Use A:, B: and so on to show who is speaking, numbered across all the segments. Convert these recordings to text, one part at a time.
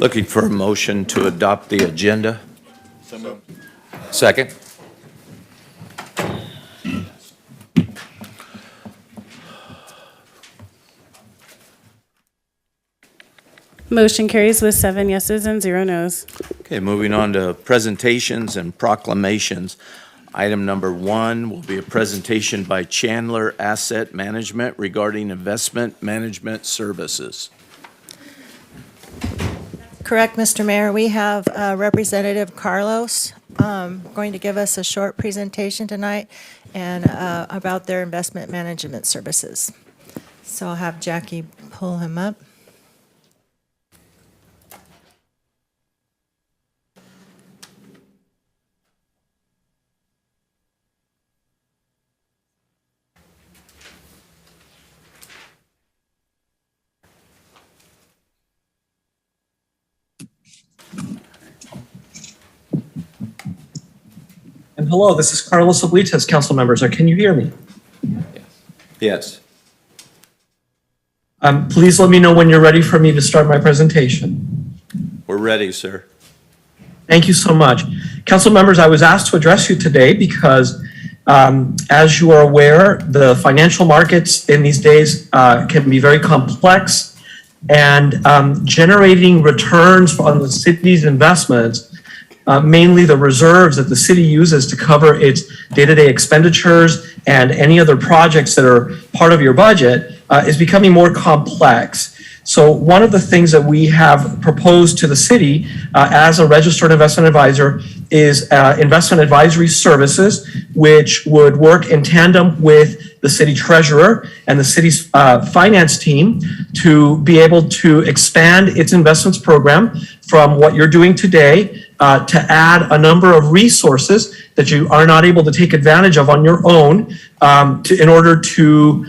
A: Looking for a motion to adopt the agenda. Second.
B: Motion carries with 7 yeses and 0 nos.
A: Okay, moving on to presentations and proclamations. Item number 1 will be a presentation by Chandler Asset Management regarding investment management services.
C: Correct, Mr. Mayor. We have Representative Carlos going to give us a short presentation tonight and about their investment management services. So I'll have Jackie pull him up.
D: And hello, this is Carlos Oblitas, council members. Can you hear me?
A: Yes.
D: Please let me know when you're ready for me to start my presentation.
A: We're ready, sir.
D: Thank you so much. Council members, I was asked to address you today because as you are aware, the financial markets in these days can be very complex, and generating returns on the city's investments, mainly the reserves that the city uses to cover its day-to-day expenditures and any other projects that are part of your budget, is becoming more complex. So one of the things that we have proposed to the city as a registered investment advisor is investment advisory services, which would work in tandem with the city treasurer and the city's finance team to be able to expand its investments program from what you're doing today to add a number of resources that you are not able to take advantage of on your own in order to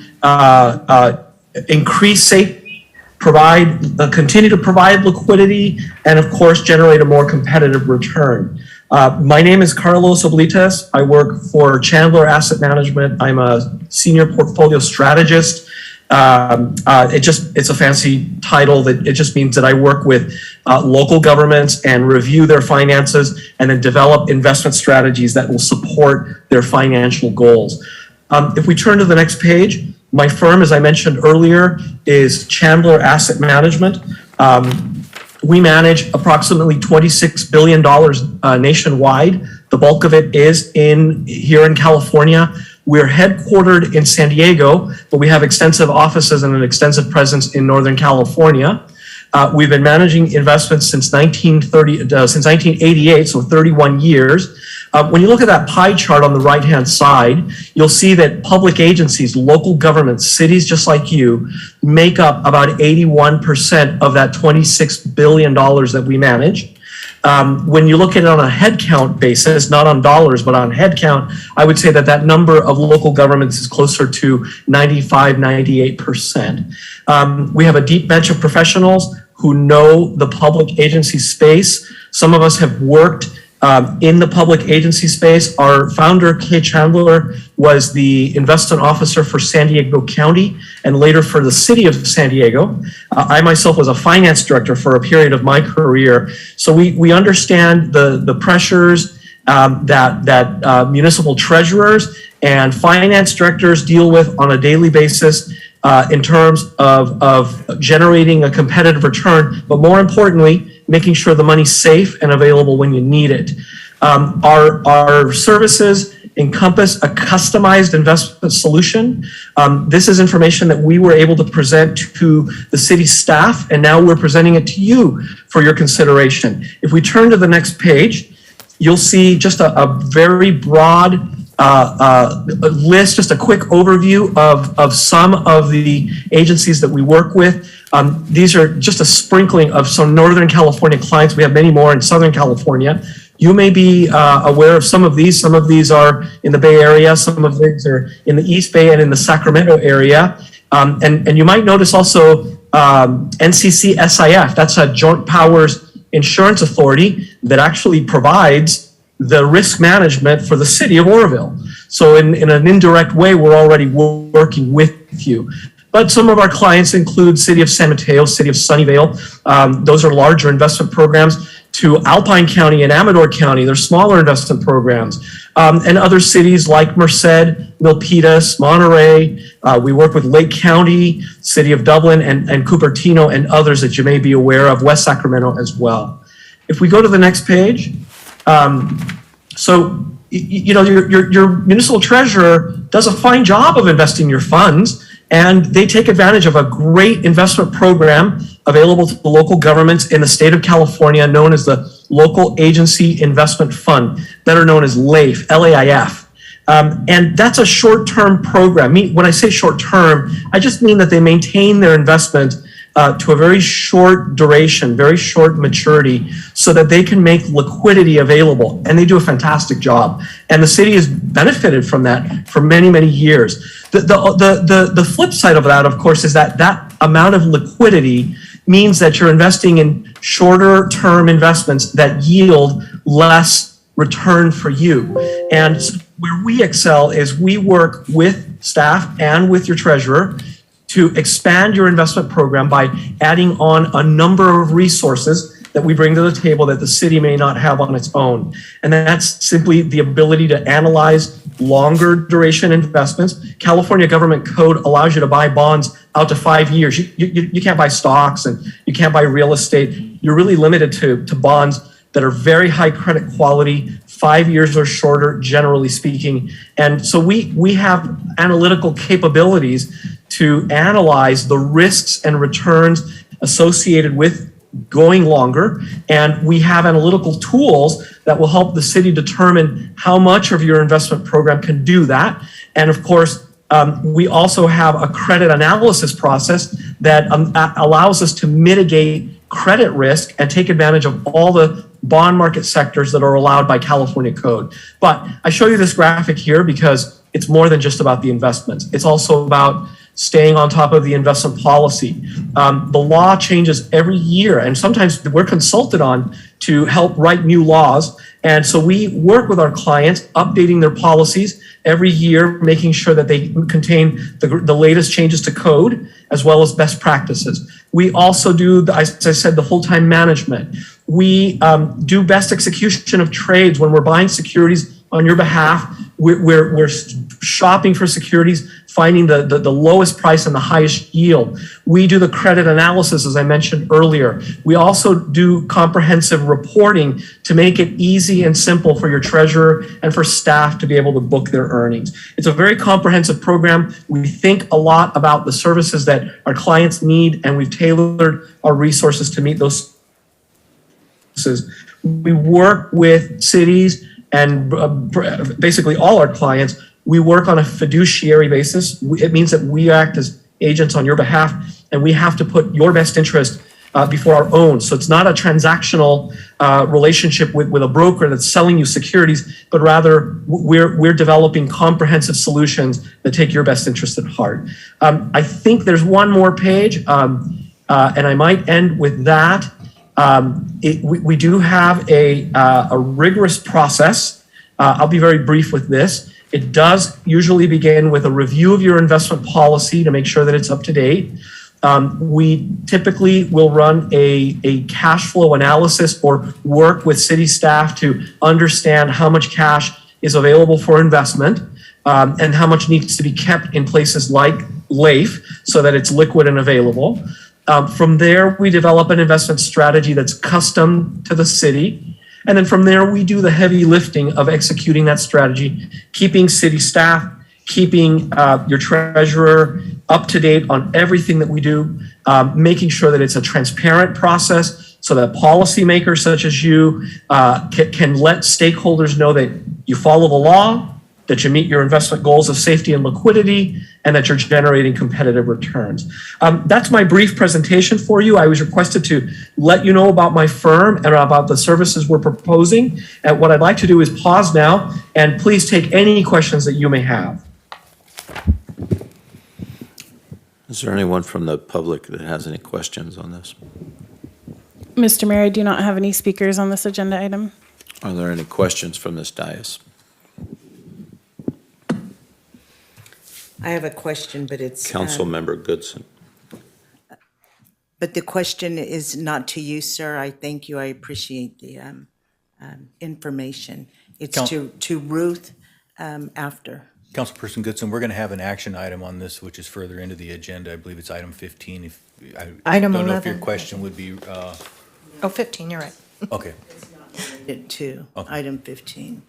D: increase safety, continue to provide liquidity, and of course, generate a more competitive return. My name is Carlos Oblitas. I work for Chandler Asset Management. I'm a senior portfolio strategist. It's a fancy title that it just means that I work with local governments and review their finances and then develop investment strategies that will support their financial goals. If we turn to the next page, my firm, as I mentioned earlier, is Chandler Asset Management. We manage approximately $26 billion nationwide. The bulk of it is here in California. We're headquartered in San Diego, but we have extensive offices and an extensive presence in Northern California. We've been managing investments since 1988, so 31 years. When you look at that pie chart on the right-hand side, you'll see that public agencies, local governments, cities just like you, make up about 81% of that $26 billion that we manage. When you look at it on a head count basis, not on dollars, but on head count, I would say that that number of local governments is closer to 95, 98%. We have a deep bench of professionals who know the public agency space. Some of us have worked in the public agency space. Our founder, Kay Chandler, was the investment officer for San Diego County and later for the city of San Diego. I myself was a finance director for a period of my career. So we understand the pressures that municipal treasurers and finance directors deal with on a daily basis in terms of generating a competitive return, but more importantly, making sure the money's safe and available when you need it. Our services encompass a customized investment solution. This is information that we were able to present to the city staff, and now we're presenting it to you for your consideration. If we turn to the next page, you'll see just a very broad list, just a quick overview of some of the agencies that we work with. These are just a sprinkling of some Northern California clients. We have many more in Southern California. You may be aware of some of these. Some of these are in the Bay Area. Some of these are in the East Bay and in the Sacramento area. And you might notice also NCC SIF. That's a Joint Powers Insurance Authority that actually provides the risk management for the city of Oroville. So in an indirect way, we're already working with you. But some of our clients include City of San Mateo, City of Sunnyvale. Those are larger investment programs. To Alpine County and Amador County, they're smaller investment programs. And other cities like Merced, Milpitas, Monterey. We work with Lake County, City of Dublin, and Cupertino, and others that you may be aware of, West Sacramento as well. If we go to the next page, so your municipal treasurer does a fine job of investing your funds, and they take advantage of a great investment program available to the local governments in the state of California, known as the Local Agency Investment Fund, better known as LAIF, L-A-I-F. And that's a short-term program. When I say short-term, I just mean that they maintain their investment to a very short duration, very short maturity, so that they can make liquidity available. And they do a fantastic job. And the city has benefited from that for many, many years. The flip side of that, of course, is that that amount of liquidity means that you're investing in shorter term investments that yield less return for you. And where we excel is we work with staff and with your treasurer to expand your investment program by adding on a number of resources that we bring to the table that the city may not have on its own. And that's simply the ability to analyze longer duration investments. California government code allows you to buy bonds out to 5 years. You can't buy stocks and you can't buy real estate. You're really limited to bonds that are very high credit quality, 5 years or shorter, generally speaking. And so we have analytical capabilities to analyze the risks and returns associated with going longer. And we have analytical tools that will help the city determine how much of your investment program can do that. And of course, we also have a credit analysis process that allows us to mitigate credit risk and take advantage of all the bond market sectors that are allowed by California code. But I show you this graphic here because it's more than just about the investments. It's also about staying on top of the investment policy. The law changes every year, and sometimes we're consulted on to help write new laws. And so we work with our clients, updating their policies every year, making sure that they contain the latest changes to code, as well as best practices. We also do, as I said, the full-time management. We do best execution of trades when we're buying securities on your behalf. We're shopping for securities, finding the lowest price and the highest yield. We do the credit analysis, as I mentioned earlier. We also do comprehensive reporting to make it easy and simple for your treasurer and for staff to be able to book their earnings. It's a very comprehensive program. We think a lot about the services that our clients need, and we've tailored our resources to meet those services. We work with cities and basically all our clients. We work on a fiduciary basis. It means that we act as agents on your behalf, and we have to put your best interest before our own. So it's not a transactional relationship with a broker that's selling you securities, but rather we're developing comprehensive solutions that take your best interest at heart. I think there's one more page, and I might end with that. We do have a rigorous process. I'll be very brief with this. It does usually begin with a review of your investment policy to make sure that it's up to date. We typically will run a cash flow analysis or work with city staff to understand how much cash is available for investment and how much needs to be kept in places like LAIF so that it's liquid and available. From there, we develop an investment strategy that's custom to the city. And then from there, we do the heavy lifting of executing that strategy, keeping city staff, keeping your treasurer up to date on everything that we do, making sure that it's a transparent process so that policymakers such as you can let stakeholders know that you follow the law, that you meet your investment goals of safety and liquidity, and that you're generating competitive returns. That's my brief presentation for you. I was requested to let you know about my firm and about the services we're proposing. And what I'd like to do is pause now, and please take any questions that you may have.
A: Is there anyone from the public that has any questions on this?
B: Mr. Mayor, I do not have any speakers on this agenda item.
A: Are there any questions from this dais?
E: I have a question, but it's.
A: Councilmember Goodson.
E: But the question is not to you, sir. I thank you. I appreciate the information. It's
F: Coun-
E: to Ruth after.
F: Councilperson Goodson, we're going to have an action item on this, which is further into the agenda. I believe it's item 15. I
C: Item
F: don't know if your
C: 11.
F: question would be,
C: Oh, 15, you're right.
F: okay,
E: It to
F: Okay.
E: item 15.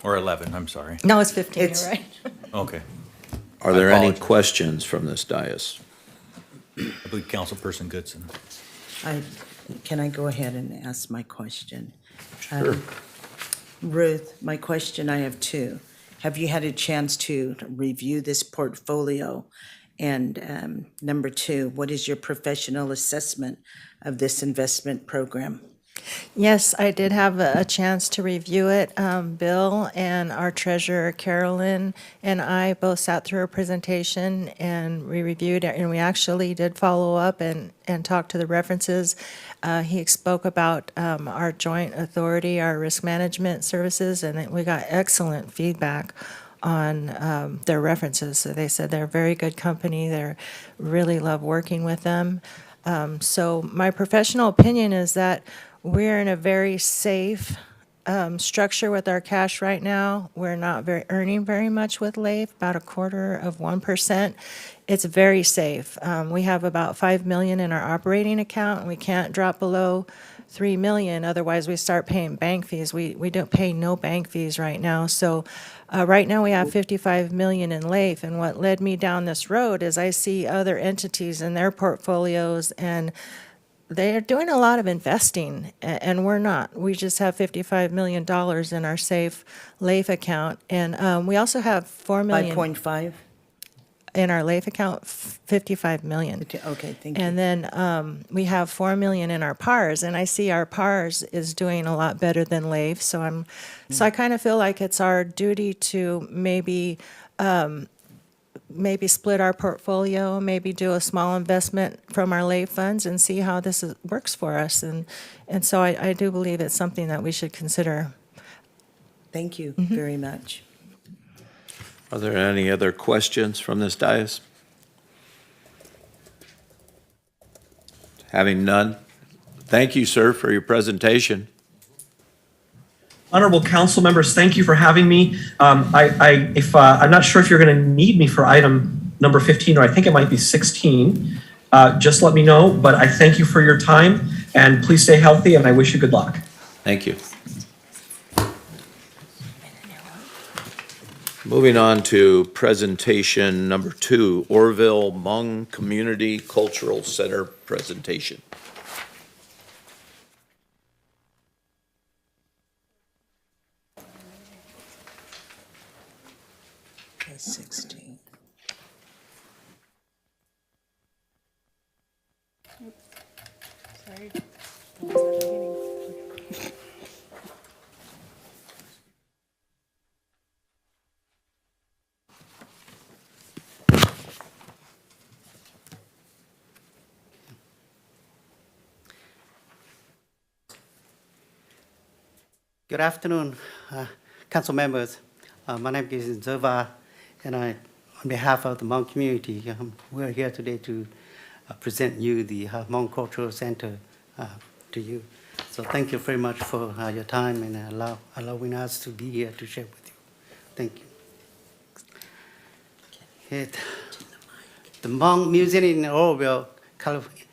F: or 11, I'm sorry.
C: No, it's 15,
E: It's-
C: you're right.
F: Okay.
A: Are there any
F: apologize.
A: questions from this dais?
F: I believe Councilperson Goodson.
E: Can I go ahead and ask my question? Ruth, my question, I have two. Have you had a chance to review this portfolio? And number two, what is your professional assessment of this investment program?
C: Yes, I did have a chance to review it. Bill and our treasurer, Carolyn, and I both sat through a presentation and we reviewed it, and we actually did follow up and talk to the references. He spoke about our joint authority, our risk management services, and we got excellent feedback on their references. So they said they're a very good company. They really love working with them. So my professional opinion is that we're in a very safe structure with our cash right now. We're not earning very much with LAIF, about 0.25%. It's very safe. We have about 5 million in our operating account, and we can't drop below 3 million, otherwise we start paying bank fees. We don't pay no bank fees right now. So right now we have 55 million in LAIF, and what led me down this road is I see other entities in their portfolios, and they are doing a lot of investing, and we're not. We just have $55 million in our safe LAIF account, and we also have 4 million
E: 5.5?
C: in our LAIF account, 55 million.
E: Okay, thank you.
C: And then we have 4 million in our PARS, and I see our PARS is doing a lot better than LAIF, so I kind of feel like it's our duty to maybe split our portfolio, maybe do a small investment from our LAIF funds and see how this works for us. And so I do believe it's something that we should consider.
E: Thank you very much.
A: Are there any other questions from this dais? Having none, thank you, sir, for your presentation.
D: Honorable council members, thank you for having me. I'm not sure if you're going to need me for item number 15, or I think it might be 16. Just let me know, but I thank you for your time, and please stay healthy, and I wish you good luck.
A: Thank you. Moving on to presentation number 2, Oroville Hmong Community Cultural Center presentation.
E: Okay, 16.
B: Sorry.
G: Good afternoon, council members. My name is Zerva, and on behalf of the Hmong community, we're here today to present you the Hmong Cultural Center to you. So thank you very much for your time and allowing us to be here to share with you. Thank you. The Hmong Museum in Oroville, California,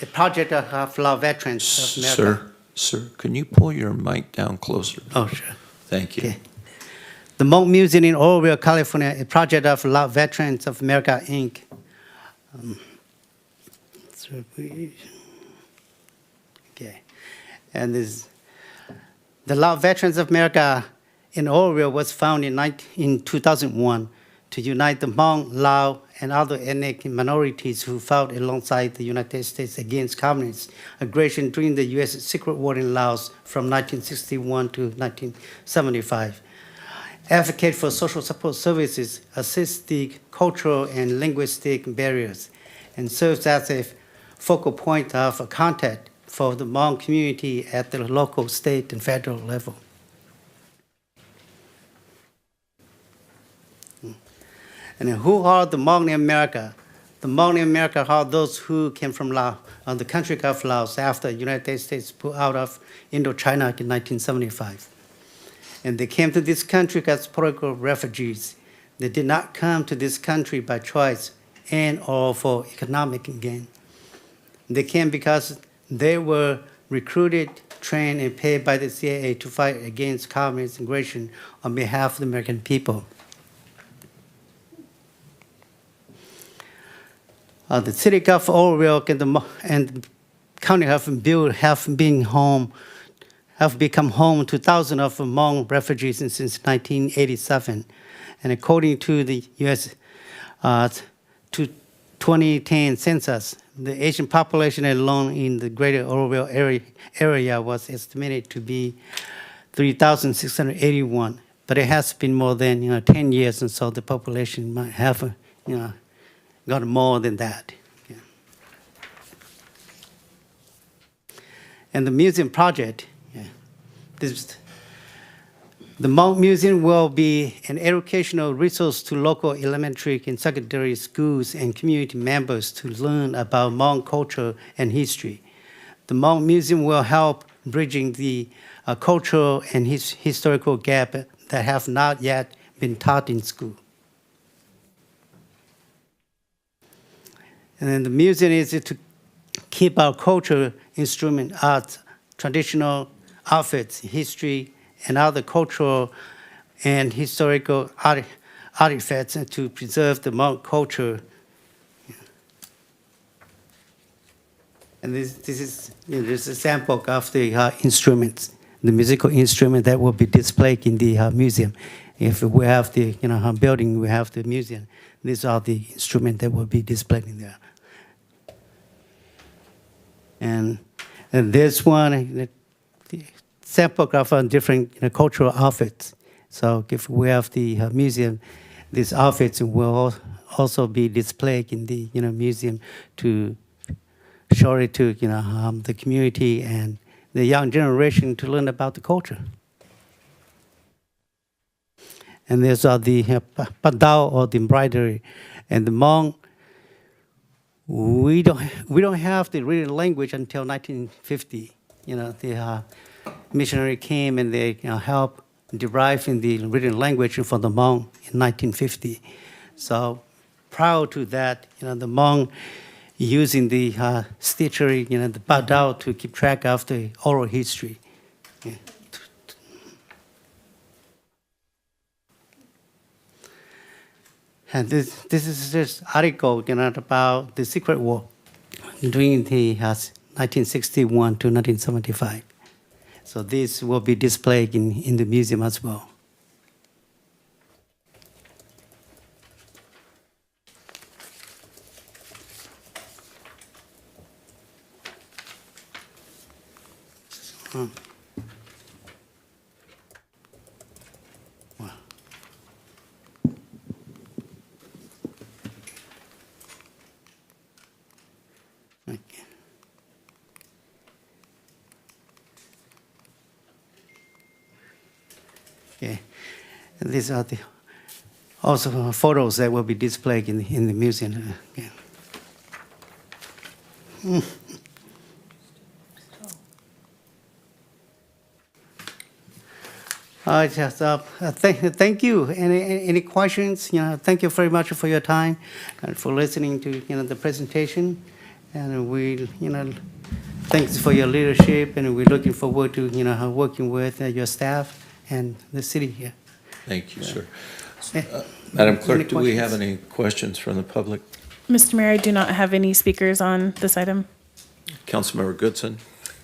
G: a project of law veterans of America.
A: Sir, can you pull your mic down closer?
G: Oh, sure.
A: Thank you.
G: Okay. The Hmong Museum in Oroville, California, a project of Law Veterans of America, Inc. Okay. And the Law Veterans of America in Oroville was founded in 2001 to unite the Hmong, Lao, and other ethnic minorities who fought alongside the United States against communist aggression during the U.S. secret war in Laos from 1961 to 1975. Advocate for social support services, assist the cultural and linguistic barriers, and serves as a focal point of contact for the Hmong community at the local, state, and federal level. And then who are the Hmong in America? The Hmong in America are those who came from Laos, the country of Laos after the United States pulled out of Indochina in 1975. And they came to this country as political refugees. They did not come to this country by choice and or for economic gain. They came because they were recruited, trained, and paid by the CIA to fight against communist immigration on behalf of the American people. The city of Oroville and the county have become home to thousands of Hmong refugees since 1987. And according to the U.S. 2010 census, the Asian population alone in the greater Oroville area was estimated to be 3,681. But it has been more than 10 years, and so the population might have got more than that. Yeah. And the museum project, the Hmong Museum will be an educational resource to local elementary and secondary schools and community members to learn about Hmong culture and history. The Hmong Museum will help bridging the cultural and historical gap that have not yet been taught in school. And then the museum is to keep our culture, instrument, arts, traditional outfits, history, and other cultural and historical artifacts to preserve the Hmong culture. And this is a sample of the instruments, the musical instrument that will be displayed in the museum. If we have the building, we have the museum. These are the instruments that will be displayed in there. And this one, the sample of different cultural outfits. So if we have the museum, these outfits will also be displayed in the museum to show it to the community and the young generation to learn about the culture. And there's the padao or the embroidery, and the Hmong. We don't have the written language until 1950. The missionary came and they helped derive in the written language for the Hmong in 1950. So prior to that, the Hmong using the stitchery, the padao to keep track of the oral history. Yeah. And this is just article about the Secret War during the 1961 to 1975. So this will be displayed in the museum as well. Wow. Okay. Okay. And these are the also photos that will be displayed in the museum. Yeah. Thank you. Any questions? Thank you very much for your time and for listening to the presentation. And we thanks for your leadership, and we're looking forward to working with your staff and the city here.
A: Thank you, sir. Madam Clerk, do we have any questions from the public?
B: Mr. Mayor, I do not have any speakers on this item.
A: Councilmember Goodson?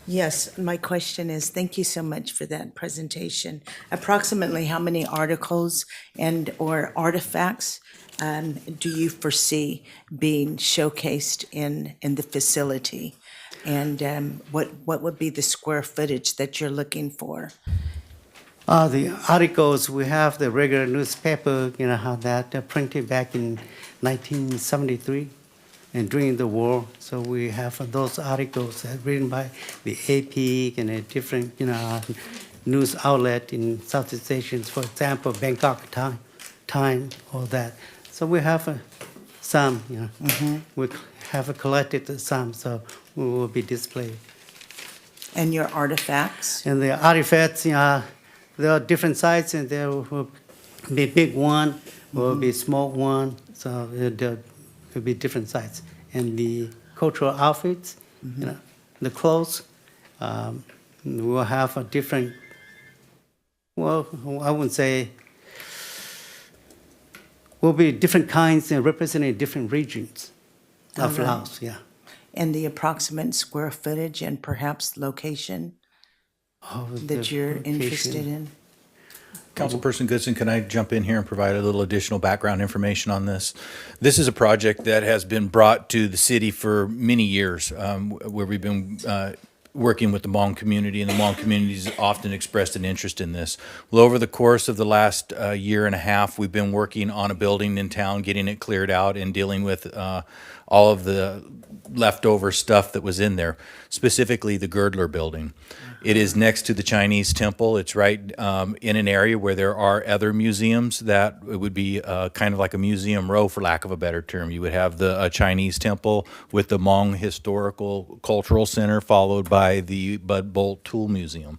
E: Yes, my question is, thank you so much for that presentation. Approximately how many articles or artifacts do you foresee being showcased in the facility? And what would be the square footage that you're looking for?
G: The articles, we have the regular newspaper, how that printed back in 1973 and during the war. So we have those articles written by the AP and a different, news outlet in Southeast Asia. For example, Bangkok Time, all that. So we have some, we have collected some, so we will be displayed.
E: And your artifacts?
G: And the artifacts, there are different sizes, and there will be big one, will be small one, so there will be different sizes. And the cultural outfits, the clothes, will have a different, well, I wouldn't say, will be different kinds and representing different regions of
E: All right.
G: Laos, yeah.
E: And the approximate square footage and perhaps location
G: Oh, the
E: that you're
G: location.
E: interested in?
F: Councilperson Goodson, can I jump in here and provide a little additional background information on this? This is a project that has been brought to the city for many years, where we've been working with the Hmong community, and the Hmong community has often expressed an interest in this. Well, over the course of the last year and a half, we've been working on a building in town, getting it cleared out and dealing with all of the leftover stuff that was in there, specifically the Girdler building. It is next to the Chinese temple. It's right in an area where there are other museums that it would be kind of like a museum row, for lack of a better term. You would have the Chinese temple with the Hmong Historical Cultural Center, followed by the Bud Bolt Tool Museum.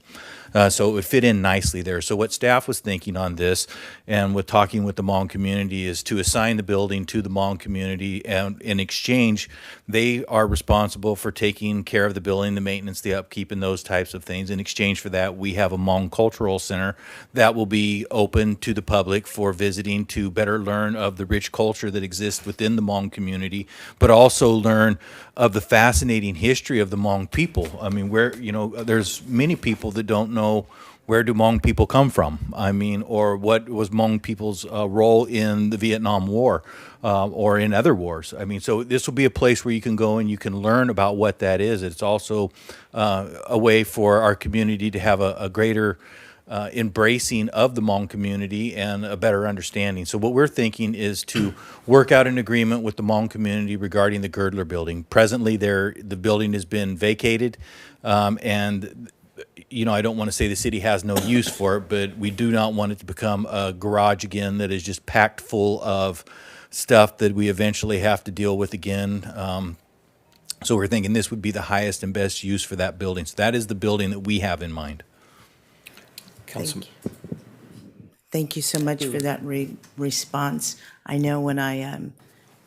F: So it would fit in nicely there. So what staff was thinking on this, and with talking with the Hmong community, is to assign the building to the Hmong community, and in exchange, they are responsible for taking care of the building, the maintenance, the upkeep, and those types of things. In exchange for that, we have a Hmong Cultural Center that will be open to the public for visiting, to better learn of the rich culture that exists within the Hmong community, but also learn of the fascinating history of the Hmong people. I mean, there's many people that don't know where do Hmong people come from. I mean, or what was Hmong people's role in the Vietnam War or in other wars. I mean, so this will be a place where you can go and you can learn about what that is. It's also a way for our community to have a greater embracing of the Hmong community and a better understanding. So what we're thinking is to work out an agreement with the Hmong community regarding the Girdler building. Presently, the building has been vacated, and I don't want to say the city has no use for it, but we do not want it to become a garage again that is just packed full of stuff that we eventually have to deal with again. So we're thinking this would be the highest and best use for that building. So that is the building that we have in mind.
A: Councilman.
E: Thank you so much for that response. I know when I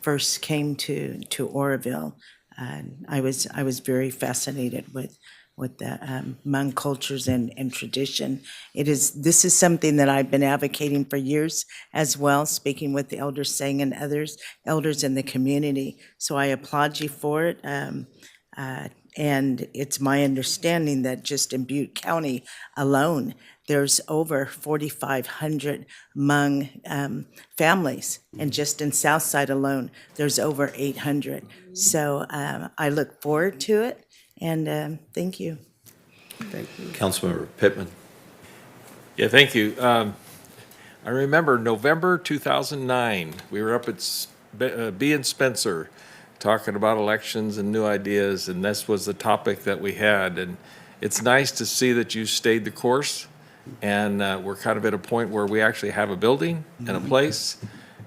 E: first came to Oroville, I was very fascinated with the Hmong cultures and tradition. This is something that I've been advocating for years as well, speaking with the elders saying and others, elders in the community. So I applaud you for it. And it's my understanding that just in Butte County alone, there's over 4,500 Hmong families. And just in Southside alone, there's over 800. So I look forward to it. And thank you.
A: Councilmember Pittman.
H: Yeah, thank you. I remember November 2009, we were up at B and Spencer talking about elections and new ideas, and this was the topic that we had. And it's nice to see that you stayed the course, and we're kind of at a point where we actually have a building and a place,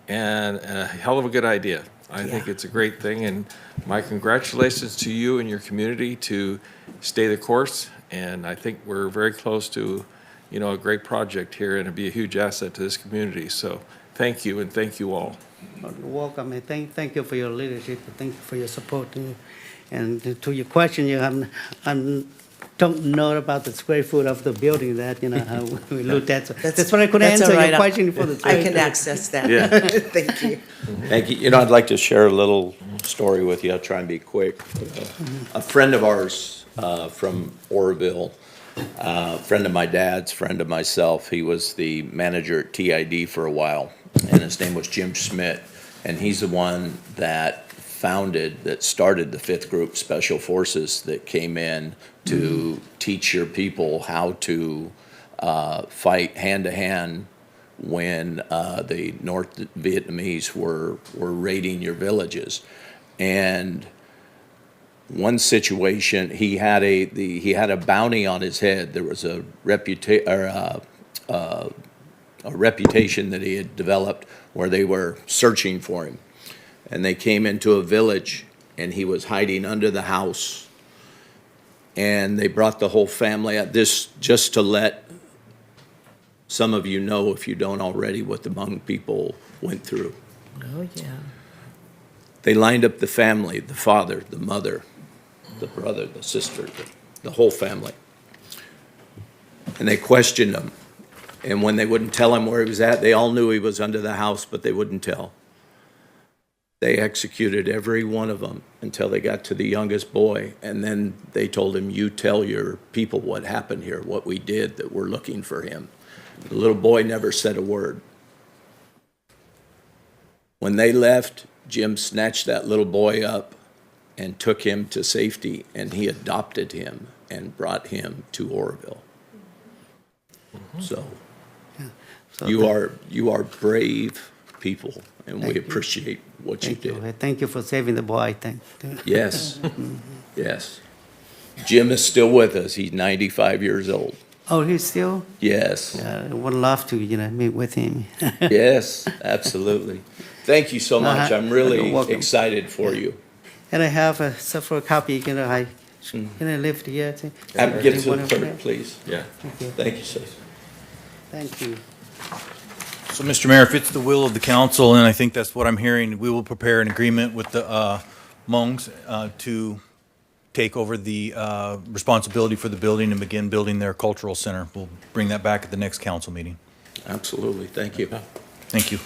H: and a hell of a good idea. I think it's a great thing, and my congratulations to you and your community to stay the course. And I think we're very close to, a great project here, and it'll be a huge asset to this community. So thank you, and thank you all.
G: You're welcome, and thank you for your leadership. Thank you for your support. And to your question, I don't know about the square foot of the building that how we looked at. So that's what I could
E: That's
G: answer
E: all right.
G: your question for the square
E: I can
G: foot.
E: access that.
H: Yeah.
E: Thank you.
A: Thank you. I'd like to share a little story with you. I'll try and be quick. A friend of ours from Oroville, friend of my dad's, friend of myself, he was the manager at TID for a while, and his name was Jim Schmidt, and he's the one that started the 5th Group Special Forces that came in to teach your people how to fight hand-to-hand when the North Vietnamese were raiding your villages. And one situation, he had a bounty on his head. There was a reputation that he had developed where they were searching for him. And they came into a village, and he was hiding under the house. And they brought the whole family out. This just to let some of you know, if you don't already, what the Hmong people went through.
E: Oh, yeah.
A: They lined up the family, the father, the mother, the brother, the sister, the whole family. And they questioned him. And when they wouldn't tell him where he was at, they all knew he was under the house, but they wouldn't tell. They executed every one of them until they got to the youngest boy. And then they told him, you tell your people what happened here, what we did, that we're looking for him. The little boy never said a word. When they left, Jim snatched that little boy up and took him to safety, and he adopted him and brought him to Oroville. So
G: So
A: you are brave people, and we
G: Thank you.
A: appreciate what you
G: Thank you.
A: did.
G: Thank you for saving the boy. Thank.
A: Yes, yes. Jim is still with us. He's 95 years old.
G: Oh, he's still.
A: Yes,
G: I would love to, meet with him.
A: yes, absolutely. Thank you so much. I'm
G: You're
A: really
G: welcome.
A: excited for you.
G: And I have a several copy. I live here.
A: Give it to the clerk, please.
H: Yeah.
A: Thank you, sir.
G: Thank you.
F: So, Mr. Mayor, if it's the will of the council, and I think that's what I'm hearing, we will prepare an agreement with the Hmongs to take over the responsibility for the building and begin building their cultural center. We'll bring that back at the next council meeting.
A: Absolutely. Thank you.
F: Thank you.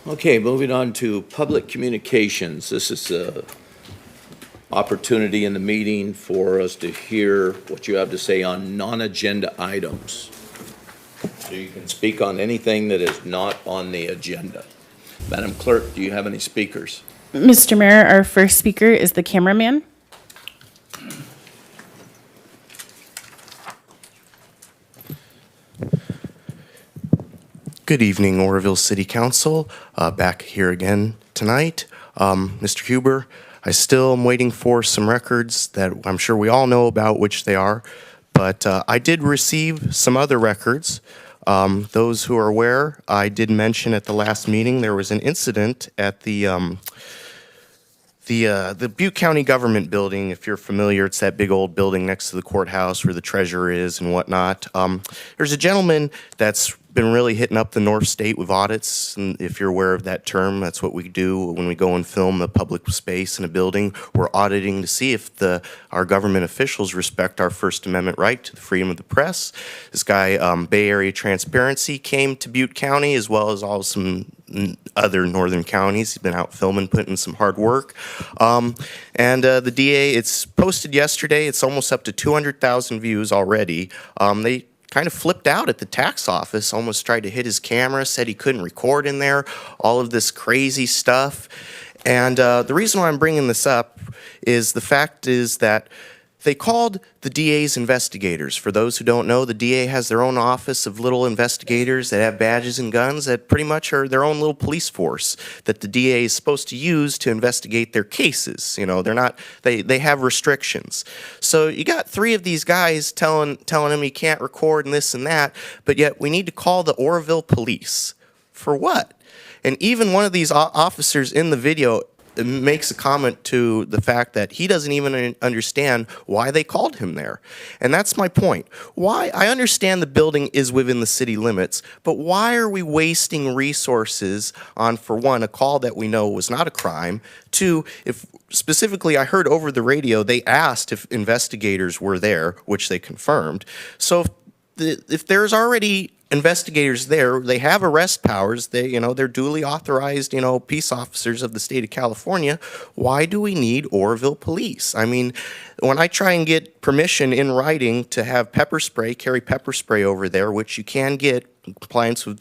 A: Okay, moving on to public communications. This is a opportunity in the meeting for us to hear what you have to say on non-agenda items. So you can speak on anything that is not on the agenda. Madam Clerk, do you have any speakers?
B: Mr. Mayor, our first speaker is the cameraman.
I: Good evening, Oroville City Council. Back here again tonight. Mr. Huber, I still am waiting for some records that I'm sure we all know about which they are, but I did receive some other records. Those who are aware, I did mention at the last meeting there was an incident at the Butte County Government Building. If you're familiar, it's that big old building next to the courthouse where the treasurer is and whatnot. There's a gentleman that's been really hitting up the North State with audits, and if you're aware of that term, that's what we do when we go and film a public space in a building. We're auditing to see if our government officials respect our First Amendment right to the freedom of the press. This guy, Bay Area Transparency, came to Butte County as well as some other northern counties. He's been out filming, putting in some hard work. The DA, it's posted yesterday. It's almost up to 200,000 views already. They kind of flipped out at the tax office, almost tried to hit his camera, said he couldn't record in there, all of this crazy stuff. And the reason why I'm bringing this up is the fact is that they called the DA's investigators. For those who don't know, the DA has their own office of little investigators that have badges and guns that pretty much are their own little police force that the DA is supposed to use to investigate their cases. You know, they have restrictions. So you got 3 of these guys telling him he can't record and this and that, but yet we need to call the Oroville police. For what? And even one of these officers in the video makes a comment to the fact that he doesn't even understand why they called him there. And that's my point. Why? I understand the building is within the city limits, but why are we wasting resources on, for one, a call that we know was not a crime, 2, if specifically I heard over the radio they asked if investigators were there, which they confirmed. So if there's already investigators there, they have arrest powers, they're duly authorized, peace officers of the state of California. Why do we need Oroville police? I mean, when I try and get permission in writing to have carry pepper spray over there, which you can get in compliance with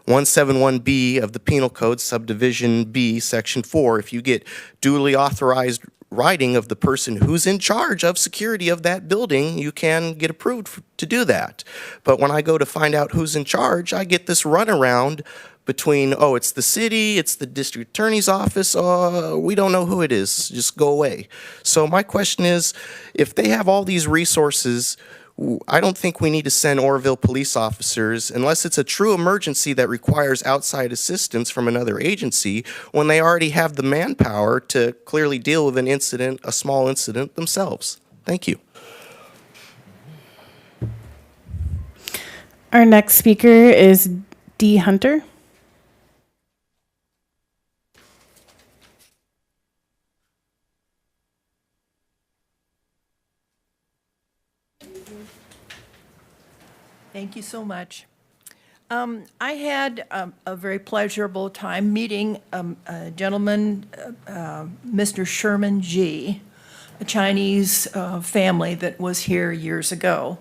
I: 171B of the Penal Code, Subdivision B, Section 4, if you get duly authorized writing of the person who's in charge of security of that building, you can get approved to do that. But when I go to find out who's in charge, I get this runaround between, oh, it's the city, it's the district attorney's office, we don't know who it is, just go away. So my question is, if they have all these resources, I don't think we need to send Oroville police officers unless it's a true emergency that requires outside assistance from another agency when they already have the manpower to clearly deal with an incident, a small incident themselves. Thank you.
B: Our next speaker is Dee Hunter.
J: Thank you so much. I had a very pleasurable time meeting a gentleman, Mr. Sherman G., a Chinese family that was here years ago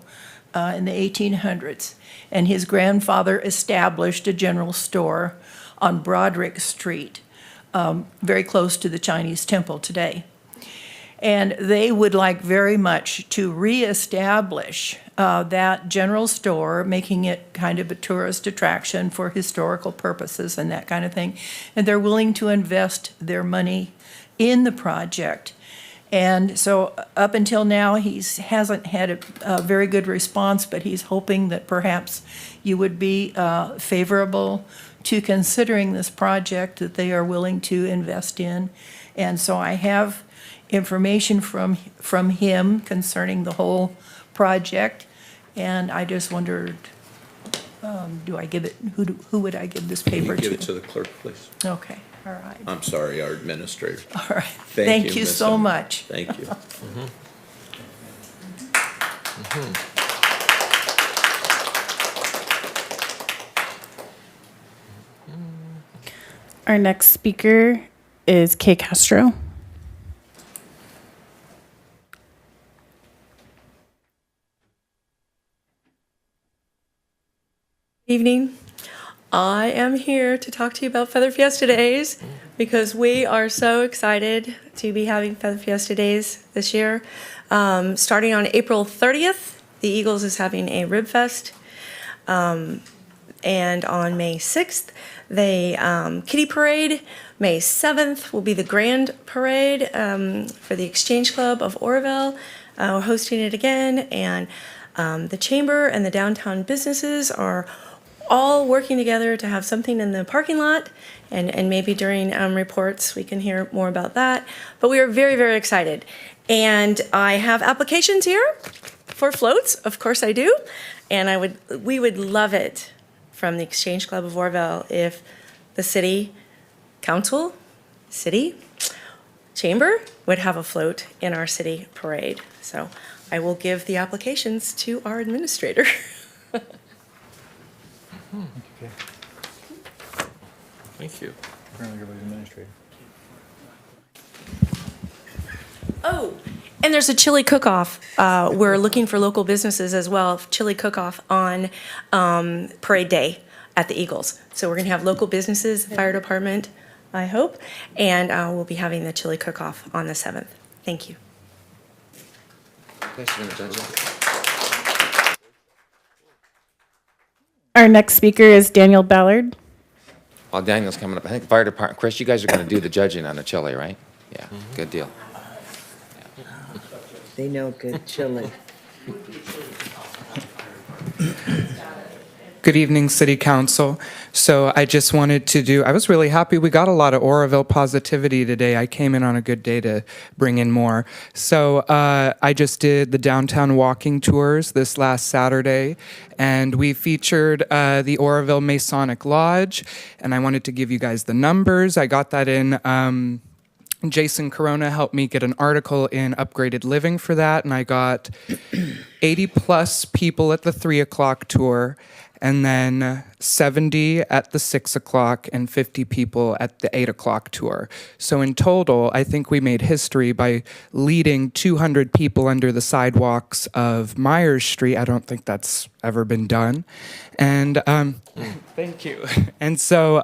J: in the 1800s. And his grandfather established a general store on Broderick Street, very close to the Chinese temple today. And they would like very much to reestablish that general store, making it kind of a tourist attraction for historical purposes and that kind of thing. And they're willing to invest their money in the project. And so up until now, he hasn't had a very good response, but he's hoping that perhaps you would be favorable to considering this project that they are willing to invest in. And so I have information from him concerning the whole project, and I just wondered, do I give it, who would I give this paper to?
A: Give it to the clerk, please.
J: Okay, all right.
A: I'm sorry, our administrator.
J: All right.
A: Thank
J: Thank
A: you,
J: you
A: Ms.
J: so
A: Hunter.
J: much.
A: Thank you.
B: Our next speaker is Kay Castro.
K: Evening. I am here to talk to you about Feather Fiesta Days because we are so excited to be having Feather Fiesta Days this year. Starting on April 30th, the Eagles is having a Rib Fest. And on May 6th, the Kitty Parade. May 7th will be the Grand Parade for the Exchange Club of Oroville. We're hosting it again, and the Chamber and the downtown businesses are all working together to have something in the parking lot, and maybe during reports we can hear more about that. But we are very, very excited. And I have applications here for floats. Of course I do. And we would love it from the Exchange Club of Oroville if the city council, city chamber would have a float in our city parade. So I will give the applications to our administrator.
H: Thank you.
K: Oh, and there's a chili cook-off. We're looking for local businesses as well. Chili cook-off on Parade Day at the Eagles. So we're going to have local businesses, fire department, I hope, and we'll be having the chili cook-off on the 7th. Thank you.
B: Our next speaker is Daniel Ballard.
L: While Daniel's coming up, I think fire department, Chris, you guys are going to do the judging on the chili, right? Yeah, good deal.
E: They know good chili.
M: Good evening, City Council. So I just wanted to I was really happy. We got a lot of Oroville positivity today. I came in on a good day to bring in more. So I just did the downtown walking tours this last Saturday, and we featured the Oroville Masonic Lodge, and I wanted to give you guys the numbers. I got that in. Jason Corona helped me get an article in Upgraded Living for that, and I got 80 plus people at the 3 o'clock tour, and then 70 at the 6 o'clock and 50 people at the 8 o'clock tour. So in total, I think we made history by leading 200 people under the sidewalks of Myers Street. I don't think that's ever been done. And thank you. And so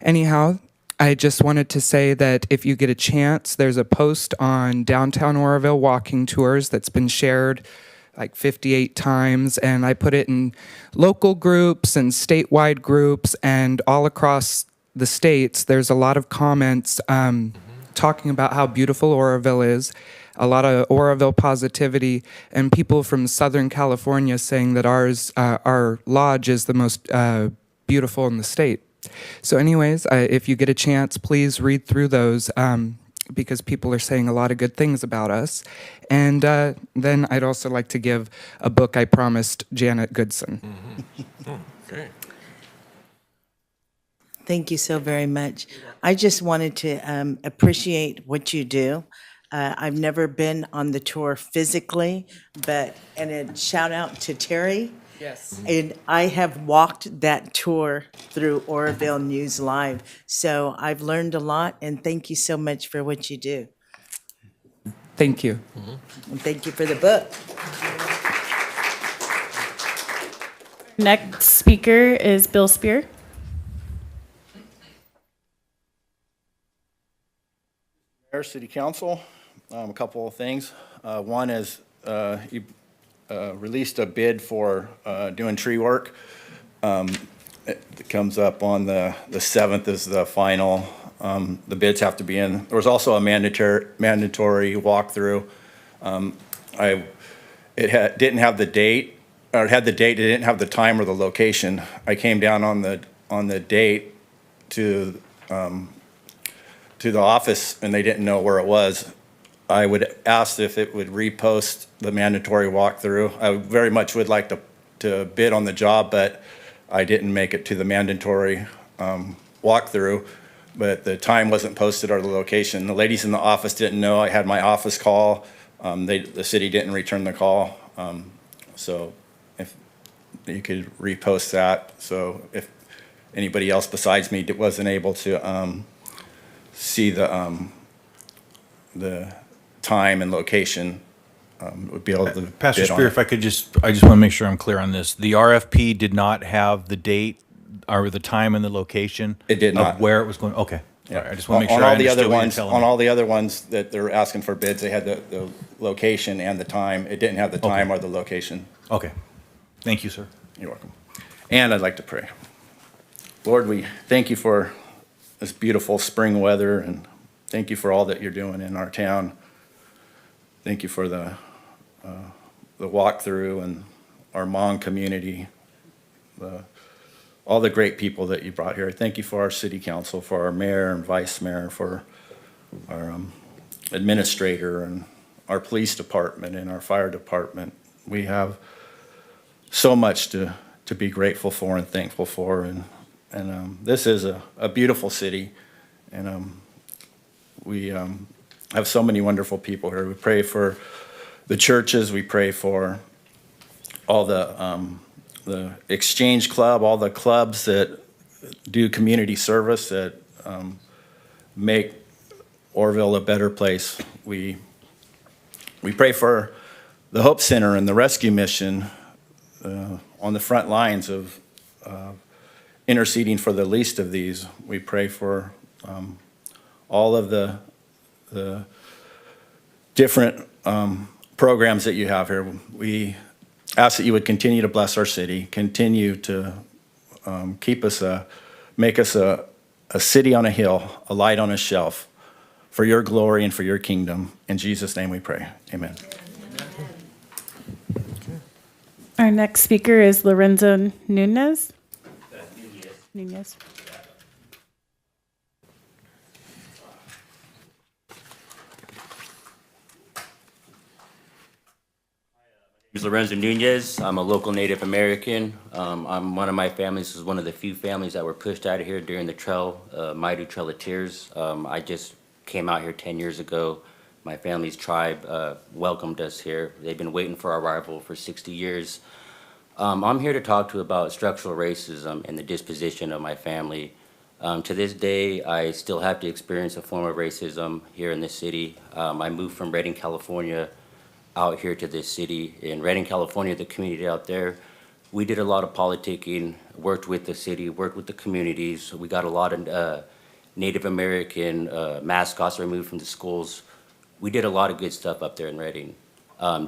M: anyhow, I just wanted to say that if you get a chance, there's a post on Downtown Oroville Walking Tours that's been shared like 58 times, and I put it in local groups and statewide groups, and all across the states, there's a lot of comments talking about how beautiful Oroville is, a lot of Oroville positivity, and people from Southern California saying that our lodge is the most beautiful in the state. So anyways, if you get a chance, please read through those because people are saying a lot of good things about us. And then I'd also like to give a book I promised Janet Goodson.
H: Okay.
E: Thank you so very much. I just wanted to appreciate what you do. I've never been on the tour physically, and a shout out to Terry.
M: Yes.
E: And I have walked that tour through Oroville News Live. So I've learned a lot, and thank you so much for what you do.
M: Thank you.
E: And thank you for the book.
B: Next speaker is Bill Spear.
N: Mayor, City Council, a couple of things. One is you released a bid for doing tree work. It comes up on the 7th is the final. The bids have to be in. There was also a mandatory walkthrough. Didn't have the date, or it had the date, it didn't have the time or the location. I came down on the date to the office and they didn't know where it was. I would ask if it would repost the mandatory walkthrough. I very much would like to bid on the job, but I didn't make it to the mandatory walkthrough, but the time wasn't posted or the location. The ladies in the office didn't know. I had my office call. The city didn't return the call. So if you could repost that. So if anybody else besides me wasn't able to see the time and location, would be able to
F: Pastor
N: bid on
F: Spear,
N: it.
F: if I could I just want to make sure I'm clear on this. The RFP did not have the date or the time and the location?
N: It did not.
F: Of where it was going? Okay.
N: Yeah.
F: All right, I just want to make
N: On
F: sure I
N: all the
F: understood
N: other
F: what you're
N: ones,
F: telling
N: on
F: me.
N: all the other ones that they're asking for bids, they had the location and the time. It didn't have the time or the location.
F: Okay. Thank you, sir.
N: You're welcome. And I'd like to pray. Lord, we thank you for this beautiful spring weather, and thank you for all that you're doing in our town. Thank you for the walkthrough and our Hmong community, all the great people that you brought here. Thank you for our city council, for our mayor and vice mayor, for our administrator and our police department and our fire department. We have so much to be grateful for and thankful for. And this is a beautiful city. And we have so many wonderful people here. We pray for the churches. We pray for all the Exchange Club, all the clubs that do community service that make Oroville a better place. We pray for the Hope Center and the Rescue Mission on the front lines of interceding for the least of these. We pray for all of the different programs that you have here. We ask that you would continue to bless our city, continue to make us a city on a hill, a light on a shelf, for your glory and for your kingdom. In Jesus' name we pray. Amen.
B: Our next speaker is Lorenzo Nunez. Nunez.
O: My name is Lorenzo Nunez. I'm a local Native American. One of my families is one of the few families that were pushed out of here during the Maidu Trail of Tears. I just came out here 10 years ago. My family's tribe welcomed us here. They've been waiting for our arrival for 60 years. I'm here to talk to you about structural racism and the disposition of my family. To this day, I still have to experience a form of racism here in this city. I moved from Redding, California, out here to this city. In Redding, California, the community out there, we did a lot of politicking, worked with the city, worked with the communities. We got a lot of Native American mascots removed from the schools. We did a lot of good stuff up there in Redding.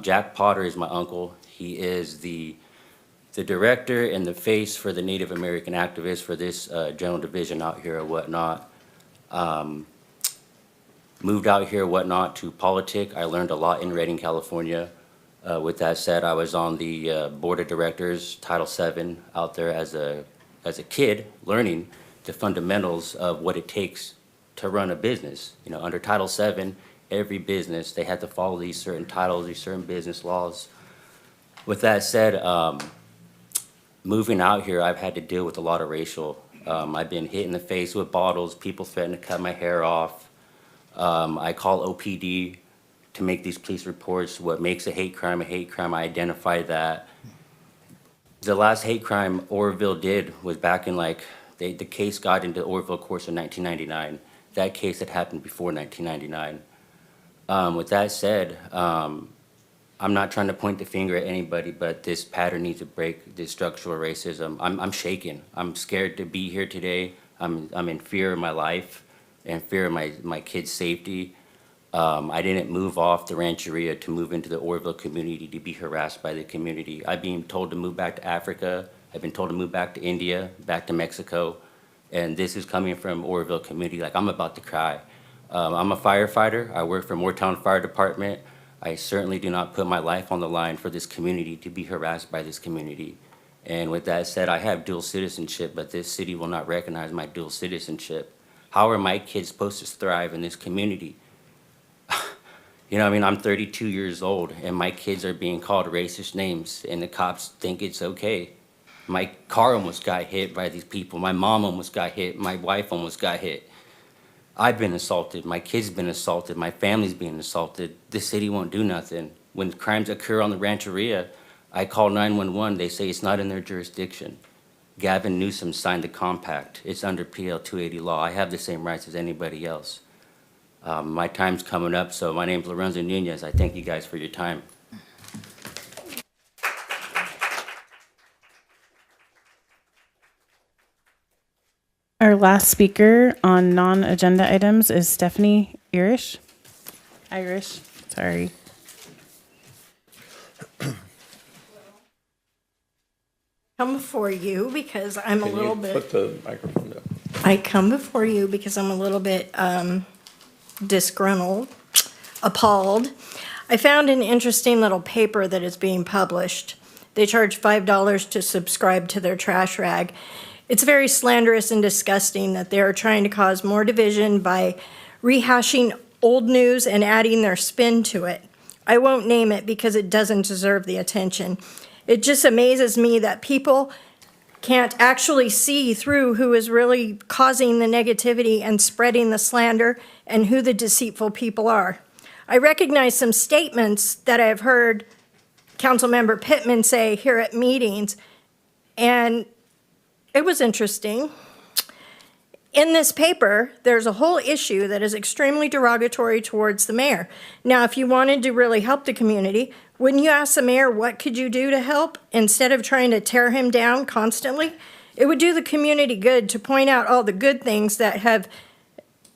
O: Jack Potter is my uncle. He is the director and the face for the Native American activists for this general division out here or whatnot. Moved out here, whatnot, to politic. I learned a lot in Redding, California. With that said, I was on the board of directors, Title VII, out there as a kid, learning the fundamentals of what it takes to run a business. You know, under Title VII, every business, they had to follow these certain titles, these certain business laws. With that said, moving out here, I've had to deal with a lot of racial. I've been hit in the face with bottles, people threatening to cut my hair off. I call OPD to make these police reports. What makes a hate crime, I identify that. The last hate crime Oroville did was back in the case got into Oroville courts in 1999. That case had happened before 1999. With that said, I'm not trying to point the finger at anybody, but this pattern needs to break, this structural racism. I'm shaken. I'm scared to be here today. I'm in fear of my life and fear of my kids' safety. I didn't move off the Rancheria to move into the Oroville community to be harassed by the community. I've been told to move back to Africa. I've been told to move back to India, back to Mexico. And this is coming from Oroville community. Like, I'm about to cry. I'm a firefighter. I work for Moortown Fire Department. I certainly do not put my life on the line for this community to be harassed by this community. And with that said, I have dual citizenship, but this city will not recognize my dual citizenship. How are my kids supposed to thrive in this community? You know what I mean? I'm 32 years old, and my kids are being called racist names, and the cops think it's okay. My car almost got hit by these people. My mom almost got hit. My wife almost got hit. I've been assaulted. My kids been assaulted. My family's being assaulted. The city won't do nothing. When crimes occur on the Rancheria, I call 911. They say it's not in their jurisdiction. Gavin Newsom signed the compact. It's under PL 280 law. I have the same rights as anybody else. My time's coming up, so my name's Lorenzo Nunez. I thank you guys for your time.
B: Our last speaker on non-agenda items is Stephanie Irish. Sorry.
P: Come before you because I'm a little bit.
A: Put the microphone down.
P: I come before you because I'm a little bit disgruntled, appalled. I found an interesting little paper that is being published. They charge $5 to subscribe to their trash rag. It's very slanderous and disgusting that they are trying to cause more division by rehashing old news and adding their spin to it. I won't name it because it doesn't deserve the attention. It just amazes me that people can't actually see through who is really causing the negativity and spreading the slander and who the deceitful people are. I recognize some statements that I've heard Councilmember Pittman say here at meetings, and it was interesting. In this paper, there's a whole issue that is extremely derogatory towards the mayor. Now, if you wanted to really help the community, wouldn't you ask the mayor what could you do to help instead of trying to tear him down constantly? It would do the community good to point out all the good things that have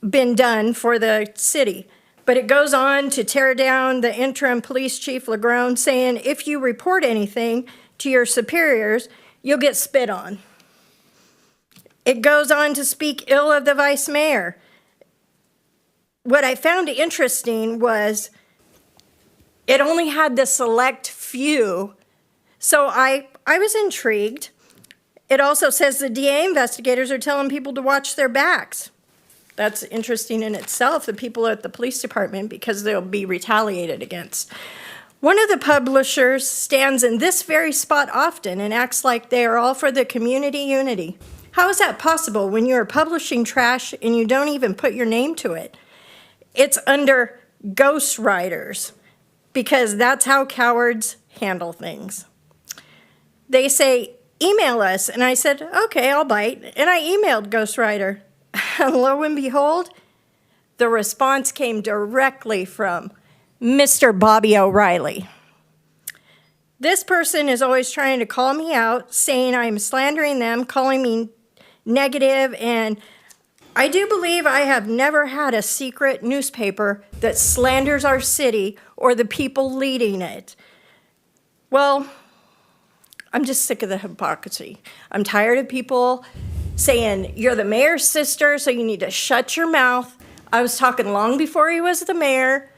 P: been done for the city. But it goes on to tear down the interim police chief, Lagrone, saying if you report anything to your superiors, you'll get spit on. It goes on to speak ill of the vice mayor. What I found interesting was it only had the select few. So I was intrigued. It also says the DA investigators are telling people to watch their backs. That's interesting in itself, the people at the police department, because they'll be retaliated against. One of the publishers stands in this very spot often and acts like they are all for the community unity. How is that possible when you are publishing trash and you don't even put your name to it? It's under ghostwriters, because that's how cowards handle things. They say, email us. And I said, okay, I'll bite. And I emailed ghostwriter. And lo and behold, the response came directly from Mr. Bobby O'Reilly. This person is always trying to call me out, saying I'm slandering them, calling me negative, and I do believe I have never had a secret newspaper that slanders our city or the people leading it. Well, I'm just sick of the hypocrisy. I'm tired of people saying, you're the mayor's sister, so you need to shut your mouth. I was talking long before he was the mayor,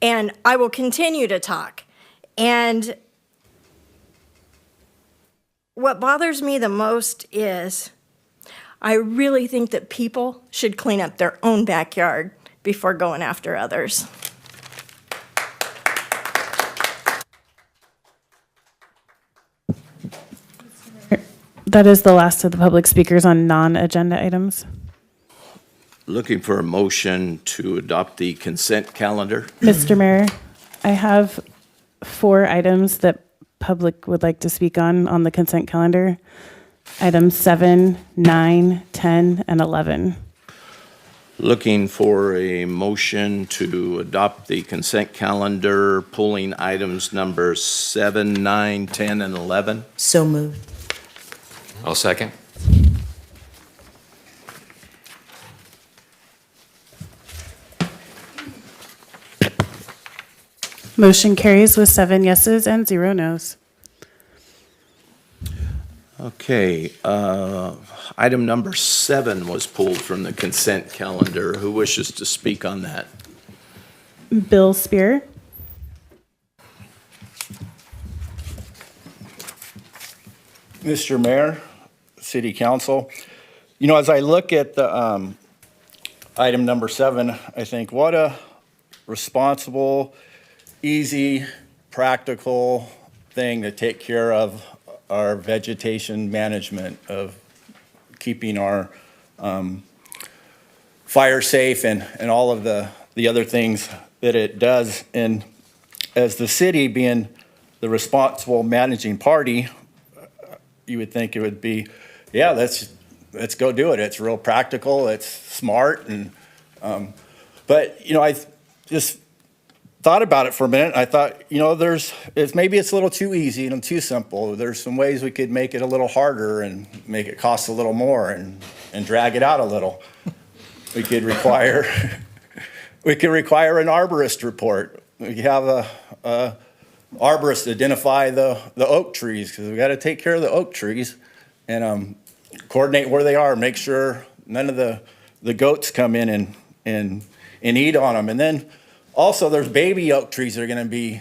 P: and I will continue to talk. And what bothers me the most is I really think that people should clean up their own backyard before going after others.
B: That is the last of the public speakers on non-agenda items.
A: Looking for a motion to adopt the consent calendar.
B: Mr. Mayor, I have 4 items that public would like to speak on the consent calendar. Items 7, 9, 10, and 11.
A: Looking for a motion to adopt the consent calendar, pulling items number 7, 9, 10, and 11.
E: So moved.
L: I'll second.
B: Motion carries with 7 yeses and 0 nos.
A: Okay, item number 7 was pulled from the consent calendar. Who wishes to speak on that?
B: Bill Spear.
N: Mr. Mayor, City Council, you know, as I look at the item number 7, I think what a responsible, easy, practical thing to take care of our vegetation management, of keeping our fire safe and all of the other things that it does. And as the city being the responsible managing party, you would think it would be, yeah, let's go do it. It's real practical, it's smart, and but you know, I just thought about it for a minute. I thought, you know, maybe it's a little too easy and too simple. There's some ways we could make it a little harder and make it cost a little more and drag it out a little. We could require an arborist report. We could have a arborist identify the oak trees, because we got to take care of the oak trees and coordinate where they are, make sure none of the goats come in and eat on them. And then also there's baby oak trees that are going to be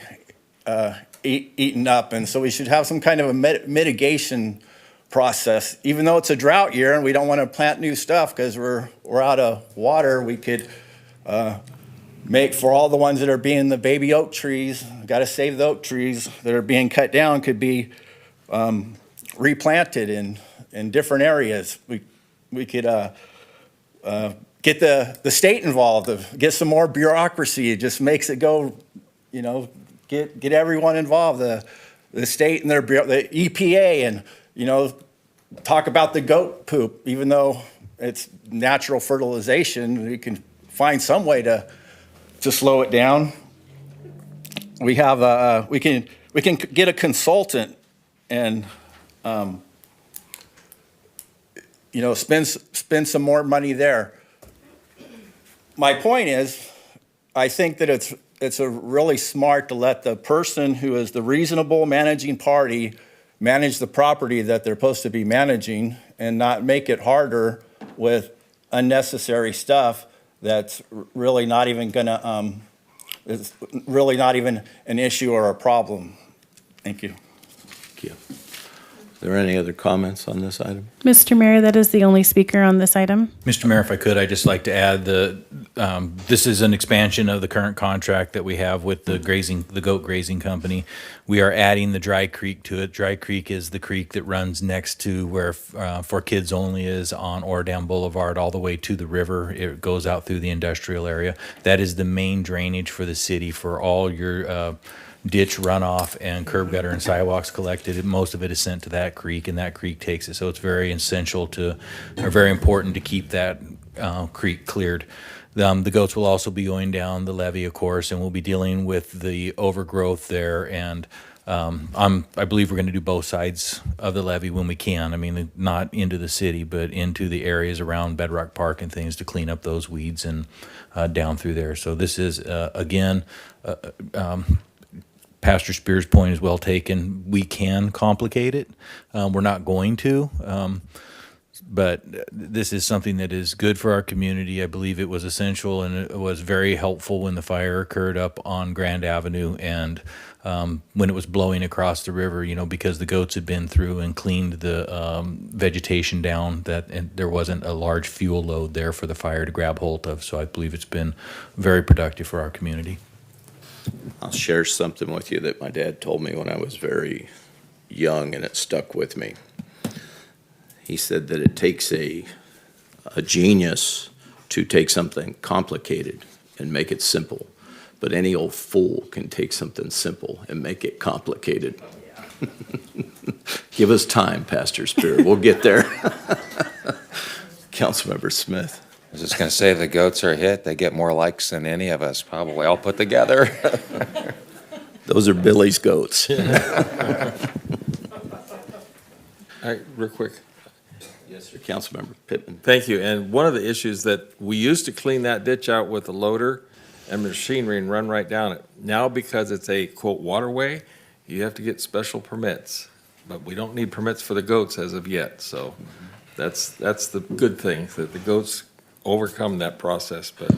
N: eaten up, and so we should have some kind of a mitigation process. Even though it's a drought year and we don't want to plant new stuff because we're out of water, we could make for all the ones that are being the baby oak trees. Got to save the oak trees that are being cut down, could be replanted in different areas. We could get the state involved, get some more bureaucracy. It just makes it go, you know, get everyone involved, the state and the EPA, and, you know, talk about the goat poop. Even though it's natural fertilization, we can find some way to slow it down. We have we can get a consultant and you know, spend some more money there. My point is, I think that it's a really smart to let the person who is the reasonable managing party manage the property that they're supposed to be managing, and not make it harder with unnecessary stuff that's really not even gonna, is really not even an issue or a problem. Thank you.
A: Thank you. Are there any other comments on this item?
B: Mr. Mayor, that is the only speaker on this item.
F: Mr. Mayor, if I could, I'd just like to add this is an expansion of the current contract that we have with the goat grazing company. We are adding the Dry Creek to it. Dry Creek is the creek that runs next to where For Kids Only is on Oroville Boulevard, all the way to the river. It goes out through the industrial area. That is the main drainage for the city for all your ditch runoff and curb gutter and sidewalks collected. Most of it is sent to that creek, and that creek takes it. So it's very essential or very important to keep that creek cleared. The goats will also be going down the levee, of course, and we'll be dealing with the overgrowth there and I believe we're going to do both sides of the levee when we can. I mean, not into the city, but into the areas around Bedrock Park and things to clean up those weeds and down through there. So this is, again, Pastor Spear's point is well taken. We can complicate it. We're not going to. But this is something that is good for our community. I believe it was essential, and it was very helpful when the fire occurred up on Grand Avenue and when it was blowing across the river, because the goats had been through and cleaned the vegetation down, and there wasn't a large fuel load there for the fire to grab hold of. So I believe it's been very productive for our community.
A: I'll share something with you that my dad told me when I was very young, and it stuck with me. He said that it takes a genius to take something complicated and make it simple, but any old fool can take something simple and make it complicated. Give us time, Pastor Spear. We'll get there. Councilmember Smith.
L: I was just going to say, if the goats are hit, they get more likes than any of us probably all put together.
A: Those are Billy's goats.
H: All right, real quick.
A: Yes, sir. Councilmember Pittman.
H: Thank you. And one of the issues that we used to clean that ditch out with a loader and machinery and run right down it. Now, because it's a quote waterway, you have to get special permits. But we don't need permits for the goats as of yet. So that's the good thing, that the goats overcome that process. But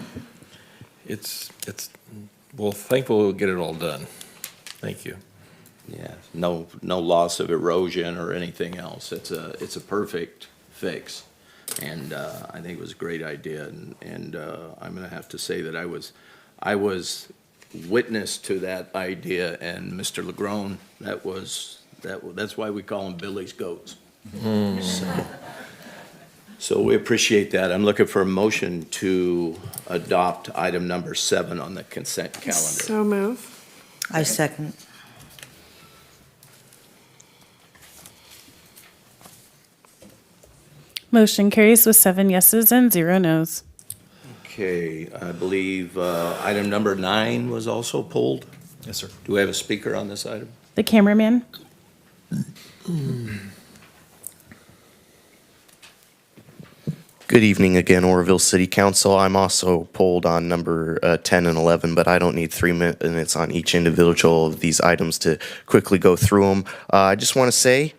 H: we're thankful we'll get it all done. Thank you.
A: Yeah, no loss of erosion or anything else. It's a perfect fix, and I think it was a great idea. And I'm going to have to say that I was witness to that idea, and Mr. Legrone. That's why we call them Billy's goats. So we appreciate that. I'm looking for a motion to adopt item number 7 on the consent calendar.
Q: So move.
E: I second.
B: Motion carries with 7 yeses and 0 nos.
A: Okay, I believe item number 9 was also pulled.
F: Yes, sir.
A: Do we have a speaker on this item?
B: The cameraman.
I: Good evening again, Oroville City Council. I'm also polled on number 10 and 11, but I don't need 3 minutes on each individual of these items to quickly go through them. I just want to say,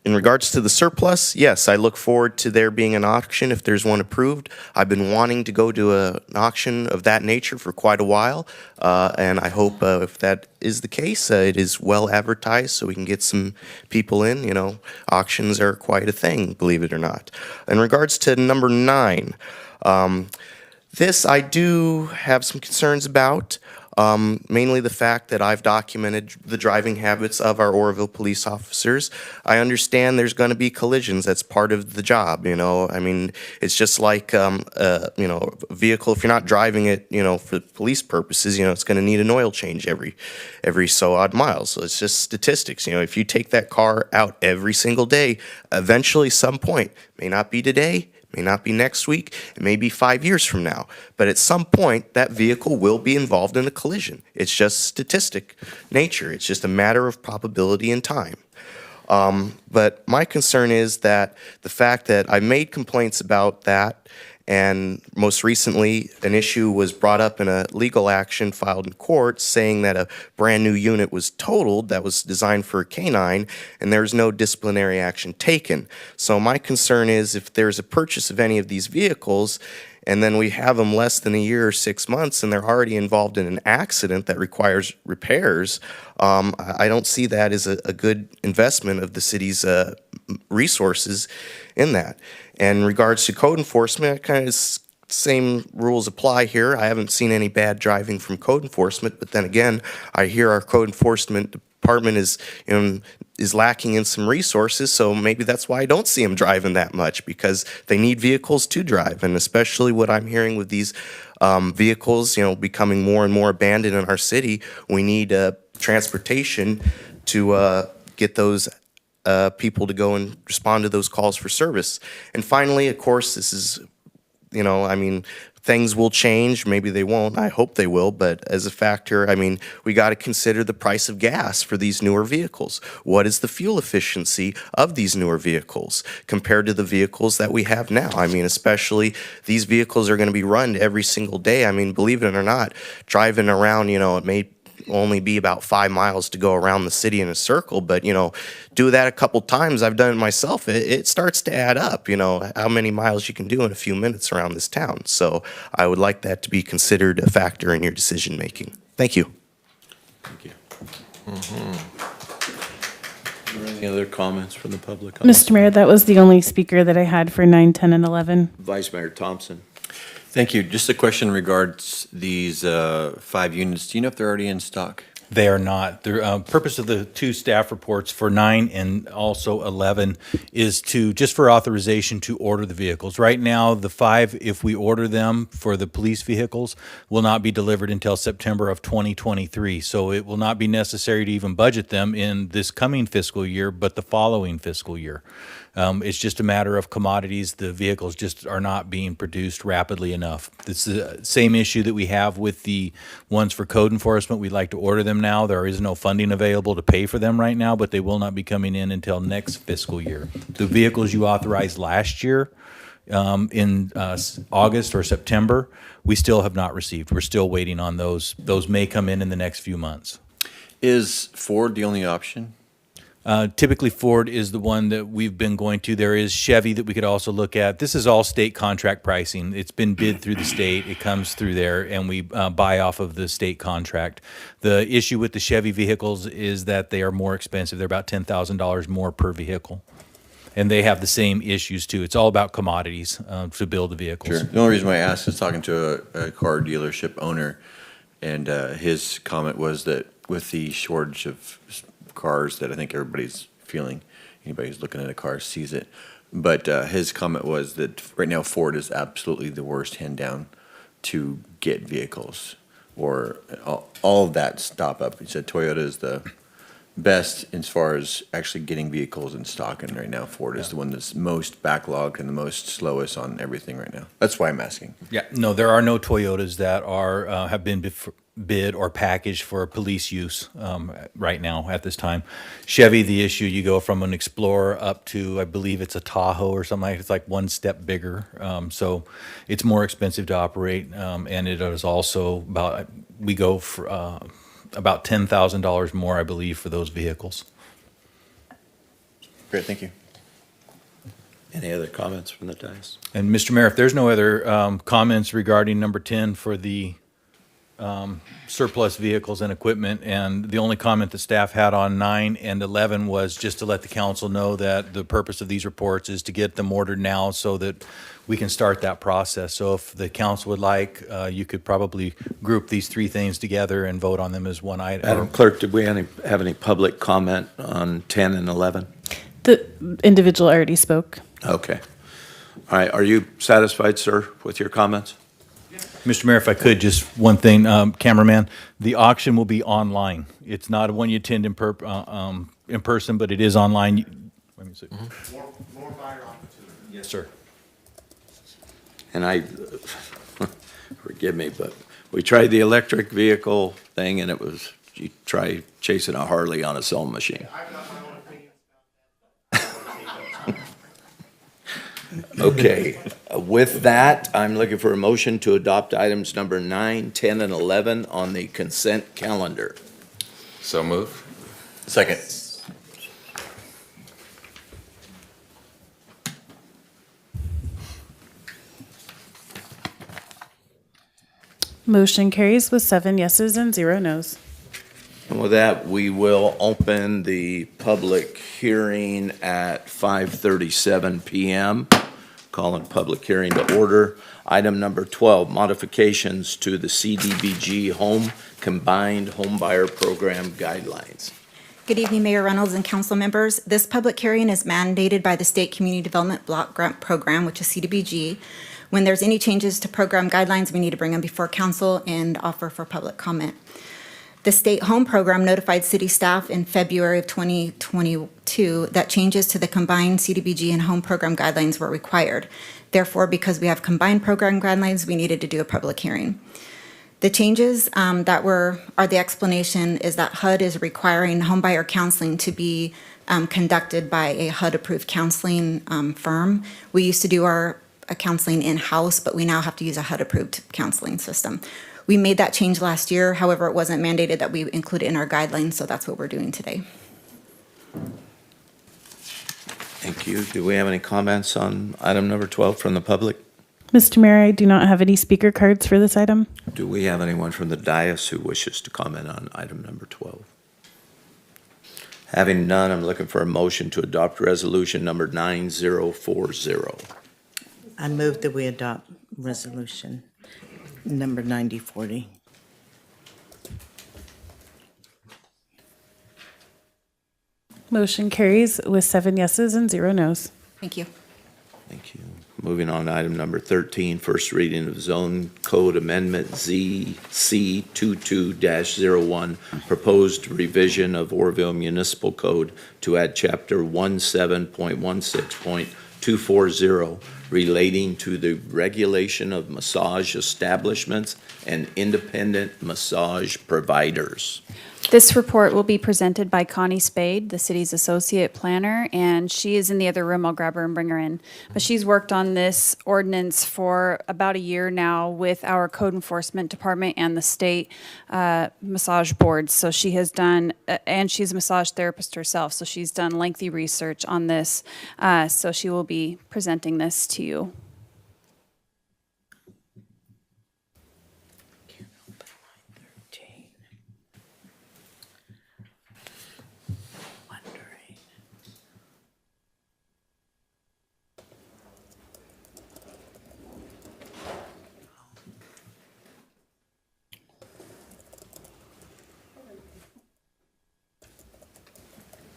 I: in regards to the surplus, yes, I look forward to there being an auction if there's one approved. I've been wanting to go to an auction of that nature for quite a while, and I hope if that is the case, it is well advertised so we can get some people in. Auctions are quite a thing, believe it or not. In regards to number 9, this I do have some concerns about. Mainly the fact that I've documented the driving habits of our Oroville police officers. I understand there's going to be collisions. That's part of the job, I mean, it's just like, a vehicle. If you're not driving it, for police purposes, it's going to need an oil change every so odd miles. So it's just statistics. If you take that car out every single day, eventually some point, may not be today, may not be next week, it may be 5 years from now, but at some point that vehicle will be involved in a collision. It's just statistic nature. It's just a matter of probability and time. But my concern is that the fact that I made complaints about that, and most recently an issue was brought up in a legal action filed in court saying that a brand new unit was totaled that was designed for a canine, and there's no disciplinary action taken. So my concern is if there's a purchase of any of these vehicles and then we have them less than a year or 6 months and they're already involved in an accident that requires repairs, I don't see that as a good investment of the city's resources in that. And in regards to code enforcement, kind of same rules apply here. I haven't seen any bad driving from code enforcement, but then again, I hear our code enforcement department is lacking in some resources, so maybe that's why I don't see them driving that much, because they need vehicles to drive. And especially what I'm hearing with these vehicles, becoming more and more abandoned in our city, we need transportation to get those people to go and respond to those calls for service. And finally, of course, this is, things will change. Maybe they won't. I hope they will. But as a factor, I mean, we got to consider the price of gas for these newer vehicles. What is the fuel efficiency of these newer vehicles compared to the vehicles that we have now? I mean, especially these vehicles are going to be run every single day. I mean, believe it or not, driving around, it may only be about 5 miles to go around the city in a circle, but do that a couple times. I've done it myself. It starts to add up, how many miles you can do in a few minutes around this town. So I would like that to be considered a factor in your decision making. Thank you.
A: Thank you. Are there any other comments from the public? on this?
B: Mr. Mayor, that was the only speaker that I had for 9, 10, and 11.
A: Vice Mayor Thompson.
Q: Thank you. Just a question regards these 5 units. Do you know if they're already in stock?
F: They are not. The purpose of the 2 staff reports for 9 and also 11 is just for authorization to order the vehicles. Right now, the 5, if we order them for the police vehicles, will not be delivered until September of 2023. So it will not be necessary to even budget them in this coming fiscal year, but the following fiscal year. It's just a matter of commodities. The vehicles just are not being produced rapidly enough. It's the same issue that we have with the ones for code enforcement. We'd like to order them now. There is no funding available to pay for them right now, but they will not be coming in until next fiscal year. The vehicles you authorized last year in August or September, we still have not received. We're still waiting on those. Those may come in the next few months.
Q: Is Ford the only option?
F: Typically, Ford is the one that we've been going to. There is Chevy that we could also look at. This is all state contract pricing. It's been bid through the state. It comes through there, and we buy off of the state contract. The issue with the Chevy vehicles is that they are more expensive. They're about $10,000 more per vehicle. And they have the same issues, too. It's all about commodities to build the vehicles.
Q: Sure. The only reason why I asked is talking to a car dealership owner, and his comment was that with the shortage of cars that I think everybody's feeling, anybody who's looking at a car sees it. But his comment was that right now Ford is absolutely the worst hand down to get vehicles, or all of that stop up. He said Toyota is the best as far as actually getting vehicles in stock, and right now Ford is the one that's most backlogged and the most slowest on everything right now. That's why I'm asking.
F: Yeah, no, there are no Toyotas that are have been bid or packaged for police use right now at this time. Chevy, the issue, you go from an Explorer up to, I believe it's a Tahoe or something like. It's like one step bigger, so it's more expensive to operate, and it is also about, we go for about $10,000 more, I believe, for those vehicles.
Q: Great, thank you.
A: Any other comments from the dais?
F: And Mr. Mayor, if there's no other comments regarding number 10 for the surplus vehicles and equipment, and the only comment the staff had on 9 and 11 was just to let the council know that the purpose of these reports is to get them ordered now so that we can start that process. So if the council would like, you could probably group these 3 things together and vote on them as one item.
A: Madam Clerk, did we have any public comment on 10 and 11?
B: The individual already spoke.
A: Okay. All right, are you satisfied, sir, with your comments?
F: Mr. Mayor, if I could, just one thing, cameraman, the auction will be online. It's not one you attend in person, but it is online. Let me see.
I: More buyer opportunity.
F: Yes, sir.
A: And forgive me, but we tried the electric vehicle thing, and it was, you try chasing a Harley on a sewing machine. Okay, with that, I'm looking for a motion to adopt items number 9, 10, and 11 on the consent calendar.
L: So move.
Q: Second.
B: Motion carries with 7 yeses and 0 nos.
A: And with that, we will open the public hearing at 5:37 PM. Calling public hearing to order. Item number 12, modifications to the CDBG Home Combined Homebuyer Program Guidelines.
R: Good evening, Mayor Reynolds and council members. This public hearing is mandated by the State Community Development Block Grant Program, which is CDBG. When there's any changes to program guidelines, we need to bring them before council and offer for public comment. The state home program notified city staff in February of 2022 that changes to the combined CDBG and home program guidelines were required. Therefore, because we have combined program guidelines, we needed to do a public hearing. The changes that are the explanation is that HUD is requiring homebuyer counseling to be conducted by a HUD-approved counseling firm. We used to do our counseling in-house, but we now have to use a HUD-approved counseling system. We made that change last year. However, it wasn't mandated that we include it in our guidelines, so that's what we're doing today.
A: Thank you. Do we have any comments on item number 12 from the public?
B: Mr. Mayor, I do not have any speaker cards for this item.
A: Do we have anyone from the dais who wishes to comment on item number 12? Having none, I'm looking for a motion to adopt resolution number 9040.
E: I move that we adopt resolution number 9040.
B: Motion carries with 7 yeses and 0 nos.
R: Thank you.
A: Thank you. Moving on to item number 13, first reading of Zone Code Amendment ZC22-01, proposed revision of Oroville Municipal Code to add Chapter 17.16.240 relating to the regulation of massage establishments and independent massage providers.
S: This report will be presented by Connie Spade, the city's associate planner, and she is in the other room. I'll grab her and bring her in. But she's worked on this ordinance for about a year now with our code enforcement department and the state massage boards. So she has done, and she's a massage therapist herself, so she's done lengthy research on this. So she will be presenting this to you.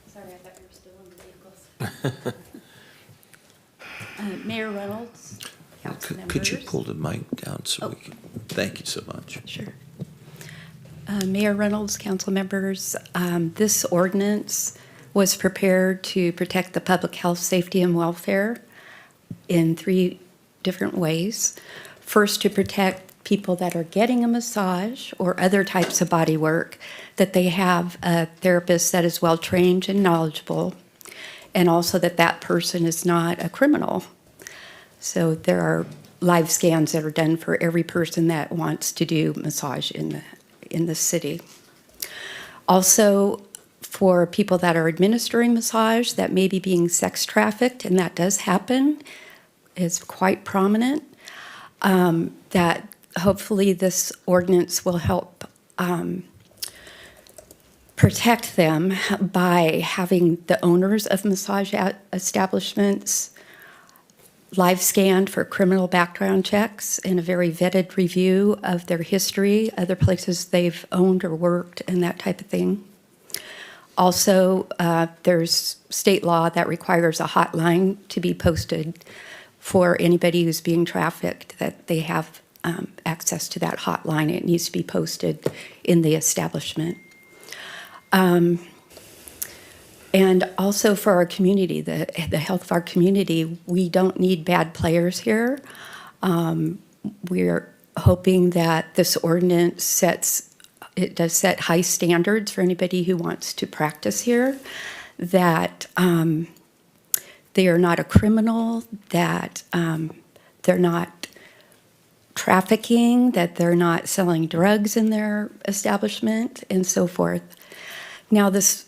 T: Sorry, I thought you were still in the vehicles. Mayor Reynolds, council members.
A: Could you pull the mic down so we can, thank you so much.
T: Sure. Mayor Reynolds, council members, this ordinance was prepared to protect the public health, safety, and welfare in 3 different ways. First, to protect people that are getting a massage or other types of body work, that they have a therapist that is well-trained and knowledgeable, and also that that person is not a criminal. So there are live scans that are done for every person that wants to do massage in the city. Also, for people that are administering massage that may be being sex trafficked, and that does happen, is quite prominent, that hopefully this ordinance will help protect them by having the owners of massage establishments live scanned for criminal background checks and a very vetted review of their history, other places they've owned or worked, and that type of thing. Also, there's state law that requires a hotline to be posted for anybody who's being trafficked, that they have access to that hotline. It needs to be posted in the establishment. And also for our community, the health of our community, we don't need bad players here. We're hoping that this ordinance does set high standards for anybody who wants to practice here, that they are not a criminal, that they're not trafficking, that they're not selling drugs in their establishment, and so forth. Now, the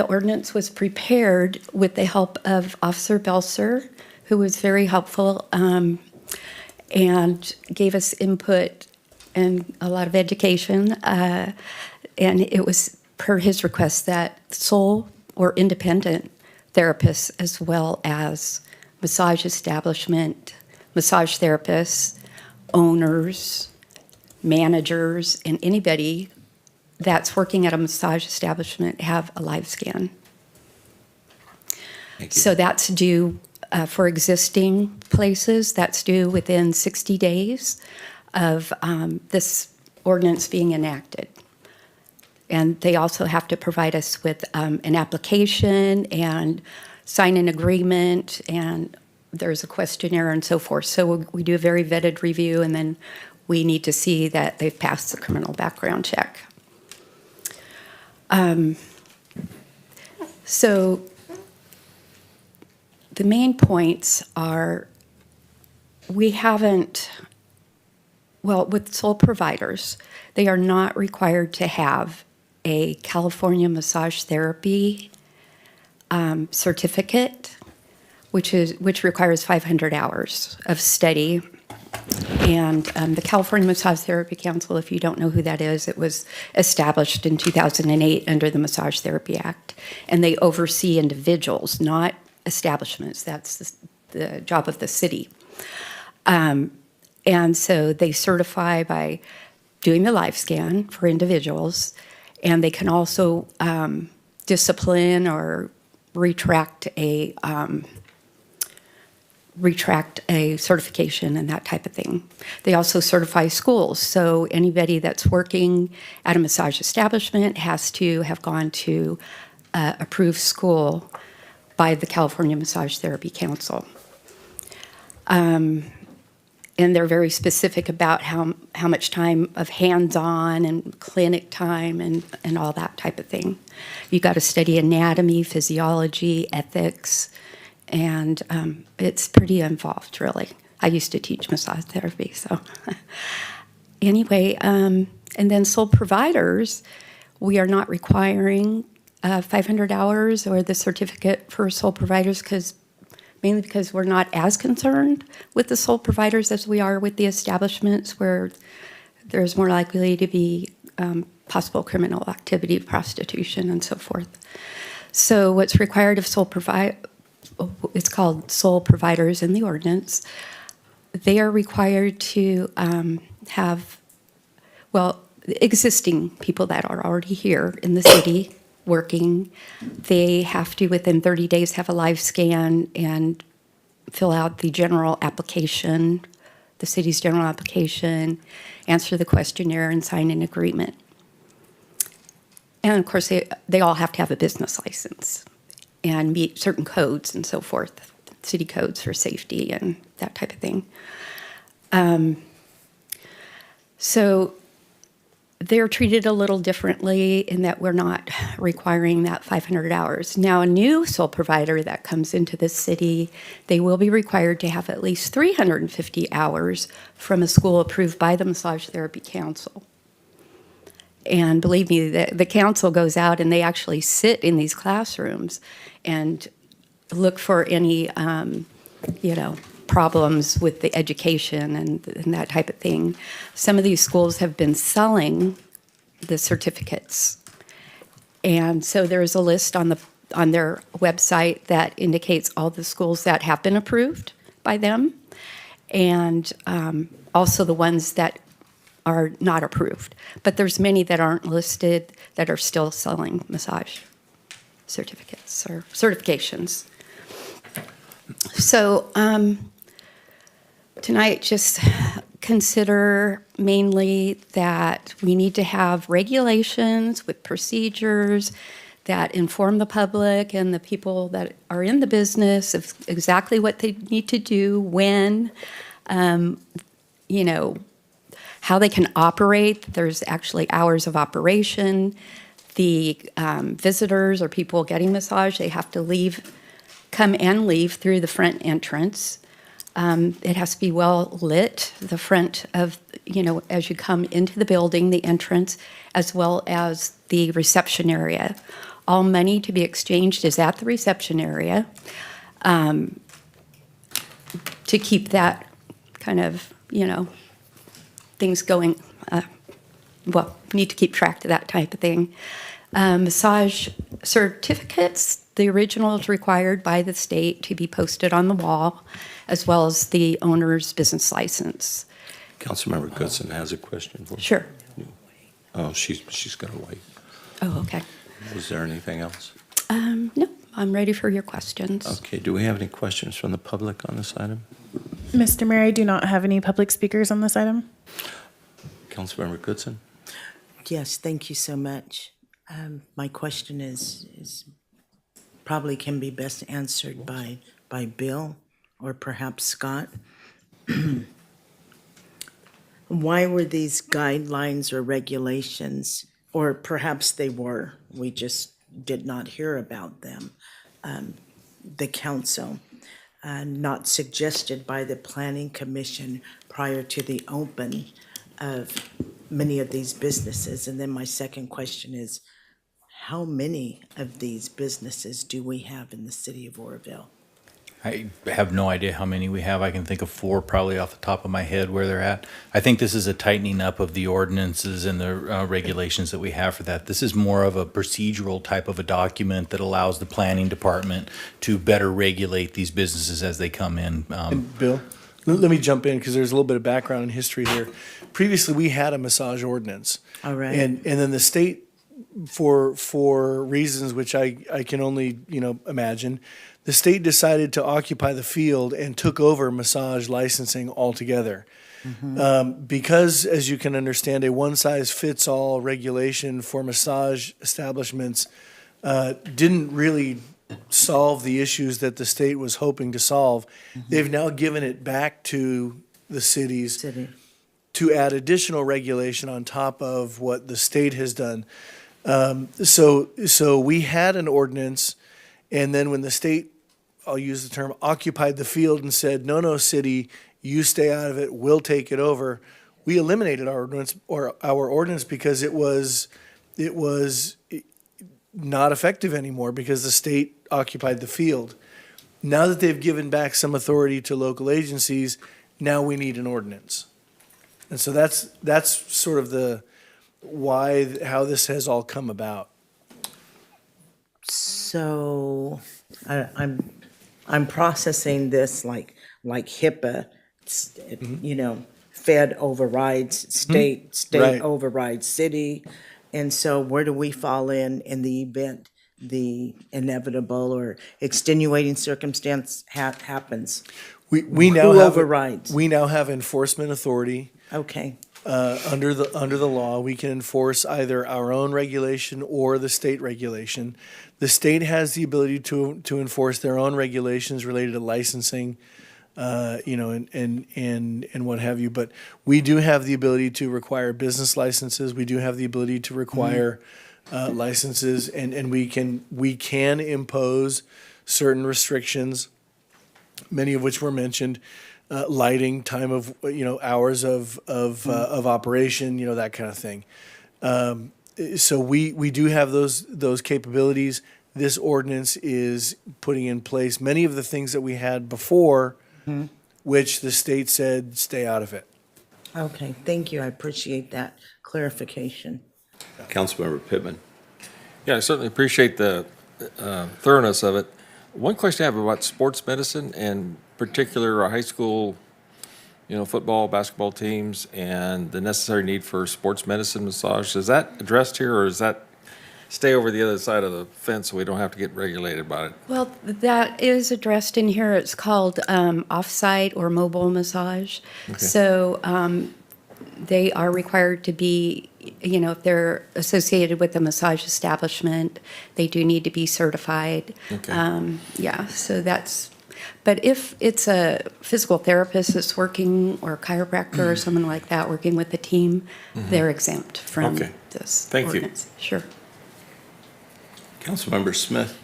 T: ordinance was prepared with the help of Officer Belser, who was very helpful and gave us input and a lot of education. And it was per his request that sole or independent therapists, as well as massage establishment, massage therapists, owners, managers, and anybody that's working at a massage establishment have a live scan.
A: Thank you.
T: So that's due for existing places. That's due within 60 days of this ordinance being enacted. And they also have to provide us with an application and sign an agreement and there's a questionnaire and so forth. So we do a very vetted review, and then we need to see that they've passed the criminal background check. So the main points are we haven't, well, with sole providers, they are not required to have a California massage therapy certificate, which requires 500 hours of study. And the California Massage Therapy Council, if you don't know who that is, it was established in 2008 under the Massage Therapy Act. And they oversee individuals, not establishments. That's the job of the city. And so they certify by doing the live scan for individuals, and they can also discipline or retract a certification and that type of thing. They also certify schools, so anybody that's working at a massage establishment has to have gone to approved school by the California Massage Therapy Council. And they're very specific about how much time of hands-on and clinic time and all that type of thing. You got to study anatomy, physiology, ethics, and it's pretty involved, really. I used to teach massage therapy, so. Anyway, and then sole providers, we are not requiring 500 hours or the certificate for sole providers mainly because we're not as concerned with the sole providers as we are with the establishments where there's more likely to be possible criminal activity, prostitution, and so forth. So what's required of it's called sole providers in the ordinance. They are required to have, well, existing people that are already here in the city working. They have to, within 30 days, have a live scan and fill out the general application, the city's general application, answer the questionnaire, and sign an agreement. And of course, they all have to have a business license and meet certain codes and so forth, city codes for safety and that type of thing. So they're treated a little differently in that we're not requiring that 500 hours. Now, a new sole provider that comes into the city, they will be required to have at least 350 hours from a school approved by the Massage Therapy Council. And believe me, the council goes out and they actually sit in these classrooms and look for any, problems with the education and that type of thing. Some of these schools have been selling the certificates. And so there's a list on their website that indicates all the schools that have been approved by them, and also the ones that are not approved. But there's many that aren't listed that are still selling massage certificates or certifications. So tonight, just consider mainly that we need to have regulations with procedures that inform the public and the people that are in the business of exactly what they need to do, when, how they can operate. There's actually hours of operation. The visitors or people getting massage, they have to come and leave through the front entrance. It has to be well lit, the front of, as you come into the building, the entrance, as well as the reception area. All money to be exchanged is at the reception area to keep that kind of, things going. Need to keep track of that type of thing. Massage certificates, the original is required by the state to be posted on the wall, as well as the owner's business license.
A: Councilmember Goodson has a question for you.
T: Sure.
A: Oh, she's going to wait.
T: Oh, okay.
A: Is there anything else?
T: No, I'm ready for your questions.
A: Okay, do we have any questions from the public on this item?
B: Mr. Mayor, I do not have any public speakers on this item.
A: Councilmember Goodson?
E: Yes, thank you so much. My question is probably can be best answered by Bill or perhaps Scott. Why were these guidelines or regulations, or perhaps they were, we just did not hear about them, the council, not suggested by the planning commission prior to the open of many of these businesses? And then my second question is, how many of these businesses do we have in the city of Oroville?
F: I have no idea how many we have. I can think of 4 probably off the top of my head where they're at. I think this is a tightening up of the ordinances and the regulations that we have for that. This is more of a procedural type of a document that allows the planning department to better regulate these businesses as they come in.
U: And Bill, let me jump in because there's a little bit of background and history here. Previously, we had a massage ordinance.
E: All right.
U: And then the state, for reasons which I can only, imagine, the state decided to occupy the field and took over massage licensing altogether. Because, as you can understand, a one-size-fits-all regulation for massage establishments didn't really solve the issues that the state was hoping to solve. They've now given it back to the cities to add additional regulation on top of what the state has done. So we had an ordinance, and then when the state, I'll use the term, occupied the field and said, no, city, you stay out of it, we'll take it over, we eliminated our ordinance because it was not effective anymore because the state occupied the field. Now that they've given back some authority to local agencies, now we need an ordinance. And so that's sort of how this has all come about.
E: So I'm processing this like HIPAA, Fed overrides state,
U: Right.
E: overrides city. And so where do we fall in the event the inevitable or extenuating circumstance happens?
U: We now have
E: overrides?
U: We now have enforcement authority.
E: Okay.
U: Under the law, we can enforce either our own regulation or the state regulation. The state has the ability to enforce their own regulations related to licensing, and what have you. But we do have the ability to require business licenses. We do have the ability to require licenses, and we can impose certain restrictions, many of which were mentioned. Lighting, time of, hours of operation, that kind of thing. So we do have those capabilities. This ordinance is putting in place many of the things that we had before, which the state said, stay out of it.
E: Okay, thank you. I appreciate that clarification.
A: Councilmember Pittman.
H: Yeah, I certainly appreciate the thoroughness of it. One question I have about sports medicine, and particular high school, football, basketball teams, and the necessary need for sports medicine massage. Is that addressed here, or is that stay over the other side of the fence so we don't have to get regulated about it?
T: Well, that is addressed in here. It's called off-site or mobile massage.
H: Okay.
T: So they are required to be, if they're associated with a massage establishment, they do need to be certified.
H: Okay.
T: So that's, but if it's a physical therapist that's working, or a chiropractor or someone like that working with the team, they're exempt from this
H: Thank you.
T: ordinance. Sure.
A: Councilmember Smith.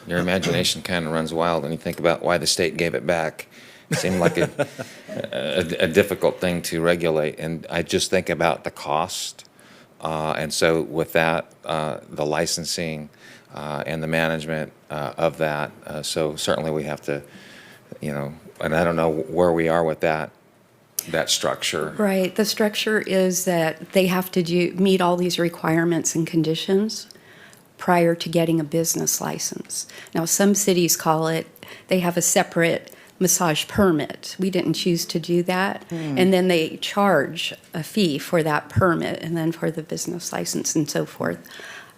L: Your imagination kind of runs wild when you think about why the state gave it back. It seemed like a difficult thing to regulate, and I just think about the cost. And so with that, the licensing and the management of that, so certainly we have to, and I don't know where we are with that structure.
T: Right. The structure is that they have to meet all these requirements and conditions prior to getting a business license. Now, some cities they have a separate massage permit. We didn't choose to do that. And then they charge a fee for that permit and then for the business license and so forth.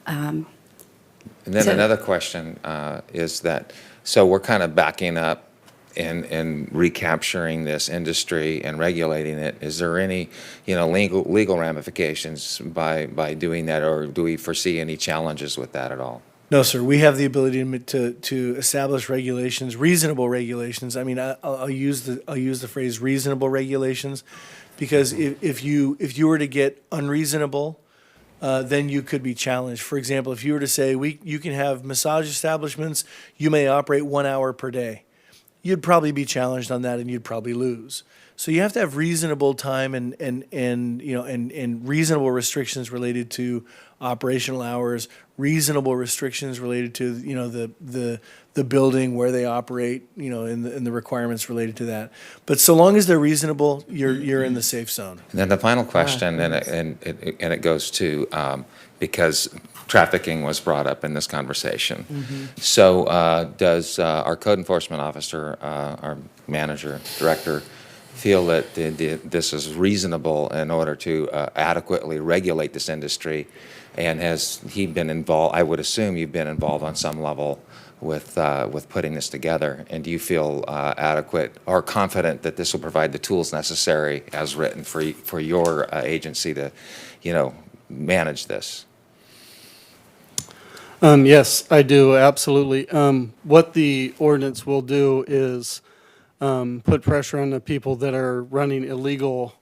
L: And then another question is that, so we're kind of backing up and recapturing this industry and regulating it. Is there any, legal ramifications by doing that, or do we foresee any challenges with that at all?
U: No, sir. We have the ability to establish regulations, reasonable regulations. I mean, I'll use the phrase reasonable regulations, because if you were to get unreasonable, then you could be challenged. For example, if you were to say you can have massage establishments, you may operate 1 hour per day, you'd probably be challenged on that, and you'd probably lose. So you have to have reasonable time and reasonable restrictions related to operational hours, reasonable restrictions related to the building where they operate, and the requirements related to that. But so long as they're reasonable, you're in the safe zone.
L: And then the final question, and it goes to, because trafficking was brought up in this conversation. So does our code enforcement officer, our manager, director, feel that this is reasonable in order to adequately regulate this industry? And has he been involved? I would assume you've been involved on some level with putting this together. And do you feel adequate or confident that this will provide the tools necessary as written for your agency to, manage this?
C: Yes, I do, absolutely. What the ordinance will do is put pressure on the people that are running illegal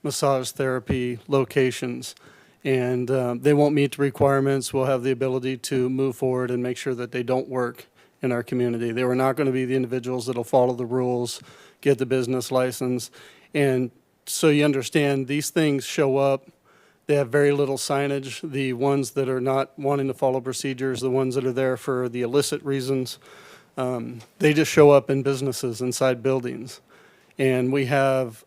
C: massage therapy locations. And they won't meet the requirements. We'll have the ability to move forward and make sure that they don't work in our community. They were not going to be the individuals that'll follow the rules, get the business license. And so you understand, these things show up. They have very little signage. The ones that are not wanting to follow procedures, the ones that are there for the illicit reasons, they just show up in businesses inside buildings. And we have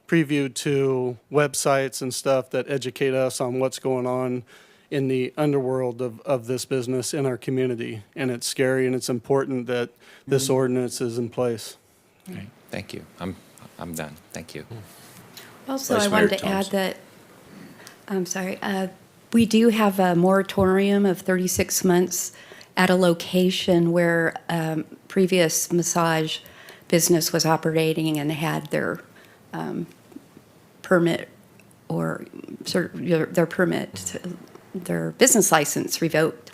C: preview to websites and stuff that educate us on what's going on in the underworld of this business in our community. And it's scary, and it's important that this ordinance is in place.
L: Right. Thank you. I'm done. Thank you.
T: Also,
L: Vice
T: I wanted
L: Mayor
T: to add
L: Thompson.
T: that, I'm sorry, we do have a moratorium of 36 months at a location where previous massage business was operating and had their permit or their business license revoked.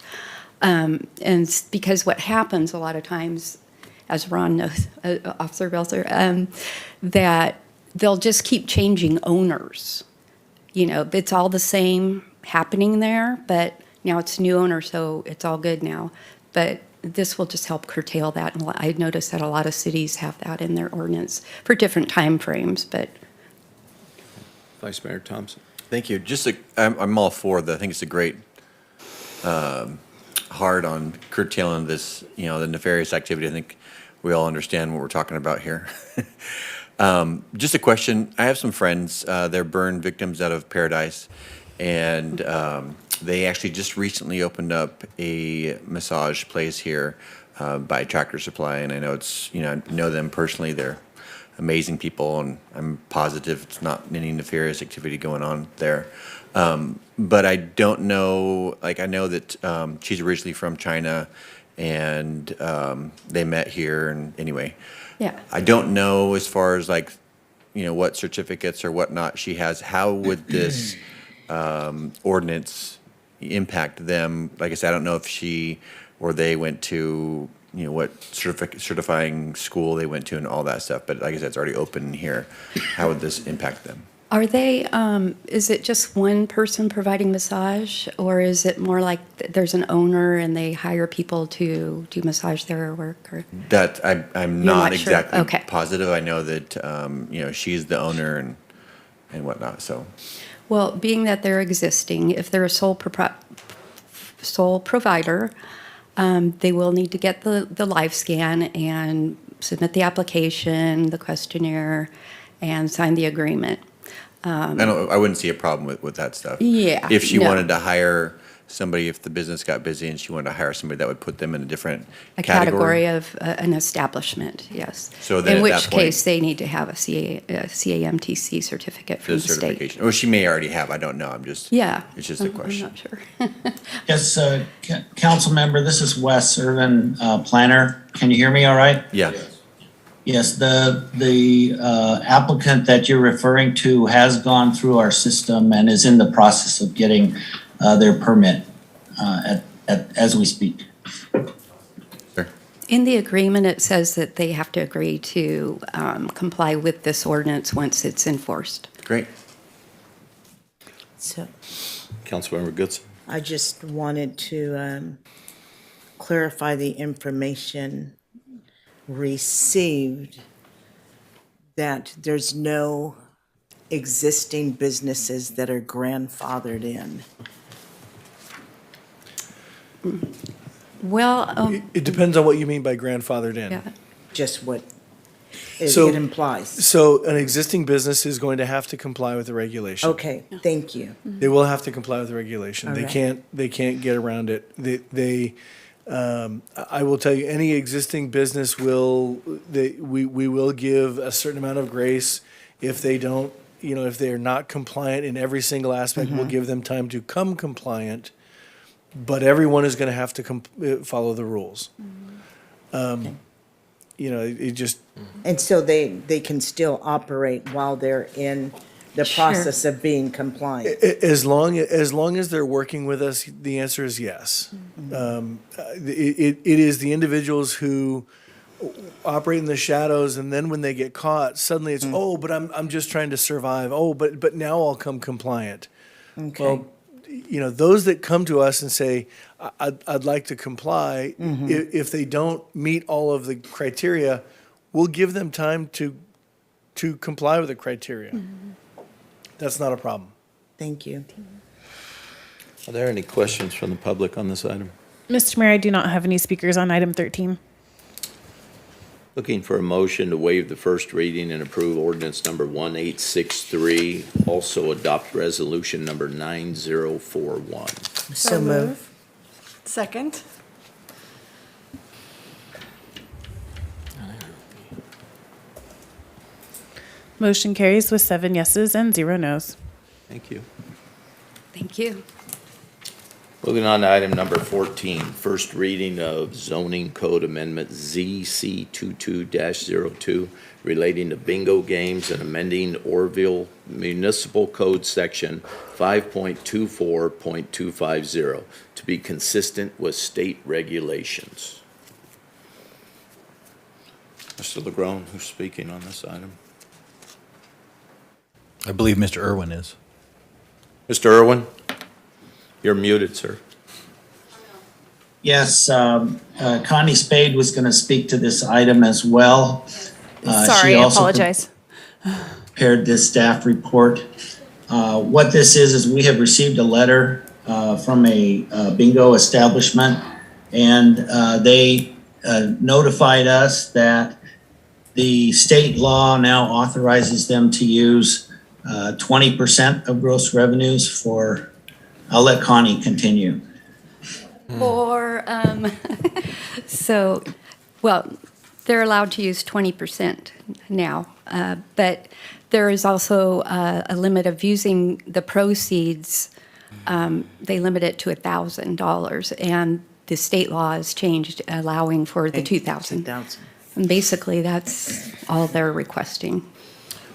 T: And because what happens a lot of times, as Ron knows, Officer Belzer, that they'll just keep changing owners. It's all the same happening there, but now it's new owner, so it's all good now. But this will just help curtail that. And I noticed that a lot of cities have that in their ordinance for different time frames, but.
A: Vice Mayor Thompson.
Q: Thank you. I'm all for that. I think it's a great hard on curtailing this, the nefarious activity. I think we all understand what we're talking about here. Just a question. I have some friends. They're burn victims out of Paradise, and they actually just recently opened up a massage place here by Tractor Supply, and I know I know them personally. They're amazing people, and I'm positive it's not any nefarious activity going on there. But I don't know, I know that she's originally from China, and they met here, and anyway.
T: Yeah.
Q: I don't know as far as what certificates or whatnot she has. How would this ordinance impact them? Like I said, I don't know if she or they went to, what certifying school they went to and all that stuff. But like I said, it's already open here. How would this impact them?
T: Are they, is it just one person providing massage, or is it more like there's an owner and they hire people to do massage their work? Or?
Q: That I'm
T: You're
Q: not
T: not sure?
Q: exactly
T: Okay.
Q: positive. I know that she's the owner and whatnot. So,
T: Well, being that they're existing, if they're a sole provider, they will need to get the live scan and submit the application, the questionnaire, and sign the agreement.
Q: I wouldn't see a problem with that stuff.
T: Yeah,
Q: If she
T: no.
Q: wanted to hire somebody, if the business got busy and she wanted to hire somebody, that would put them in a different
T: A category of an establishment, yes.
Q: So then
T: In
Q: at
T: which
Q: that point-
T: case, they need to have a CAMTC certificate
Q: for
T: from
Q: the
T: the state.
Q: certification. Or she may already have. I don't know. I'm just.
T: Yeah.
Q: It's just a
T: I'm
Q: question.
T: not sure.
V: Yes, council member, this is Wes Irvin, planner. Can you hear me all right?
Q: Yeah.
V: Yes, the applicant that you're referring to has gone through our system and is in the process of getting their permit at as we speak.
T: In the agreement, it says that they have to agree to comply with this ordinance once it's enforced.
Q: Great.
E: So
A: Councilmember Goodson.
E: I just wanted to clarify the information received, that there's no existing businesses that are grandfathered in.
T: Well,
U: It depends on what you mean by grandfathered in.
T: yeah.
E: Just what
U: So-
E: it implies.
U: So an existing business is going to have to comply with the regulation.
E: Okay, thank you.
U: They will have to comply with the regulation.
E: All
U: They
E: right.
U: can't get around it. I will tell you, any existing business we will give a certain amount of grace if they don't, if they are not compliant in every single aspect, we'll give them time to come compliant. But everyone is going to have to follow the rules. It just,
E: And so they can still operate while they're in the
T: Sure.
E: process of being compliant.
U: as long as they're working with us, the answer is yes. It is the individuals who operate in the shadows, and then when they get caught, suddenly it's, oh, but I'm just trying to survive. Oh, but now I'll come compliant.
E: Okay.
U: Well, those that come to us and say, I'd like to comply, if they don't meet all of the criteria, we'll give them time to comply with the criteria. That's not a problem.
E: Thank you.
A: Are there any questions from the public on this item?
B: Mr. Mayor, I do not have any speakers on item 13.
A: Looking for a motion to waive the first reading and approve ordinance number 1863, also adopt resolution number 9041.
E: So move.
P: Second.
B: Motion carries with 7 yeses and 0 nos.
A: Thank you.
T: Thank you.
A: Moving on to item number 14, first reading of zoning code amendment ZC22-02 relating to bingo games and amending Oroville Municipal Code Section 5.24.250 to be consistent with state regulations. Mr. LeGrone, who's speaking on this item?
F: I believe Mr. Irwin is.
A: Mr. Irwin? You're muted, sir.
V: Yes, Connie Spade was going to speak to this item as well.
S: Sorry,
V: She
S: I
V: also
S: apologize.
V: prepared this staff report. What this is we have received a letter from a bingo establishment, and they notified us that the state law now authorizes them to use 20% of gross revenues for, I'll let Connie continue.
T: Or, well, they're allowed to use 20% now, but there is also a limit of using the proceeds. They limit it to $1,000, and the state law has changed, allowing for the 2,000.
E: 2,000.
T: And basically, that's all they're requesting.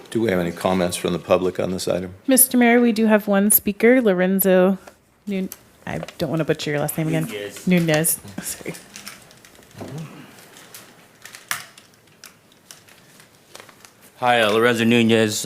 A: Do we have any comments from the public on this item?
B: Mr. Mayor, we do have one speaker, Lorenzo I don't want to butcher your last name again. Nunez. Sorry.
O: Hi, Lorenzo Nunez,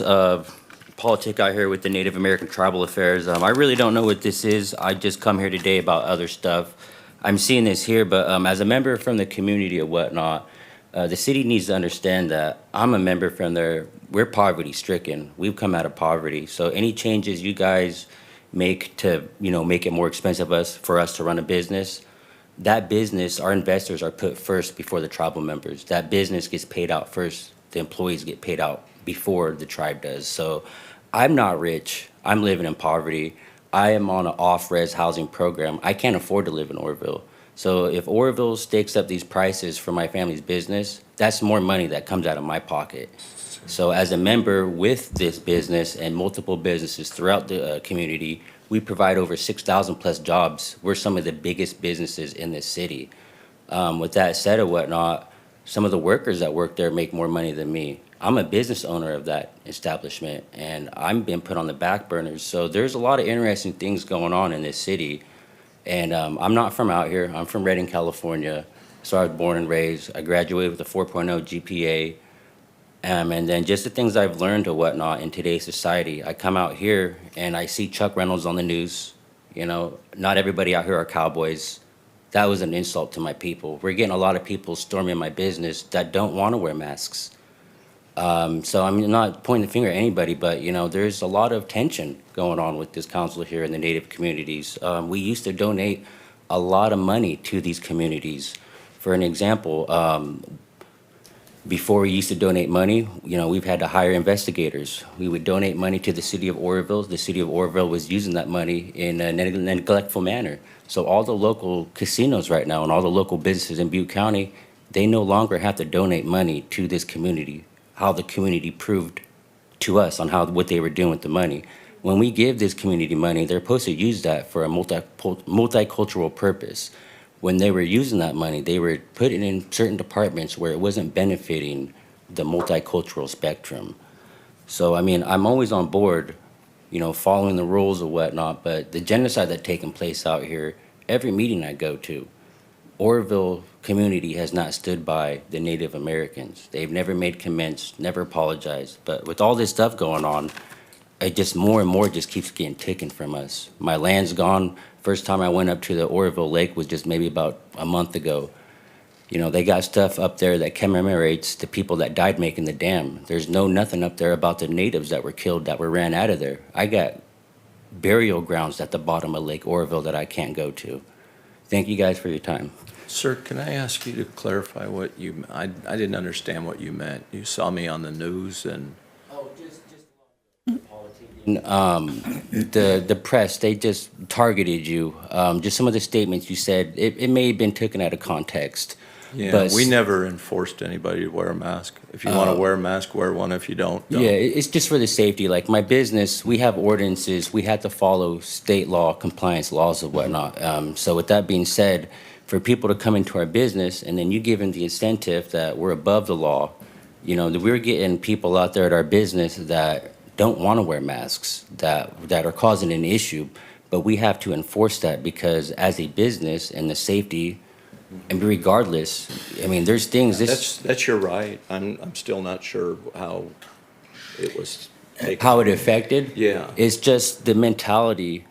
O: politic out here with the Native American Tribal Affairs. I really don't know what this is. I just come here today about other stuff. I'm seeing this here, but as a member from the community or whatnot, the city needs to understand that I'm a member from there. We're poverty stricken. We've come out of poverty. So any changes you guys make to, make it more expensive for us to run a business, that business, our investors are put first before the tribal members. That business gets paid out first. The employees get paid out before the tribe does. So I'm not rich. I'm living in poverty. I am on an off-res housing program. I can't afford to live in Oroville. So if Oroville stakes up these prices for my family's business, that's more money that comes out of my pocket. So as a member with this business and multiple businesses throughout the community, we provide over 6,000 plus jobs. We're some of the biggest businesses in this city. With that said or whatnot, some of the workers that work there make more money than me. I'm a business owner of that establishment, and I'm being put on the back burners. So there's a lot of interesting things going on in this city. And I'm not from out here. I'm from Redding, California. So I was born and raised. I graduated with a 4.0 GPA. And then just the things I've learned or whatnot in today's society. I come out here and I see Chuck Reynolds on the news. You know, not everybody out here are cowboys. That was an insult to my people. We're getting a lot of people storming my business that don't want to wear masks. So I'm not pointing the finger at anybody, but you know, there's a lot of tension going on with this council here in the Native communities. We used to donate a lot of money to these communities. For an example, before we used to donate money, you know, we've had to hire investigators. We would donate money to the city of Oroville. The city of Oroville was using that money in a neglectful manner. So all the local casinos right now and all the local businesses in Butte County, they no longer have to donate money to this community. How the community proved to us on what they were doing with the money. When we give this community money, they're supposed to use that for a multicultural purpose. When they were using that money, they were putting in certain departments where it wasn't benefiting the multicultural spectrum. So, I mean, I'm always on board, you know, following the rules or whatnot, but the genocide that's taking place out here, every meeting I go to, Oroville community has not stood by the Native Americans. They've never made comments, never apologized. But with all this stuff going on, it just more and more just keeps getting taken from us. My land's gone. First time I went up to the Oroville Lake was just maybe about a month ago. You know, they got stuff up there that commemorates the people that died making the dam. There's nothing up there about the natives that were killed, that were ran out of there. I got burial grounds at the bottom of Lake Oroville that I can't go to. Thank you guys for your time.
A: Sir, can I ask you to clarify what I didn't understand what you meant. You saw me on the news and.
O: The press, they just targeted you. Just some of the statements you said, it may have been taken out of context.
A: Yeah,
O: but
A: we never enforced anybody to wear a mask. If you want to wear a mask, wear one. If you don't, don't.
O: Yeah, it's just for the safety. Like my business, we have ordinances. We have to follow state law, compliance laws and whatnot. So with that being said, for people to come into our business and then you give them the incentive that we're above the law, you know, that we're getting people out there at our business that don't want to wear masks, that are causing an issue, but we have to enforce that because as a business and the safety, and regardless, I mean, there's things.
A: That's your right. I'm still not sure how it was taken.
O: How it affected?
A: Yeah.
O: It's just the mentality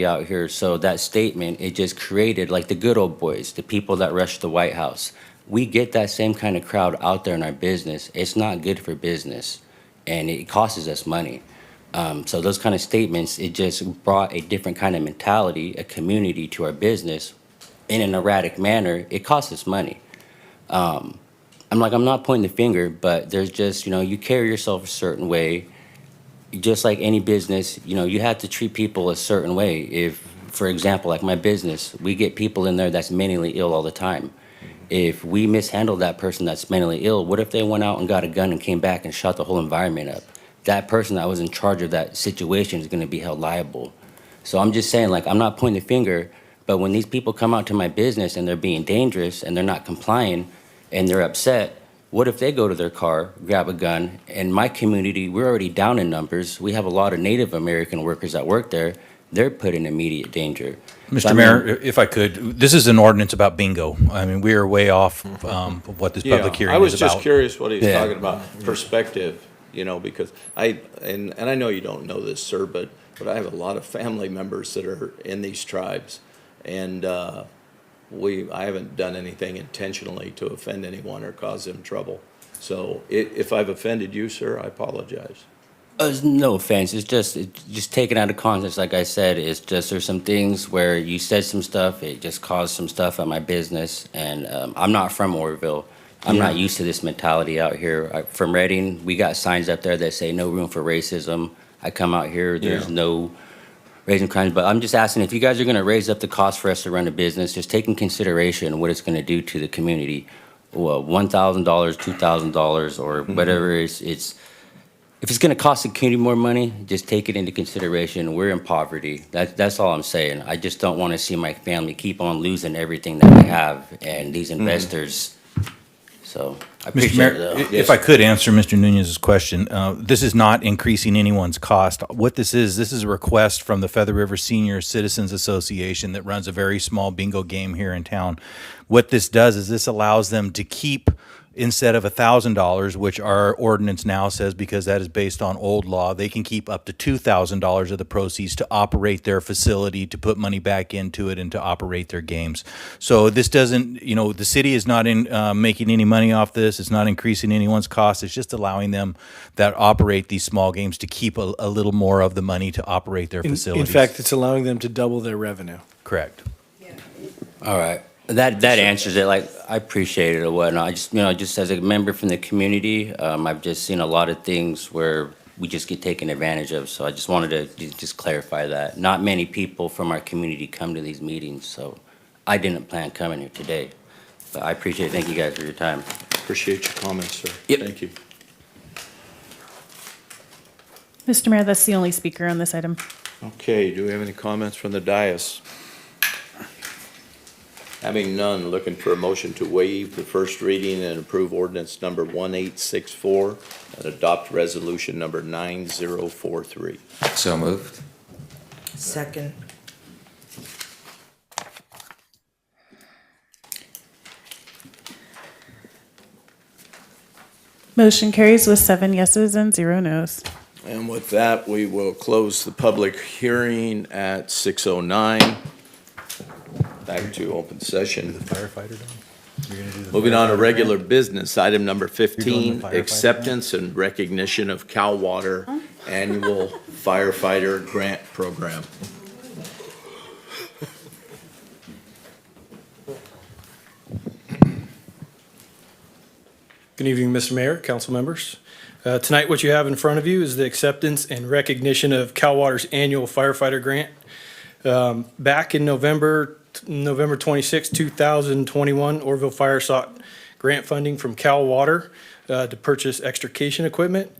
O: out here. So that statement, it just created like the good old boys, the people that rushed the White House. We get that same kind of crowd out there in our business. It's not good for business, and it costs us money. So those kind of statements, it just brought a different kind of mentality, a community to our business in an erratic manner. It costs us money. I'm not pointing the finger, but there's just, you know, you carry yourself a certain way. Just like any business, you know, you have to treat people a certain way. If, for example, like my business, we get people in there that's mentally ill all the time. If we mishandle that person that's mentally ill, what if they went out and got a gun and came back and shot the whole environment up? That person that was in charge of that situation is going to be held liable. So I'm just saying, like, I'm not pointing the finger, but when these people come out to my business and they're being dangerous and they're not complying and they're upset, what if they go to their car, grab a gun? In my community, we're already down in numbers. We have a lot of Native American workers that work there. They're put in immediate danger.
F: Mr. Mayor, if I could, this is an ordinance about bingo. I mean, we are way off of what this public hearing is about.
A: I was just curious what he's talking about, perspective, you know, because I know you don't know this, sir, but I have a lot of family members that are in these tribes, and I haven't done anything intentionally to offend anyone or cause them trouble. So if I've offended you, sir, I apologize.
O: No offense. It's just taken out of context. Like I said, it's just there's some things where you said some stuff. It just caused some stuff at my business, and I'm not from Oroville. I'm not used to this mentality out here. From Redding, we got signs up there that say no room for racism. I come out here, there's no raising crimes, but I'm just asking if you guys are going to raise up the cost for us to run a business, just take in consideration what it's going to do to the community. Well, $1,000, $2,000, or whatever if it's going to cost the community more money, just take it into consideration. We're in poverty. That's all I'm saying. I just don't want to see my family keep on losing everything that we have, and these investors So I
F: Mr.
O: appreciate
F: Mayor,
O: it though.
F: if I could answer Mr. Nunez's question, this is not increasing anyone's cost. What this is a request from the Feather River Senior Citizens Association that runs a very small bingo game here in town. What this does is this allows them to keep, instead of $1,000, which our ordinance now says, because that is based on old law, they can keep up to $2,000 of the proceeds to operate their facility, to put money back into it, and to operate their games. So this doesn't, the city is not making any money off this. It's not increasing anyone's cost. It's just allowing them that operate these small games to keep a little more of the money to operate their
U: In
F: facilities.
U: fact, it's allowing them to double their revenue.
F: Correct.
O: All right. That answers it. Like, I appreciate it or whatnot. I just, just as a member from the community, I've just seen a lot of things where we just get taken advantage of. So I just wanted to just clarify that. Not many people from our community come to these meetings, so I didn't plan coming here today. But I appreciate it. Thank you guys for your time.
A: Appreciate your comments, sir.
O: Yep.
A: Thank you.
B: Mr. Mayor, that's the only speaker on this item.
A: Okay, do we have any comments from the dais? Having none, looking for a motion to waive the first reading and approve ordinance number 1864 and adopt resolution number 9043.
L: So moved.
E: Second.
B: Motion carries with 7 yeses and 0 nos.
A: And with that, we will close the public hearing at 6:09. Back to open session.
F: Firefighter
A: Moving on to regular business, item number
F: You're doing
A: 15,
F: the firefighter
A: acceptance and recognition of Cal Water Annual Firefighter Grant Program.
D: Good evening, Mr. Mayor, council members. Tonight, what you have in front of you is the acceptance and recognition of Cal Water's annual firefighter grant. Back in November 26, 2021, Oroville Fire sought grant funding from Cal Water to purchase extrication equipment.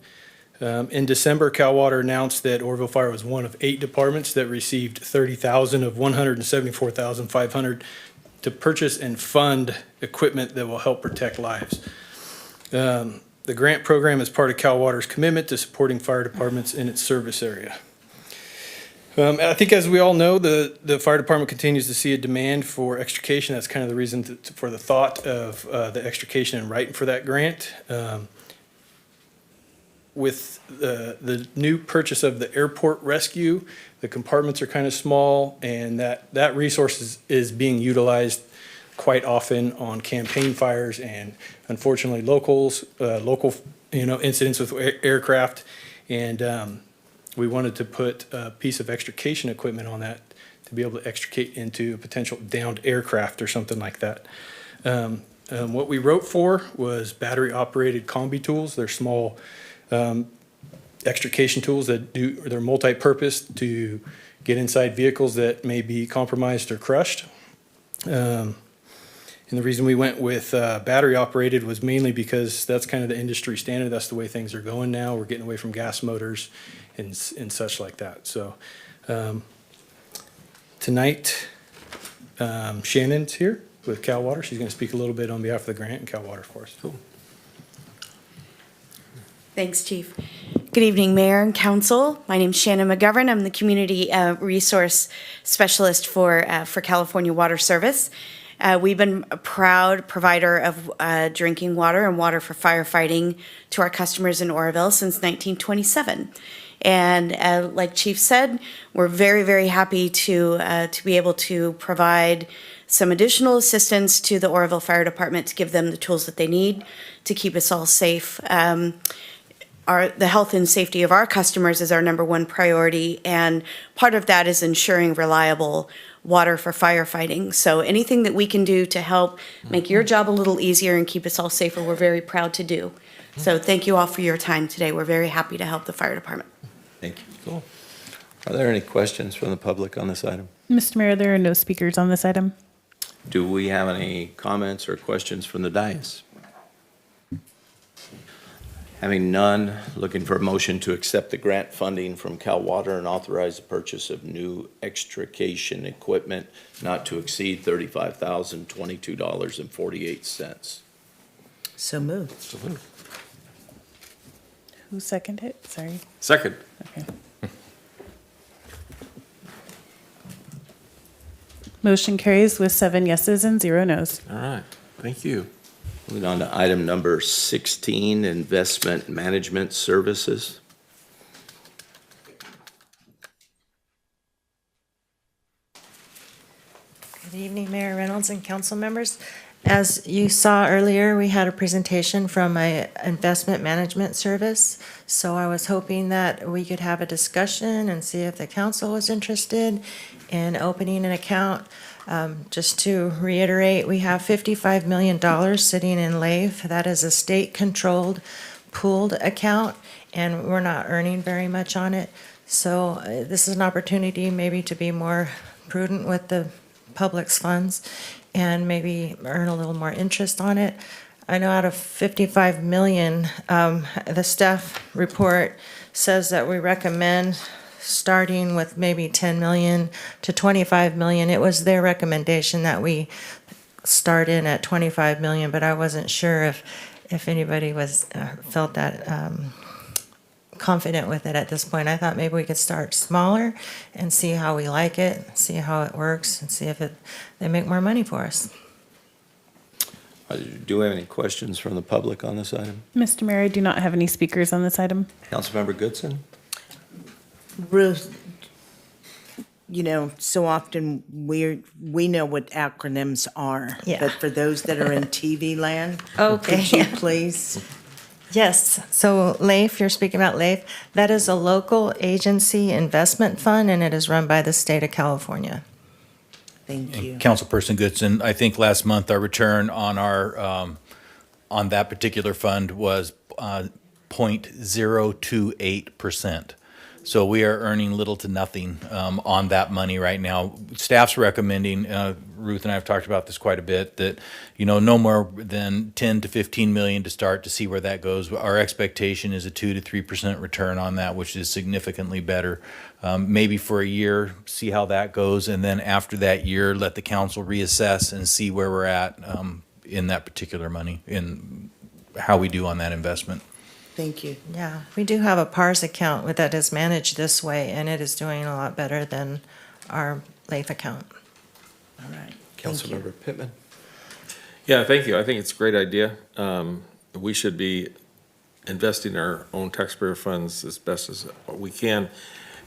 D: In December, Cal Water announced that Oroville Fire was one of 8 departments that received $30,000 of $174,500 to purchase and fund equipment that will help protect lives. The grant program is part of Cal Water's commitment to supporting fire departments in its service area. I think, as we all know, the fire department continues to see a demand for extrication. That's kind of the reason for the thought of the extrication and writing for that grant. With the new purchase of the airport rescue, the compartments are kind of small, and that resource is being utilized quite often on campaign fires and, unfortunately, local incidents with aircraft. And we wanted to put a piece of extrication equipment on that to be able to extricate into a potential downed aircraft or something like that. What we wrote for was battery-operated combi tools. They're small extrication tools they're multi-purpose to get inside vehicles that may be compromised or crushed. And the reason we went with battery-operated was mainly because that's kind of the industry standard. That's the way things are going now. We're getting away from gas motors and such like that. So tonight, Shannon's here with Cal Water. She's going to speak a little bit on behalf of the grant and Cal Water for us. Cool.
G: Thanks, Chief. Good evening, Mayor and Council. My name's Shannon McGovern. I'm the Community Resource Specialist for California Water Service. We've been a proud provider of drinking water and water for firefighting to our customers in Oroville since 1927. And like Chief said, we're very, very happy to be able to provide some additional assistance to the Oroville Fire Department to give them the tools that they need to keep us all safe. The health and safety of our customers is our #1 priority, and part of that is ensuring reliable water for firefighting. So anything that we can do to help make your job a little easier and keep us all safer, we're very proud to do. So thank you all for your time today. We're very happy to help the fire department.
A: Thank you. Cool. Are there any questions from the public on this item?
B: Mr. Mayor, there are no speakers on this item.
A: Do we have any comments or questions from the dais? Having none, looking for a motion to accept the grant funding from Cal Water and authorize the purchase of new extrication equipment not to exceed $35,022.48.
E: So moved.
B: Who seconded it? Sorry.
H: Second.
B: Okay. Motion carries with 7 yeses and 0 nos.
H: All right, thank you.
A: Moving on to item number 16, investment management services.
J: Good evening, Mayor Reynolds and council members. As you saw earlier, we had a presentation from an investment management service. So I was hoping that we could have a discussion and see if the council was interested in opening an account. Just to reiterate, we have $55 million sitting in LAIF. That is a state-controlled pooled account, and we're not earning very much on it. So this is an opportunity maybe to be more prudent with the public's funds and maybe earn a little more interest on it. I know out of 55 million, the staff report says that we recommend starting with maybe 10 million to 25 million. It was their recommendation that we start in at 25 million, but I wasn't sure if anybody was felt that confident with it at this point. I thought maybe we could start smaller and see how we like it, see how it works, and see if they make more money for us.
A: Do we have any questions from the public on this item?
B: Mr. Mayor, I do not have any speakers on this item.
A: Councilmember Goodson?
E: Ruth, you know, so often we know what acronyms are.
J: Yeah.
E: But for those that are in TV land,
J: Okay.
E: could you please?
J: Yes, so LAIF, you're speaking about LAIF, that is a local agency investment fund, and it is run by the state of California.
E: Thank you.
F: Councilperson Goodson, I think last month our return on on that particular fund was 0.028%. So we are earning little to nothing on that money right now. Staff's recommending, Ruth and I have talked about this quite a bit, that, you know, no more than 10 to 15 million to start to see where that goes. Our expectation is a 2 to 3% return on that, which is significantly better. Maybe for a year, see how that goes, and then after that year, let the council reassess and see where we're at in that particular money, in how we do on that investment.
E: Thank you.
J: Yeah, we do have a PARS account that is managed this way, and it is doing a lot better than our LAIF account.
E: All right. Thank you.
A: Councilmember Pittman?
H: Yeah, thank you. I think it's a great idea. We should be investing our own taxpayer funds as best as we can.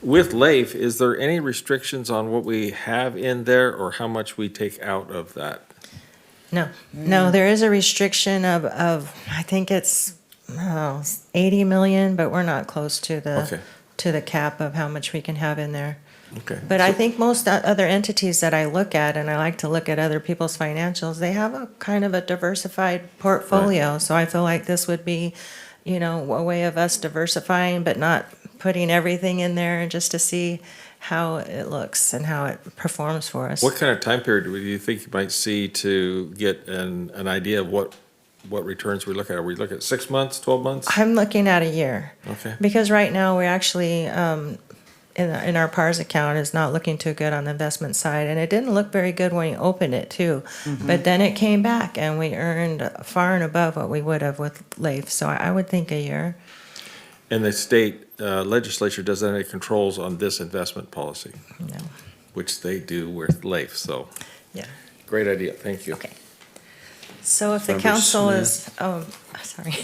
H: With LAIF, is there any restrictions on what we have in there or how much we take out of that?
J: No, there is a restriction of I think it's 80 million, but we're not close to the cap of how much we can have in there.
H: Okay.
J: But I think most other entities that I look at, and I like to look at other people's financials, they have a kind of a diversified portfolio. So I feel like this would be, you know, a way of us diversifying, but not putting everything in there, just to see how it looks and how it performs for us.
H: What kind of time period do you think you might see to get an idea of what returns we look at? Are we looking at 6 months, 12 months?
J: I'm looking at a year.
H: Okay.
J: Because right now, we actually, in our PARS account, is not looking too good on the investment side. And it didn't look very good when we opened it, too. But then it came back, and we earned far and above what we would have with LAIF. So I would think a year.
H: And the state legislature doesn't have any controls on this investment policy?
J: No.
H: Which they do with LAIF, so.
J: Yeah.
H: Great idea, thank you.
J: Okay. So if the
H: Member
J: council
H: Smith.
J: sorry.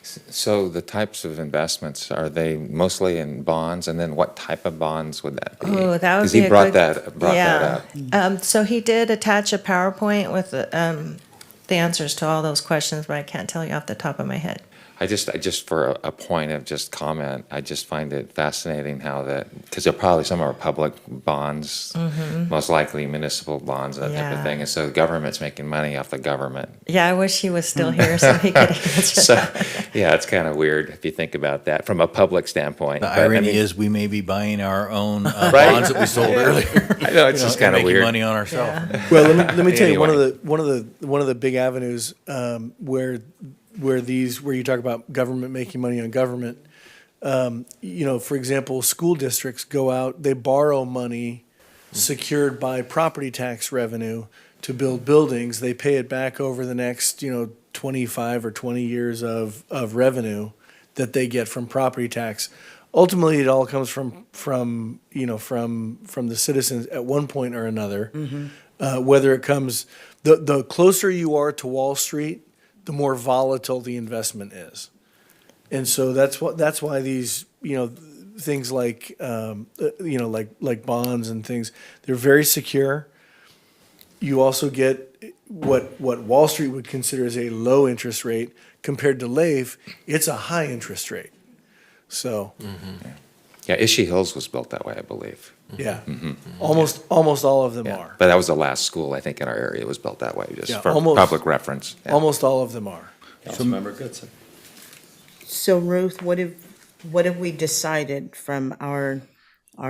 L: So the types of investments, are they mostly in bonds? And then what type of bonds would that be?
J: Oh, that would be
L: Because he
J: a
L: brought
J: good-
L: that up.
J: So he did attach a PowerPoint with the answers to all those questions, but I can't tell you off the top of my head.
L: I just for a point of just comment, I just find it fascinating how that, because there probably some are public bonds, most likely municipal bonds, that type
J: Yeah.
L: of thing. And so the government's making money off the government.
J: Yeah, I wish he was still here so he could answer
L: So,
J: that.
L: yeah, it's kind of weird if you think about that from a public standpoint.
F: The
L: But, I
F: irony
L: mean,
F: is we may be buying our own
L: Right.
F: bonds that we sold earlier.
L: I know, it's just kind of
F: making
L: weird.
F: money on ourselves.
U: Well, let me tell you,
L: Anyway.
U: one of the big avenues where you talk about government making money on government, you know, for example, school districts go out, they borrow money secured by property tax revenue to build buildings. They pay it back over the next, 20 25 or 20 years of revenue that they get from property tax. Ultimately, it all comes from the citizens at one point or another. Whether it comes, the closer you are to Wall Street, the more volatile the investment is. And so that's why these, things like, like bonds and things, they're very secure. You also get what Wall Street would consider as a low interest rate compared to LAIF, it's a high interest rate. So,
L: Yeah, Ishii Hills was built that way, I believe.
U: yeah, almost all of them
L: Yeah,
U: are.
L: but that was the last school, I think, in our area was built that way, just
U: Yeah,
L: for
U: almost-
L: public reference. Yeah.
U: Almost all of them are.
Q: Councilmember Goodson.
E: So Ruth, what have we decided from our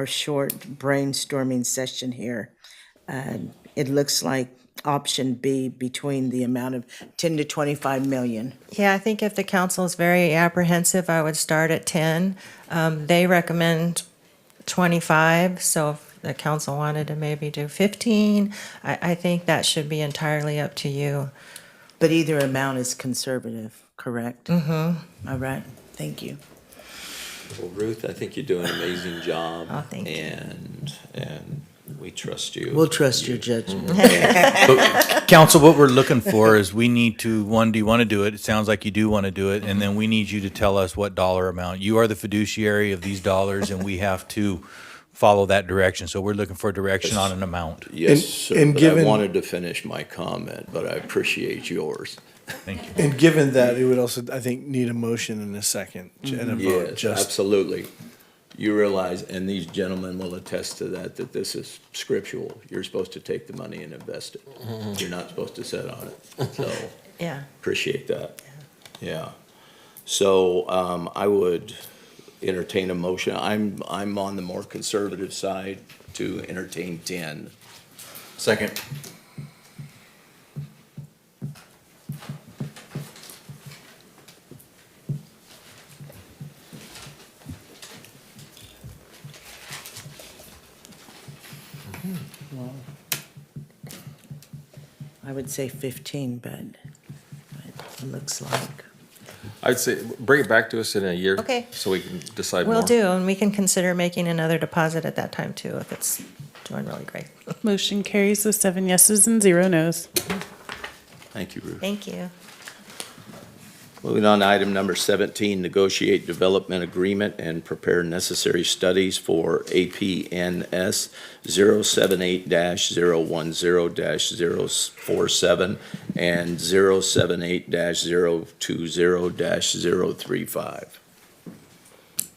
E: short brainstorming session here? It looks like option B between the amount of 10 to 25 million.
J: Yeah, I think if the council is very apprehensive, I would start at 10. They recommend 25, so if the council wanted to maybe do 15, I think that should be entirely up to you.
E: But either amount is conservative, correct?
J: Mm-hmm.
E: All right, thank you.
A: Well, Ruth, I think you do an amazing job.
J: Oh, thank you.
A: And we trust you.
E: We'll trust your judgment.
F: But, Council, what we're looking for is we need to, one, do you want to do it? It sounds like you do want to do it. And then we need you to tell us what dollar amount. You are the fiduciary of these dollars, and we have to follow that direction. So we're looking for direction on an amount.
A: Yes, sir,
U: and
A: but I
U: given-
A: wanted to finish my comment, but I appreciate yours.
F: Thank you.
U: And given that, it would also, I think, need a motion in a second and a vote.
A: Yes,
U: Just
A: absolutely. You realize, and these gentlemen will attest to that this is scriptural. You're supposed to take the money and invest it. You're not supposed to sit on it. So
J: Yeah.
A: appreciate that. Yeah. So I would entertain a motion. I'm on the more conservative side to entertain 10.
Q: Second.
E: I would say 15, but it looks like.
H: I'd say, bring it back to us in a year.
J: Okay.
H: So we can decide more.
J: Will do, and we can consider making another deposit at that time too, if it's doing really great.
B: Motion carries with 7 yeses and 0 nos.
A: Thank you, Ruth.
J: Thank you.
A: Moving on to item number 17, negotiate development agreement and prepare necessary studies for APNS 078-010-047 and 078-020-035.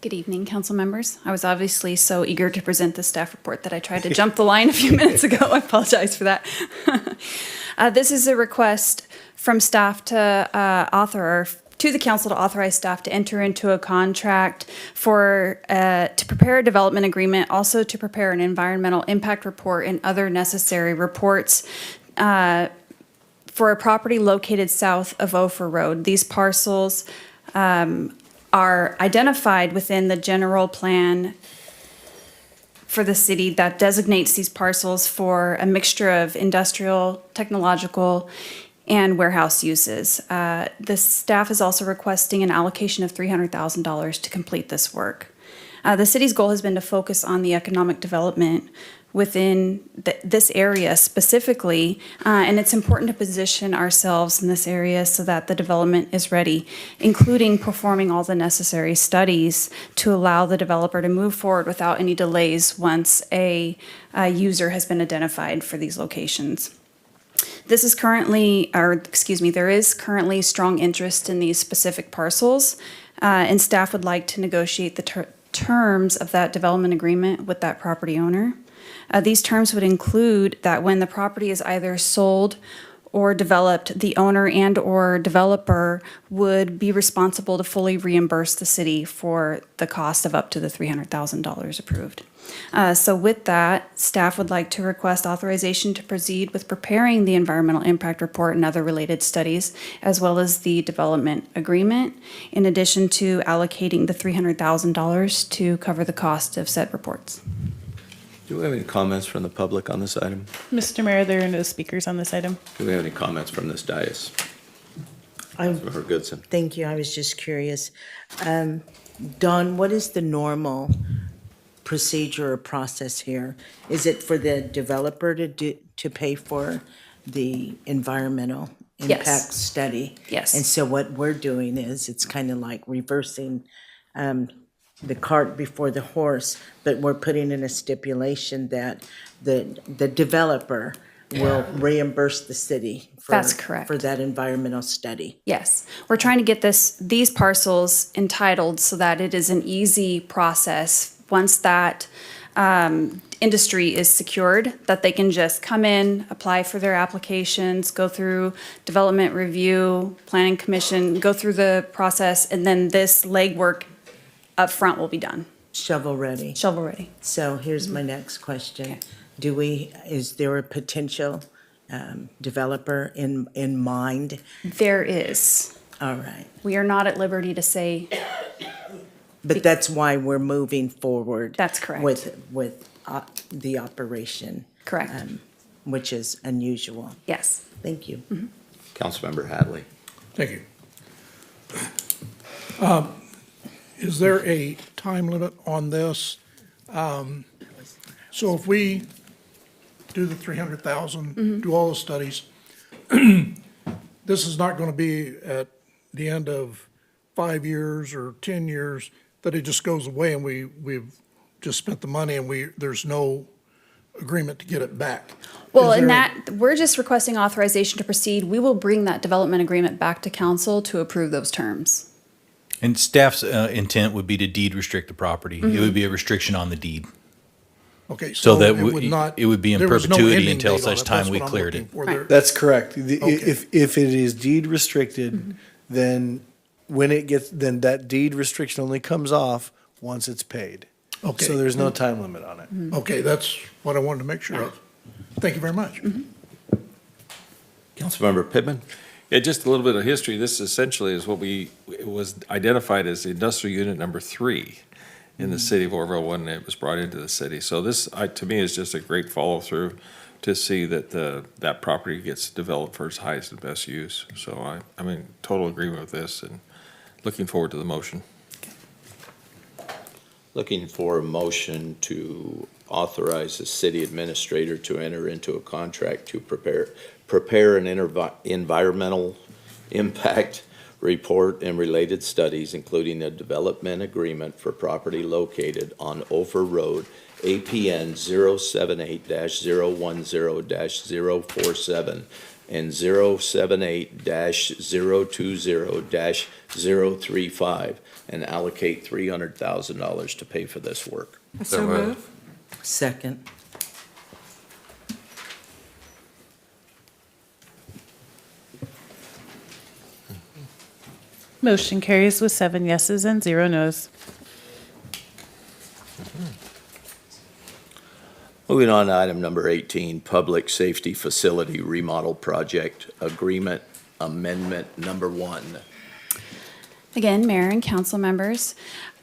S: Good evening, council members. I was obviously so eager to present the staff report that I tried to jump the line a few minutes ago. I apologize for that. This is a request from staff to to the council to authorize staff to enter into a contract for to prepare a development agreement, also to prepare an environmental impact report and other necessary reports for a property located south of Ophir Road. These parcels are identified within the general plan for the city that designates these parcels for a mixture of industrial, technological, and warehouse uses. The staff is also requesting an allocation of $300,000 to complete this work. The city's goal has been to focus on the economic development within this area specifically, and it's important to position ourselves in this area so that the development is ready, including performing all the necessary studies to allow the developer to move forward without any delays once a user has been identified for these locations. There is currently strong interest in these specific parcels, and staff would like to negotiate the terms of that development agreement with that property owner. These terms would include that when the property is either sold or developed, the owner and/or developer would be responsible to fully reimburse the city for the cost of up to the $300,000 approved. So with that, staff would like to request authorization to proceed with preparing the environmental impact report and other related studies, as well as the development agreement, in addition to allocating the $300,000 to cover the cost of said reports.
A: Do we have any comments from the public on this item?
B: Mr. Mayor, there are no speakers on this item.
A: Do we have any comments from this dais? Councilmember Goodson.
E: Thank you, I was just curious. Don, what is the normal procedure or process here? Is it for the developer to pay for the environmental impact
S: Yes.
E: study?
S: Yes.
E: And so what we're doing is, it's kind of like reversing the cart before the horse, but we're putting in a stipulation that the developer will reimburse the city
S: That's correct.
E: for that environmental study.
S: Yes, we're trying to get these parcels entitled so that it is an easy process. Once that industry is secured, that they can just come in, apply for their applications, go through development review, planning commission, go through the process, and then this legwork up front will be done.
E: Shovel ready.
S: Shovel ready.
E: So here's my next question. Is there a potential developer in mind?
S: There is.
E: All right.
S: We are not at liberty to say.
E: But that's why we're moving forward.
S: That's correct.
E: With the operation.
S: Correct.
E: Which is unusual.
S: Yes.
E: Thank you.
A: Councilmember Hadley.
K: Thank you. Is there a time limit on this? So if we do the 300,000, do all the studies, this is not going to be at the end of 5 years or 10 years, that it just goes away and we've just spent the money and there's no agreement to get it back.
S: Well,
K: Is
S: in
K: there-
S: that, we're just requesting authorization to proceed. We will bring that development agreement back to council to approve those terms.
F: And staff's intent would be to deed restrict the property. It would be a restriction on the deed.
K: Okay,
F: So
K: so
F: that
K: it would not.
F: it would be in
K: there was no
F: perpetuity
K: ending
F: until
K: date on
F: such
K: it.
F: time
K: That's
F: we
K: what I'm
F: cleared
K: looking
F: it.
K: for. There-
U: That's correct.
K: Okay.
U: If it is deed restricted, then then that deed restriction only comes off once it's paid.
K: Okay.
U: So there's no time limit on it.
K: Okay, that's what I wanted to make sure of. Thank you very much.
A: Councilmember Pittman.
H: Yeah, just a little bit of history. This essentially is what it was identified as industrial unit number 3 in the city of Oroville when it was brought into the city. So this, to me, is just a great follow-through to see that that property gets developed for its highest and best use. So I'm in total agreement with this and looking forward to the motion.
A: Looking for a motion to authorize the city administrator to enter into a contract to prepare an environmental impact report and related studies, including a development agreement for property located on Ophir Road, APN 078-010-047 and 078-020-035, and allocate $300,000 to pay for this work.
E: So move. Second.
B: Motion carries with 7 yeses and 0 nos.
A: Moving on to item number 18, Public Safety Facility Remodel Project Agreement Amendment Number 1.
S: Again, Mayor and council members,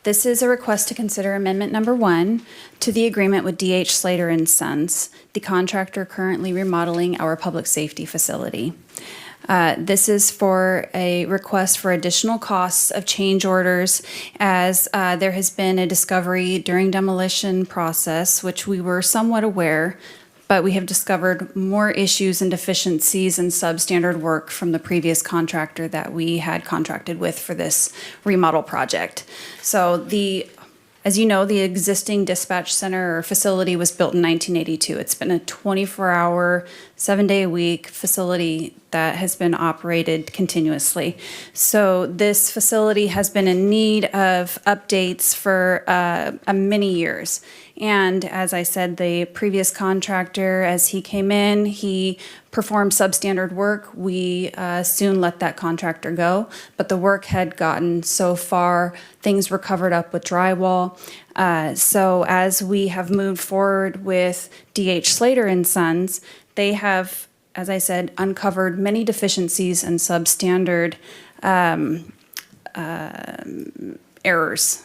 S: this is a request to consider amendment number 1 to the agreement with D.H. Slater and Sons, the contractor currently remodeling our public safety facility. This is for a request for additional costs of change orders as there has been a discovery during demolition process, which we were somewhat aware, but we have discovered more issues and deficiencies in substandard work from the previous contractor that we had contracted with for this remodel project. So as you know, the existing dispatch center or facility was built in 1982. It's been a 24-hour, 7-day-a-week facility that has been operated continuously. So this facility has been in need of updates for many years. And as I said, the previous contractor, as he came in, he performed substandard work. We soon let that contractor go, but the work had gotten so far, things were covered up with drywall. So as we have moved forward with D.H. Slater and Sons, they have, as I said, uncovered many deficiencies and substandard errors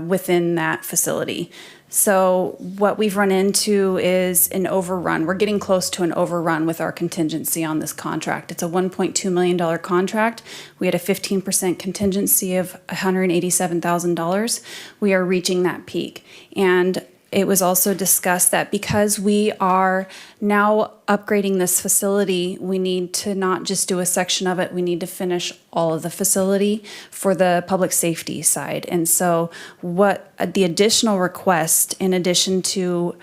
S: within that facility. So what we've run into is an overrun. We're getting close to an overrun with our contingency on this contract. It's a $1.2 million contract. We had a 15% contingency of $187,000. We are reaching that peak. And it was also discussed that because we are now upgrading this facility, we need to not just do a section of it, we need to finish all of the facility for the public safety side. And so what the additional request, in addition to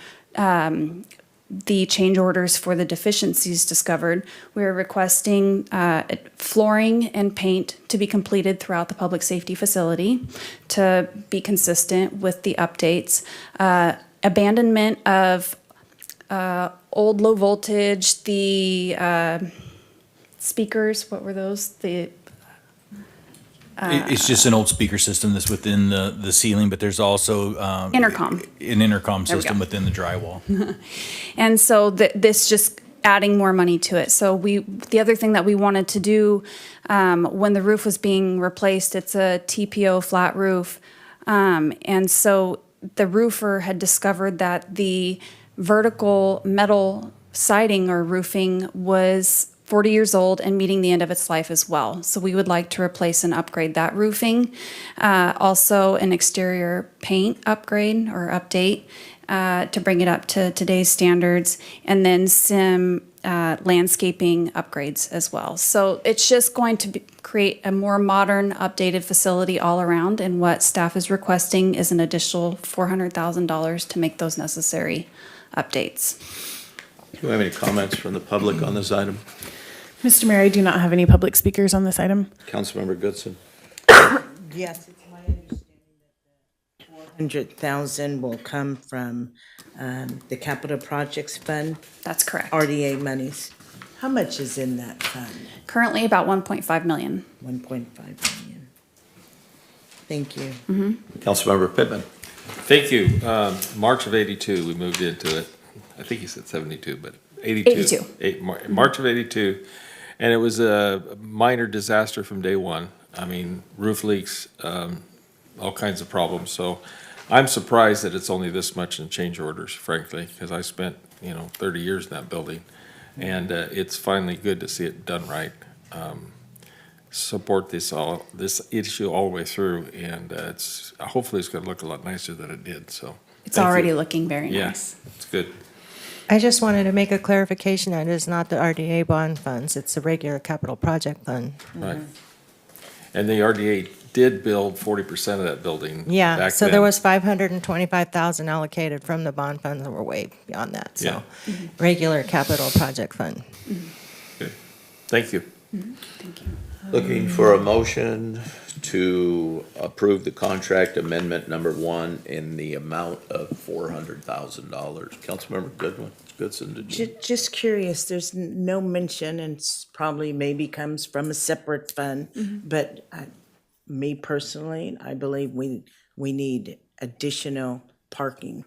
S: the change orders for the deficiencies discovered, we're requesting flooring and paint to be completed throughout the public safety facility to be consistent with the updates. Abandonment of old low voltage, the speakers, what were those?
F: It's just an old speaker system that's within the ceiling, but there's also
S: Intercom.
F: an intercom
S: There we
F: system
S: go.
F: within the drywall.
S: And so this just adding more money to it. So the other thing that we wanted to do when the roof was being replaced, it's a TPO flat roof. And so the roofer had discovered that the vertical metal siding or roofing was 40 years old and meeting the end of its life as well. So we would like to replace and upgrade that roofing. Also an exterior paint upgrade or update to bring it up to today's standards, and then some landscaping upgrades as well. So it's just going to create a more modern, updated facility all around, and what staff is requesting is an additional $400,000 to make those necessary updates.
A: Do we have any comments from the public on this item?
B: Mr. Mayor, I do not have any public speakers on this item.
A: Councilmember Goodson.
E: Yes, it's my understanding that the 400,000 will come from the Capital Projects Fund.
S: That's correct.
E: RDA monies. How much is in that fund?
S: Currently about 1.5 million.
E: 1.5 million. Thank you.
A: Councilmember Pittman.
H: Thank you. March of '82, we moved into it. I think he said 72, but 82.
S: 82.
H: March of '82. And it was a minor disaster from day one. I mean, roof leaks, all kinds of problems. So I'm surprised that it's only this much in change orders, frankly, because I spent, 30 years in that building. And it's finally good to see it done right. Support this issue all the way through, and hopefully it's going to look a lot nicer than it did. So
S: It's
H: thank
S: already
H: you.
S: looking very
H: Yeah,
S: nice.
H: it's good.
J: I just wanted to make a clarification that it is not the RDA bond funds, it's the regular capital project fund.
H: Right. And the RDA did build 40% of that building.
J: Yeah,
H: back
J: so
H: then.
J: there was 525,000 allocated from the bond funds, and we're way beyond that,
H: Yeah.
J: so. Regular capital project fund.
H: Good. Thank you.
S: Thank you.
A: Looking for a motion to approve the contract amendment number 1 in the amount of $400,000. Councilmember Goodson, did you?
E: Just curious, there's no mention, and it's probably maybe comes from a separate fund, but me personally, I believe we need additional parking.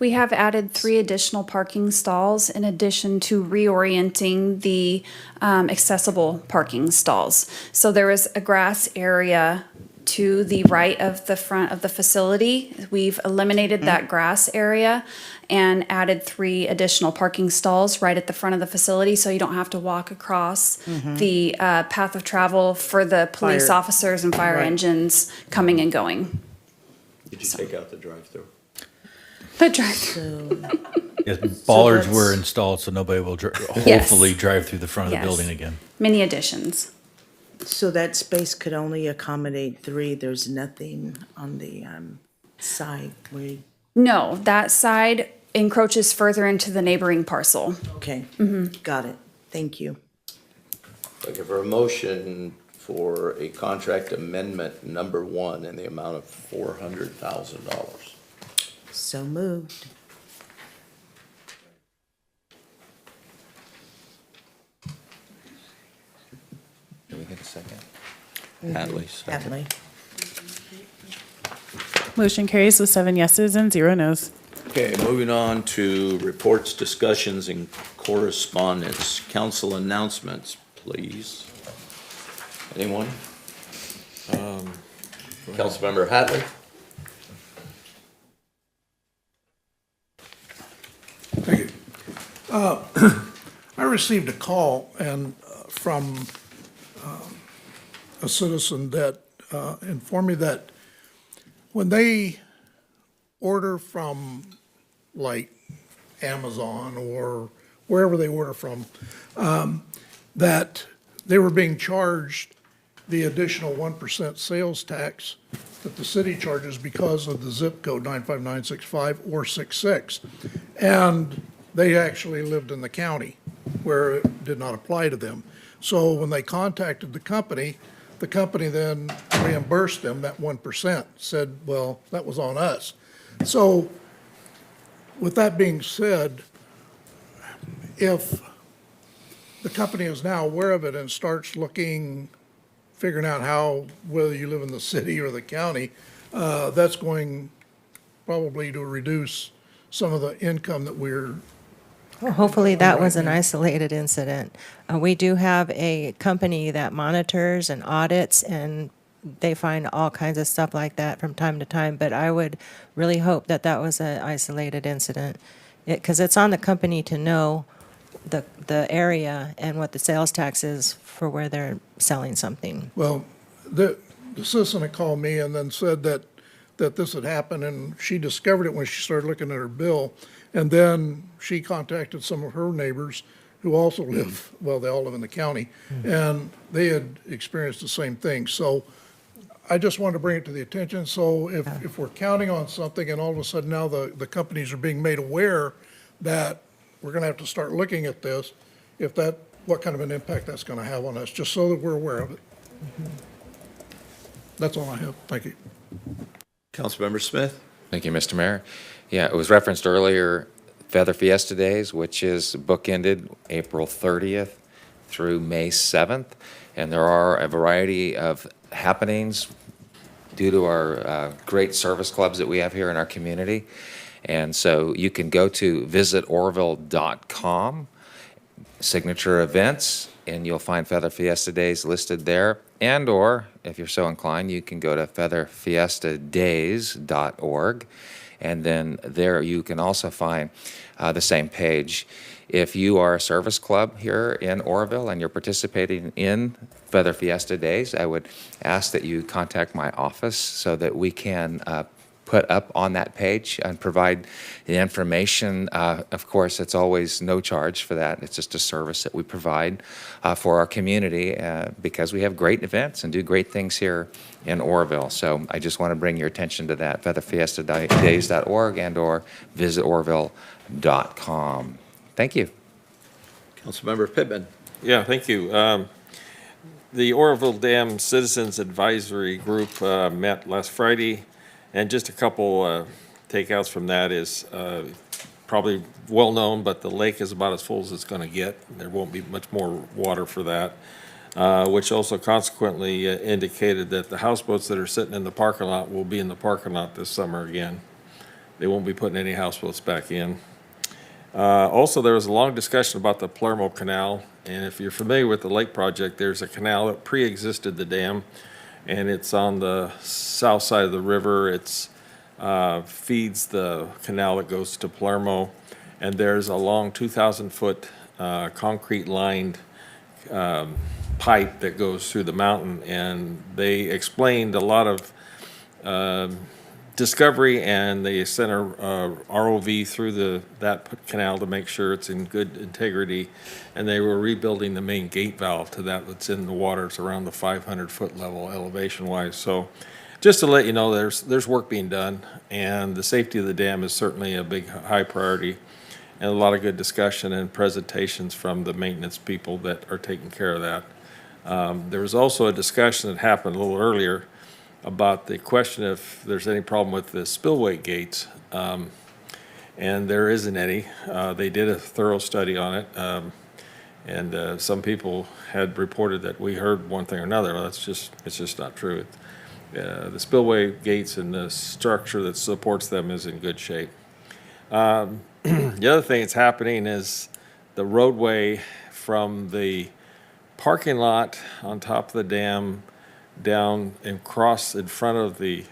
S: We have added 3 additional parking stalls in addition to reorienting the accessible parking stalls. So there is a grass area to the right of the front of the facility. We've eliminated that grass area and added 3 additional parking stalls right at the front of the facility, so you don't have to walk across the path of travel for the police
E: Fire.
S: officers and fire
E: Right.
S: engines coming and going.
A: Did you take out the drive-through?
S: The drive.
E: So,
F: Yes, bollards
E: that's-
F: were installed, so nobody will
S: Yes.
F: hopefully drive through the front of the
S: Yes.
F: building again.
S: Many additions.
E: so that space could only accommodate 3, there's nothing on the side where,
S: No, that side encroaches further into the neighboring parcel.
E: okay, got it, thank you.
A: Looking for a motion for a contract amendment number 1 in the amount of $400,000.
E: So moved.
L: Did we get a second?
A: Hadley, second.
E: Hadley.
B: Motion carries with 7 yeses and 0 nos.
A: Okay, moving on to reports, discussions, and correspondence. Council announcements, please. Anyone? Councilmember Hatley?
K: I received a call from a citizen that informed me that when they order from like Amazon or wherever they order from, that they were being charged the additional 1% sales tax that the city charges because of the zip code 95965 or 66. And they actually lived in the county where it did not apply to them. So when they contacted the company then reimbursed them that 1%, said, well, that was on us. So with that being said, if the company is now aware of it and starts figuring out how, whether you live in the city or the county, that's going probably to reduce some of the income that we're.
J: Well, hopefully that was an
K: Right now.
J: isolated incident. We do have a company that monitors and audits, and they find all kinds of stuff like that from time to time, but I would really hope that that was an isolated incident. Because it's on the company to know the area and what the sales tax is for where they're selling something.
K: Well, the citizen had called me and then said that this had happened, and she discovered it when she started looking at her bill. And then she contacted some of her neighbors who also live, well, they all live in the county, and they had experienced the same thing. So I just wanted to bring it to the attention. So if we're counting on something and all of a sudden now the companies are being made aware that we're going to have to start looking at this, what kind of an impact that's going to have on us, just so that we're aware of it. That's all I have. Thank you.
A: Councilmember Smith?
L: Thank you, Mr. Mayor. Yeah, it was referenced earlier, Feather Fiesta Days, which is bookended April 30th through May 7th. And there are a variety of happenings due to our great service clubs that we have here in our community. And so you can go to visitoroville.com, signature events, and you'll find Feather Fiesta Days listed there. And or, if you're so inclined, you can go to featherfiestadays.org. And then there you can also find the same page. If you are a service club here in Oroville and you're participating in Feather Fiesta Days, I would ask that you contact my office so that we can put up on that page and provide the information. Of course, it's always no charge for that. It's just a service that we provide for our community because we have great events and do great things here in Oroville. So I just want to bring your attention to that, featherfiestadays.org and or visitoroville.com. Thank you.
A: Councilmember Pittman?
H: Yeah, thank you. The Oroville Dam Citizens Advisory Group met last Friday, and just a couple takeouts from that is probably well-known, but the lake is about as full as it's going to get. There won't be much more water for that, which also consequently indicated that the houseboats that are sitting in the parking lot will be in the parking lot this summer again. They won't be putting any houseboats back in. Also, there was a long discussion about the Palermo Canal, and if you're familiar with the lake project, there's a canal that pre-existed the dam, and it's on the south side of the river. It's feeds the canal that goes to Palermo, and there's a long 2,000-foot concrete-lined pipe that goes through the mountain, and they explained a lot of discovery, and they sent a ROV through that canal to make sure it's in good integrity, and they were rebuilding the main gate valve to that's in the water. It's around the 500-foot level elevation-wise. So just to let you know, there's work being done, and the safety of the dam is certainly a big, high priority, and a lot of good discussion and presentations from the maintenance people that are taking care of that. There was also a discussion that happened a little earlier about the question if there's any problem with the spillway gates, and there isn't any. They did a thorough study on it, and some people had reported that we heard one thing or another. Well, it's just not true. The spillway gates and the structure that supports them is in good shape. The other thing that's happening is the roadway from the parking lot on top of the dam down and cross in front of the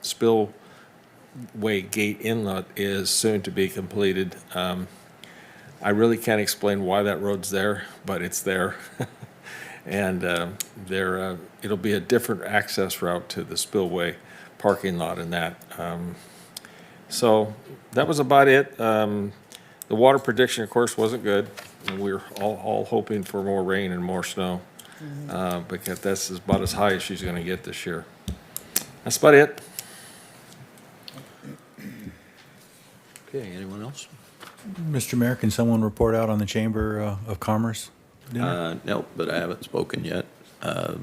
H: spillway gate inlet is soon to be completed. I really can't explain why that road's there, but it's there. And it'll be a different access route to the spillway parking lot and that. So that was about it. The water prediction, of course, wasn't good. And we were all hoping for more rain and more snow. Because that's about as high as she's gonna get this year. That's about it.
A: Okay, anyone else?
F: Mr. Mayor, can someone report out on the Chamber of Commerce dinner?
A: No, but I haven't spoken yet. Was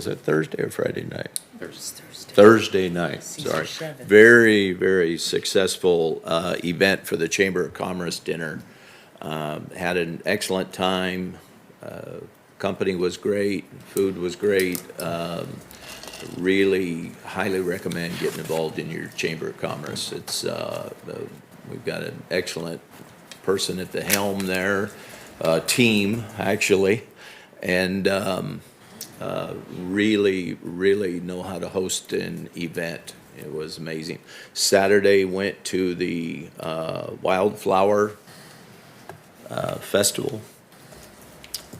A: it Thursday or Friday night? Thursday night, sorry. Very, very successful event for the Chamber of Commerce dinner. Had an excellent time. Company was great, food was great. Really highly recommend getting involved in your Chamber of Commerce. We've got an excellent person at the helm there, team actually, and really know how to host an event. It was amazing. Saturday went to the Wildflower Festival.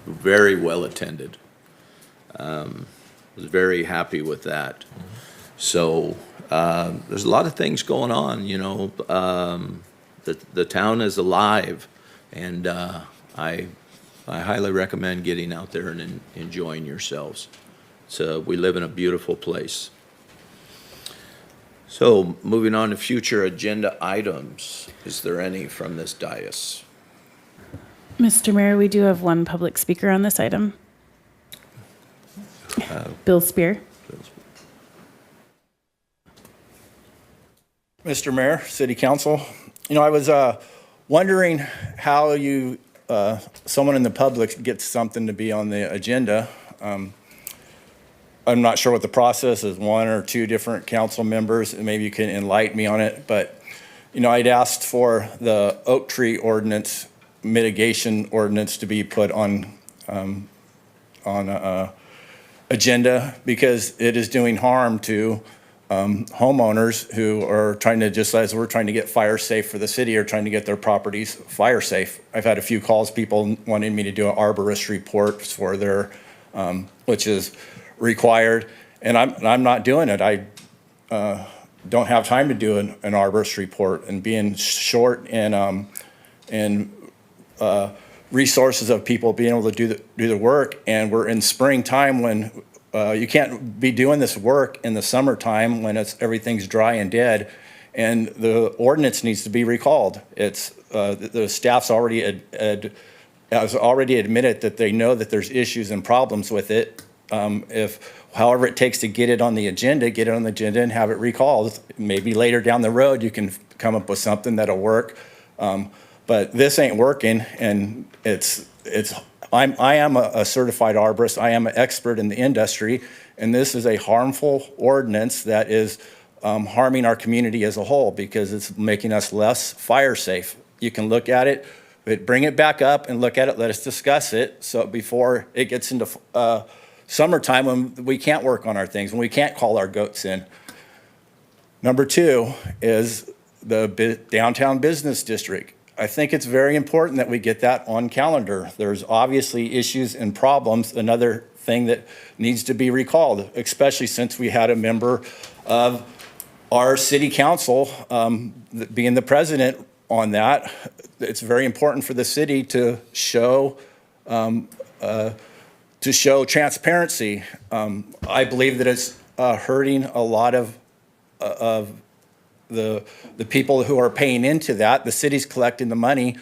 A: Very well attended. Was very happy with that. So there's a lot of things going on, you know. The town is alive, and I highly recommend getting out there and enjoying yourselves. So we live in a beautiful place. So moving on to future agenda items, is there any from this dais?
B: Mr. Mayor, we do have one public speaker on this item. Bill Spear.
M: Mr. Mayor, City Council, you know, I was wondering how you, someone in the public gets something to be on the agenda. I'm not sure what the process is, one or two different council members, and maybe you can enlighten me on it, but, you know, I'd asked for the oak tree ordinance, mitigation ordinance to be put on agenda because it is doing harm to homeowners who are trying to, just as we're trying to get fire safe for the city, are trying to get their properties fire safe. I've had a few calls, people wanting me to do an arborist report for their, which is required, and I'm not doing it. I don't have time to do an arborist report, and being short in resources of people being able to do the work, and we're in springtime when you can't be doing this work in the summertime when everything's dry and dead, and the ordinance needs to be recalled. It's the staff's has already admitted that they know that there's issues and problems with it. However it takes to get it on the agenda, and have it recalled. Maybe later down the road you can come up with something that'll work. But this ain't working, and I am a certified arborist. I am an expert in the industry, and this is a harmful ordinance that is harming our community as a whole because it's making us less fire safe. You can look at it, but bring it back up and look at it. Let us discuss it. So before it gets into summertime when we can't work on our things, when we can't call our goats in. Number two is the downtown business district. I think it's very important that we get that on calendar. There's obviously issues and problems. Another thing that needs to be recalled, especially since we had a member of our city council being the president on that. It's very important for the city to show transparency. I believe that it's hurting a lot of the people who are paying into that. The city's collecting the money.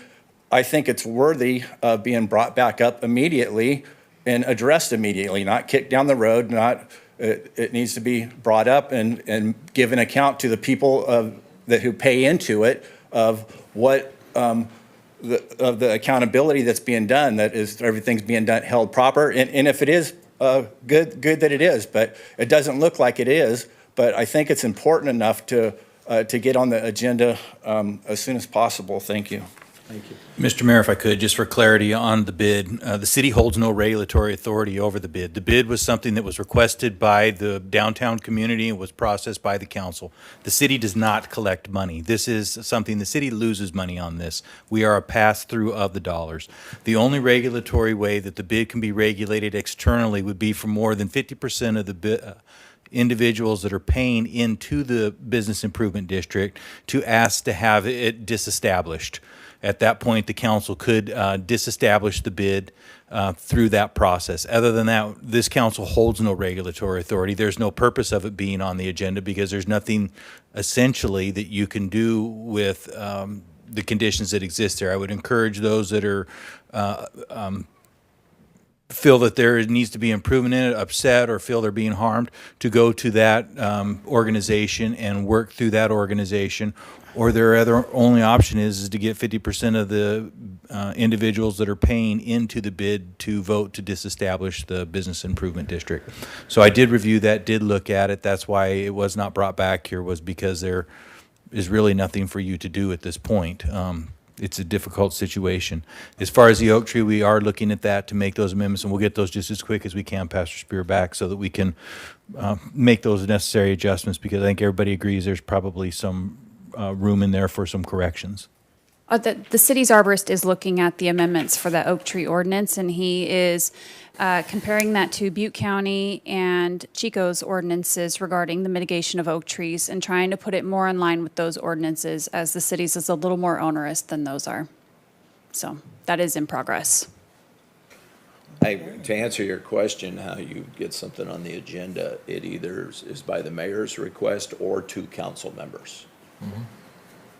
M: I think it's worthy of being brought back up immediately and addressed immediately, not kicked down the road, it needs to be brought up and give an account to the people who pay into it of what the accountability that's being done, that is everything's being done, held proper. And if it is, good that it is, but it doesn't look like it is. But I think it's important enough to get on the agenda as soon as possible. Thank you.
A: Thank you.
F: Mr. Mayor, if I could, just for clarity on the bid, the city holds no regulatory authority over the bid. The bid was something that was requested by the downtown community and was processed by the council. The city does not collect money. This is something, the city loses money on this. We are a pass-through of the dollars. The only regulatory way that the bid can be regulated externally would be for more than 50% of the individuals that are paying into the business improvement district to ask to have it disestablished. At that point, the council could disestablish the bid through that process. Other than that, this council holds no regulatory authority. There's no purpose of it being on the agenda because there's nothing essentially that you can do with the conditions that exist there. I would encourage those that are feel that there needs to be improvement in it, upset, or feel they're being harmed, to go to that organization and work through that organization. Or their other only option is to get 50% of the individuals that are paying into the bid to vote to disestablish the business improvement district. So I did review that, did look at it. That's why it was not brought back here, was because there is really nothing for you to do at this point. It's a difficult situation. As far as the oak tree, we are looking at that to make those amendments, and we'll get those just as quick as we can, Pastor Spear, back so that we can make those necessary adjustments, because I think everybody agrees there's probably some room in there for some corrections.
S: The city's arborist is looking at the amendments for the oak tree ordinance, and he is comparing that to Butte County and Chico's ordinances regarding the mitigation of oak trees and trying to put it more in line with those ordinances, as the city's is a little more onerous than those are. So that is in progress.
A: To answer your question, how you get something on the agenda, it either is by the mayor's request or two council members.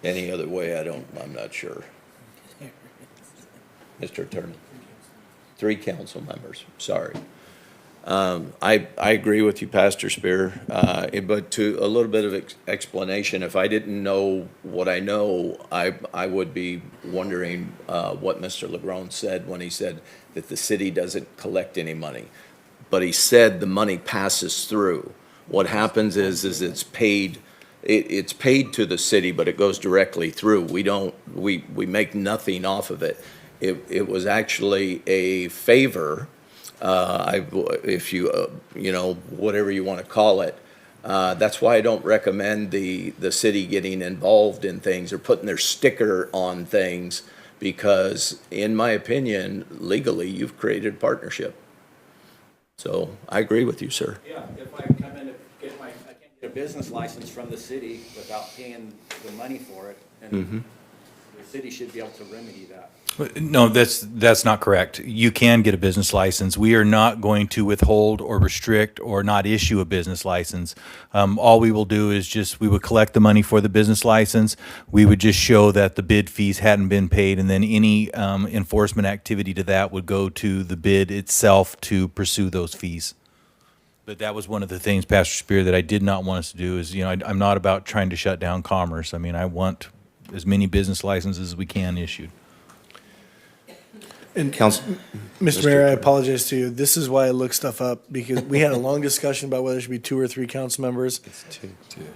A: Any other way, I'm not sure. Mr. Attorney. 3 council members, sorry. I agree with you, Pastor Spear, but to a little bit of explanation, if I didn't know what I know, I would be wondering what Mr. Legron said when he said that the city doesn't collect any money. But he said the money passes through. What happens is it's paid. It's paid to the city, but it goes directly through. We make nothing off of it. It was actually a favor, if you, whatever you want to call it. That's why I don't recommend the city getting involved in things or putting their sticker on things, because in my opinion, legally, you've created partnership. So I agree with you, sir.
M: Yeah, if I come in to get I can't get a business license from the city without paying the money for it, and the city should be able to remedy that.
F: No, that's not correct. You can get a business license. We are not going to withhold or restrict or not issue a business license. All we will do is we would collect the money for the business license. We would just show that the bid fees hadn't been paid, and then any enforcement activity to that would go to the bid itself to pursue those fees. But that was one of the things, Pastor Spear, that I did not want us to do is, I'm not about trying to shut down commerce. I mean, I want as many business licenses as we can issued.
U: And Mr. Mayor, I apologize to you. This is why I look stuff up, because we had a long discussion about whether it should be 2 or 3 council members.
L: It's 2.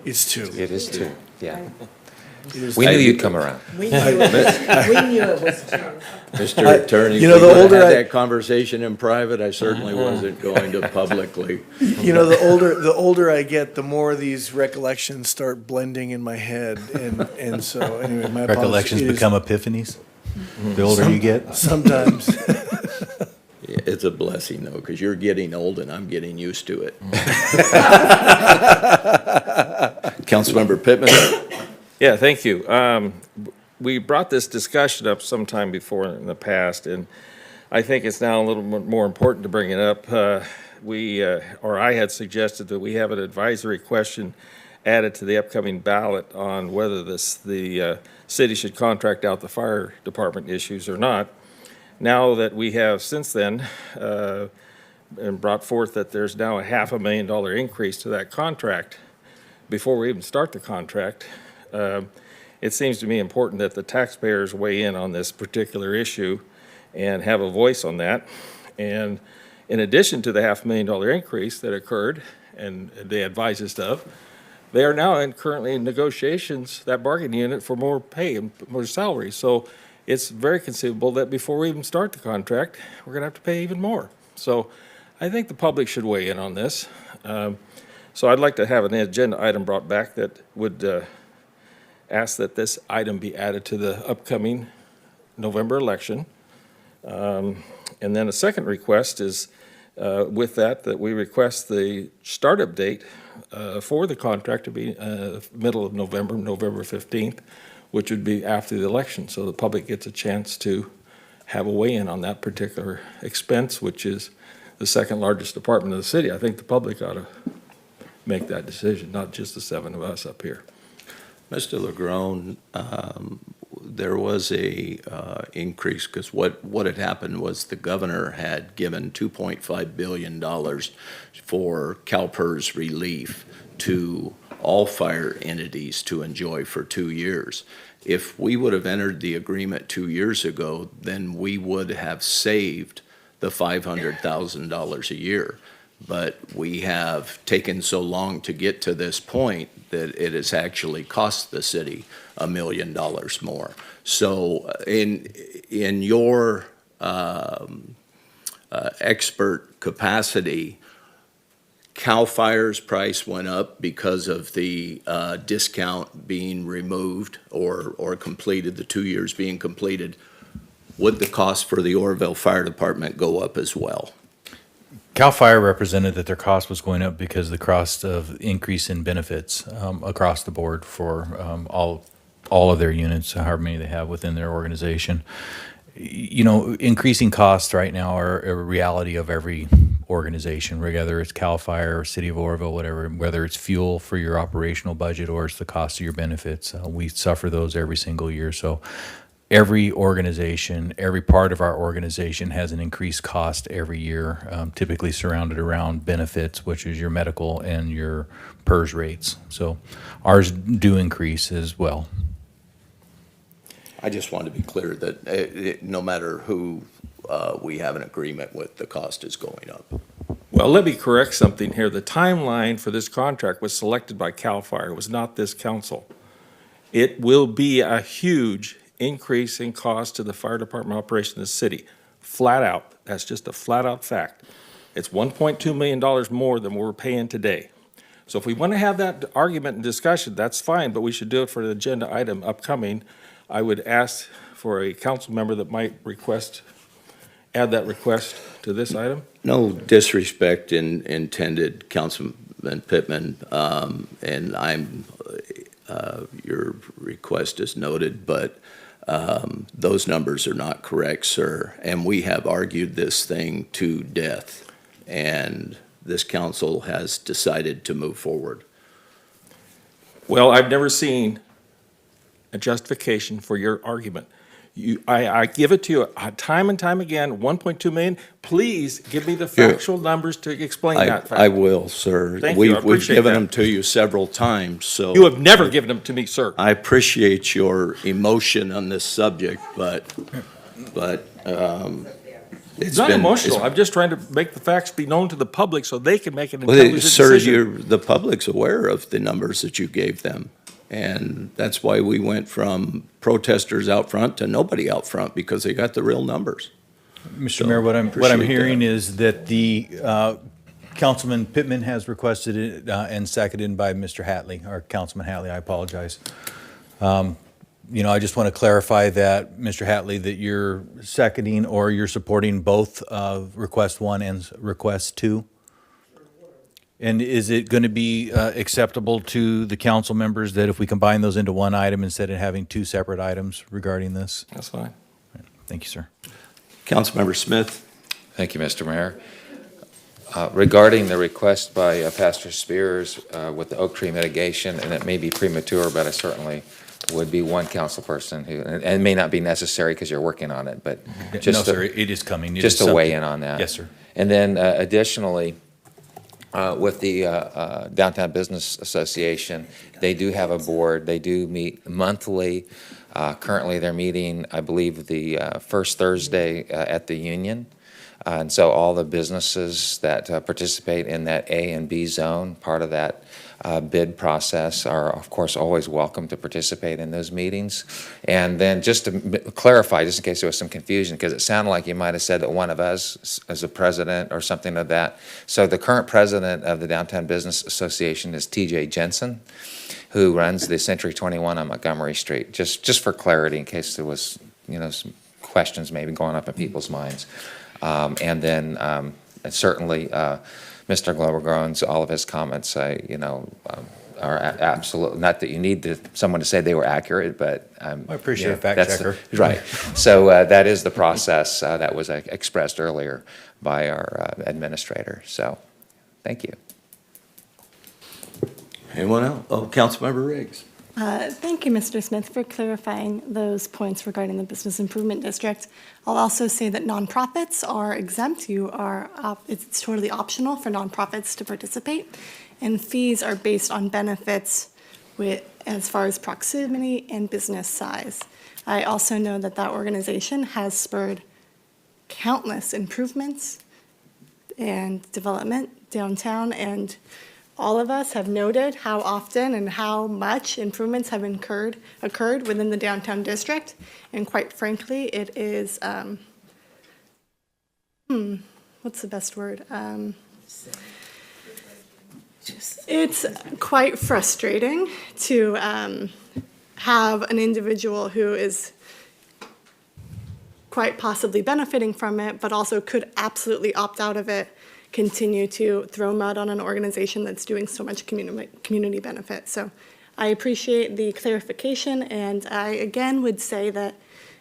U: It's 2.
L: It is 2, yeah.
U: It
L: We knew you'd come around.
E: We knew it was 2.
A: Mr. Attorney,
U: the
A: we had
U: older
A: that conversation in private. I certainly wasn't going to publicly.
U: The older I get, the more these recollections start blending in my head, and so anyway, my apologies.
F: Recollections become epiphanies the older you get.
U: Sometimes.
A: Yeah, it's a blessing though, because you're getting old and I'm getting used to it. Councilmember Pittman.
H: Yeah, thank you. We brought this discussion up sometime before in the past, and I think it's now a little more important to bring it up. I had suggested that we have an advisory question added to the upcoming ballot on whether the city should contract out the fire department issues or not. Now that we have since then and brought forth that there's now a $500,000 increase to that contract before we even start the contract, it seems to me important that the taxpayers weigh in on this particular issue and have a voice on that. And in addition to the $500,000 increase that occurred and they advised us of, they are now currently in negotiations, that bargaining unit, for more pay and more salary. So it's very conceivable that before we even start the contract, we're going to have to pay even more. So I think the public should weigh in on this. So I'd like to have an agenda item brought back that would ask that this item be added to the upcoming November election. And then a second request is with that we request the startup date for the contract to be middle of November, November 15th, which would be after the election, so the public gets a chance to have a weigh-in on that particular expense, which is the second largest department of the city. I think the public ought to make that decision, not just the seven of us up here.
A: Mr. LaGrone, there was a increase, because what had happened was the governor had given $2.5 billion for CalPERS relief to all fire entities to enjoy for 2 years. If we would have entered the agreement 2 years ago, then we would have saved the $500,000 a year. But we have taken so long to get to this point that it has actually cost the city $1 million more. So in your expert capacity, CAL FIRE's price went up because of the discount being removed or completed, the 2 years being completed. Would the cost for the Oroville Fire Department go up as well?
F: CAL FIRE represented that their cost was going up because of the cost of increase in benefits across the board for all of their units, however many they have within their organization. You know, increasing costs right now are a reality of every organization, whether it's CAL FIRE or City of Oroville, whatever, whether it's fuel for your operational budget or it's the cost of your benefits. We suffer those every single year. So every organization, every part of our organization has an increased cost every year, typically surrounded around benefits, which is your medical and your PERS rates. So ours do increase as well.
A: I just want to be clear that no matter who we have an agreement with, the cost is going up.
H: Well, let me correct something here. The timeline for this contract was selected by CAL FIRE. It was not this council. It will be a huge increase in cost to the fire department operation in the city. Flat out. That's just a flat out fact. It's $1.2 million more than we're paying today. So if we want to have that argument and discussion, that's fine, but we should do it for the agenda item upcoming. I would ask for a council member that might add that request to this item.
A: No disrespect intended, Councilman Pittman, and your request is noted, but those numbers are not correct, sir. And we have argued this thing to death, and this council has decided to move forward.
H: Well, I've never seen a justification for your argument. I give it to you time and time again, 1.2 million. Please give me the factual numbers to explain that fact.
A: I will, sir.
H: Thank you. I
A: We've
H: appreciate
A: given
H: that.
A: them to you several times, so.
H: You have never given them to me, sir.
A: I appreciate your emotion on this subject, but
H: It's not emotional. I'm just trying to make the facts be known to the public so they can make an
A: Well,
H: intelligent
A: sir,
H: decision.
A: the public's aware of the numbers that you gave them. And that's why we went from protesters out front to nobody out front, because they got the real numbers.
F: Mr.
A: So,
F: Mayor, what I'm
A: appreciate
F: hearing
A: that.
F: is that the Councilman Pittman has requested it and seconded by Mr. Hatley, or Councilman Hatley, I apologize. You know, I just want to clarify that, Mr. Hatley, that you're seconding or you're supporting both request 1 and request 2? And is it going to be acceptable to the council members that if we combine those into one item instead of having 2 separate items regarding this?
H: That's fine.
F: Thank you, sir.
A: Councilmember Smith.
L: Thank you, Mr. Mayor. Regarding the request by Pastor Spears with the oak tree mitigation, and it may be premature, but I certainly would be one council person who, and it may not be necessary because you're working on it, but just
F: No, sir, it is coming. It
L: just
F: is
L: to weigh
F: something.
L: in on that.
F: Yes, sir.
L: And then additionally, with the Downtown Business Association, they do have a board. They do meet monthly. Currently, they're meeting, I believe, the first Thursday at the Union. And so all the businesses that participate in that A and B zone, part of that bid process are, of course, always welcome to participate in those meetings. And then just to clarify, just in case there was some confusion, because it sounded like you might have said that one of us as a president or something of that. So the current president of the Downtown Business Association is TJ Jensen, who runs the Century 21 on Montgomery Street, just for clarity in case there was, some questions maybe going up in people's minds. And then and certainly Mr. Glover-Groans, all of his comments, are absolute, not that you need someone to say they were accurate, but
F: I appreciate a fact checker.
L: Right. So that is the process that was expressed earlier by our administrator. So thank you.
A: Anyone else? Oh, Councilmember Riggs.
I: Thank you, Mr. Smith, for clarifying those points regarding the Business Improvement District. I'll also say that nonprofits are exempt. It's totally optional for nonprofits to participate, and fees are based on benefits as far as proximity and business size. I also know that organization has spurred countless improvements and development downtown, and all of us have noted how often and how much improvements have occurred within the downtown district. And quite frankly, it is, what's the best word? It's quite frustrating to have an individual who is quite possibly benefiting from it, but also could absolutely opt out of it, continue to throw mud on an organization that's doing so much community benefit. So I appreciate the clarification, and I again would say that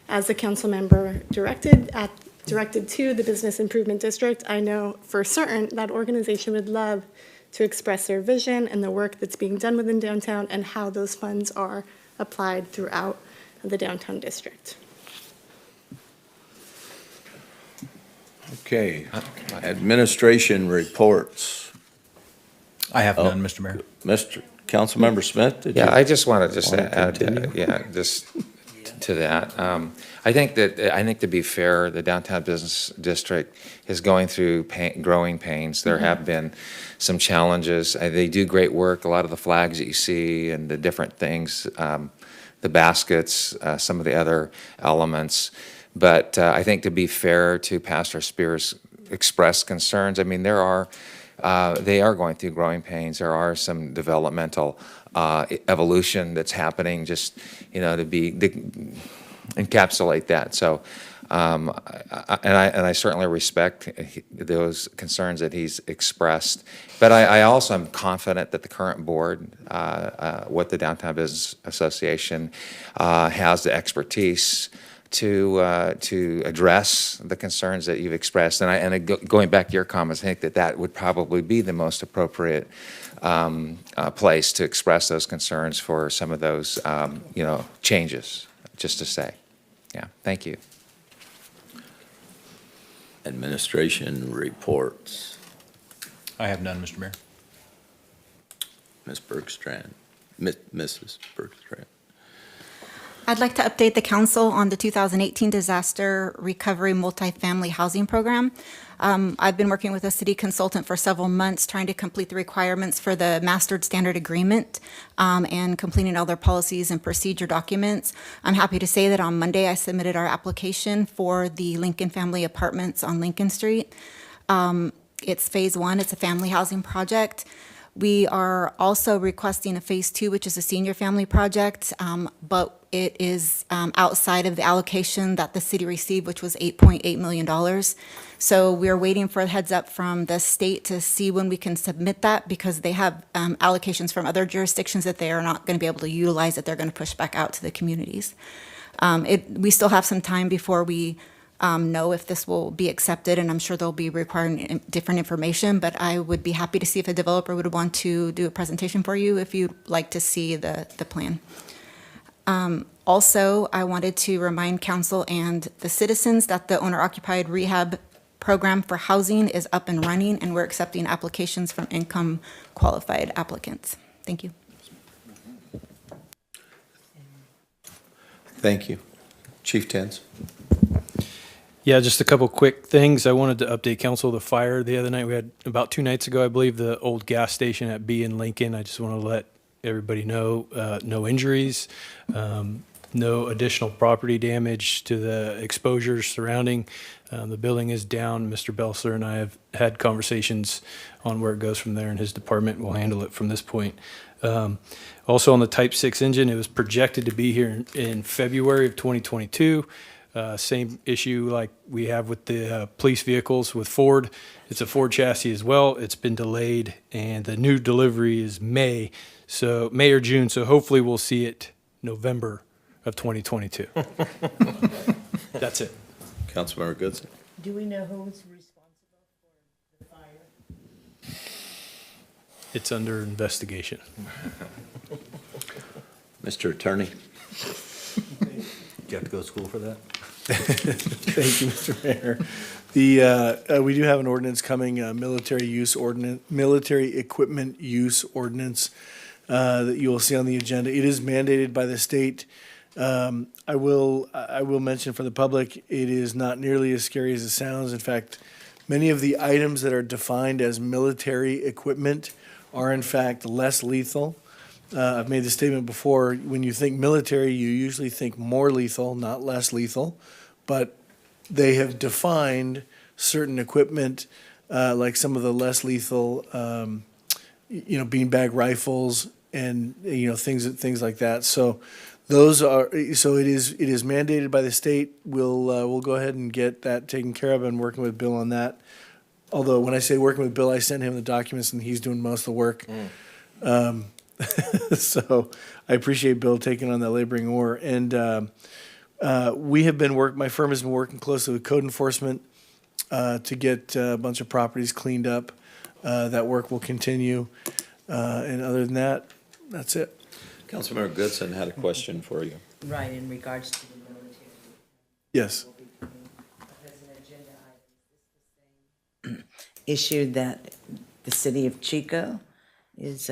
I: as a council member directed to the Business Improvement District, I know for certain that organization would love to express their vision and the work that's being done within downtown and how those funds are applied throughout the downtown district.
A: Okay, administration reports.
F: I have none, Mr. Mayor.
A: Mr. Councilmember Smith, did you?
L: Yeah, I just wanted to
A: wanna
L: add,
A: continue?
L: just to that. I think to be fair, the downtown business district is going through growing pains. There have been some challenges. They do great work. A lot of the flags that you see and the different things, the baskets, some of the other elements. But I think to be fair to Pastor Spears' expressed concerns, I mean, they are going through growing pains. There are some developmental evolution that's happening, just, to encapsulate that. So, and I certainly respect those concerns that he's expressed. But I also am confident that the current board, with the Downtown Business Association, has the expertise to address the concerns that you've expressed. And going back to your comments, I think that would probably be the most appropriate place to express those concerns for some of those, changes, just to say. Yeah, thank you.
A: Administration reports.
F: I have none, Mr. Mayor.
A: Ms. Bergstrand, Mrs. Bergstrand.
R: I'd like to update the council on the 2018 Disaster Recovery Multifamily Housing Program. I've been working with a city consultant for several months trying to complete the requirements for the Mastered Standard Agreement and completing all their policies and procedure documents. I'm happy to say that on Monday I submitted our application for the Lincoln Family Apartments on Lincoln Street. It's phase 1, it's a family housing project. We are also requesting a phase 2, which is a senior family project, but it is outside of the allocation that the city received, which was $8.8 million. So we're waiting for a heads up from the state to see when we can submit that, because they have allocations from other jurisdictions that they are not going to be able to utilize, that they're going to push back out to the communities. We still have some time before we know if this will be accepted, and I'm sure they'll be requiring different information, but I would be happy to see if a developer would want to do a presentation for you if you'd like to see the plan. Also, I wanted to remind council and the citizens that the owner-occupied rehab program for housing is up and running, and we're accepting applications from income-qualified applicants. Thank you.
A: Thank you. Chief Tenz.
D: Yeah, just a couple quick things. I wanted to update council. The fire the other night, we had about 2 nights ago, I believe, the old gas station at B in Lincoln. I just want to let everybody know, no injuries, no additional property damage to the exposures surrounding. The building is down. Mr. Belser and I have had conversations on where it goes from there, and his department will handle it from this point. Also on the Type 6 engine, it was projected to be here in February of 2022. Same issue like we have with the police vehicles with Ford. It's a Ford chassis as well. It's been delayed, and the new delivery is May or June. So hopefully we'll see it November of 2022. That's it.
A: Councilmember Goodson.
E: Do we know who's responsible for the fire?
D: It's under investigation.
A: Mr. Attorney.
F: You have to go to school for that?
U: Thank you, Mr. Mayor. We do have an ordinance coming, military equipment use ordinance, that you will see on the agenda. It is mandated by the state. I will mention for the public, it is not nearly as scary as it sounds. In fact, many of the items that are defined as military equipment are in fact less lethal. I've made the statement before, when you think military, you usually think more lethal, not less lethal. But they have defined certain equipment, like some of the less lethal, beanbag rifles and, things like that. So those are, so it is mandated by the state. We'll go ahead and get that taken care of and working with Bill on that. Although when I say working with Bill, I sent him the documents and he's doing most of the work. So I appreciate Bill taking on that laboring oar. And my firm has been working closely with code enforcement to get a bunch of properties cleaned up. That work will continue. And other than that, that's it.
A: Councilmember Goodson had a question for you.
E: Right, in regards to the military.
U: Yes.
E: As an agenda item, is this the same issue that the city of Chico is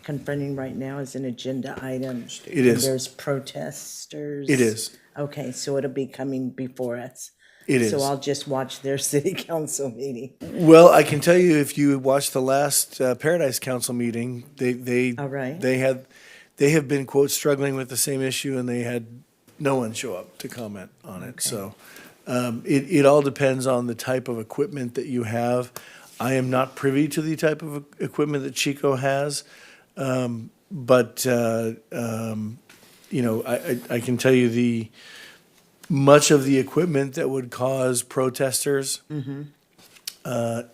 E: confronting right now as an agenda item?
U: It is.
E: There's protesters.
U: It is.
E: Okay, so it'll be coming before us.
U: It is.
E: So I'll just watch their city council meeting.
U: Well, I can tell you, if you watched the last Paradise Council meeting,
E: All right.
U: they have been, quote, struggling with the same issue, and they had no one show up to comment on it. So it all depends on the type of equipment that you have. I am not privy to the type of equipment that Chico has, but I can tell you much of the equipment that would cause protesters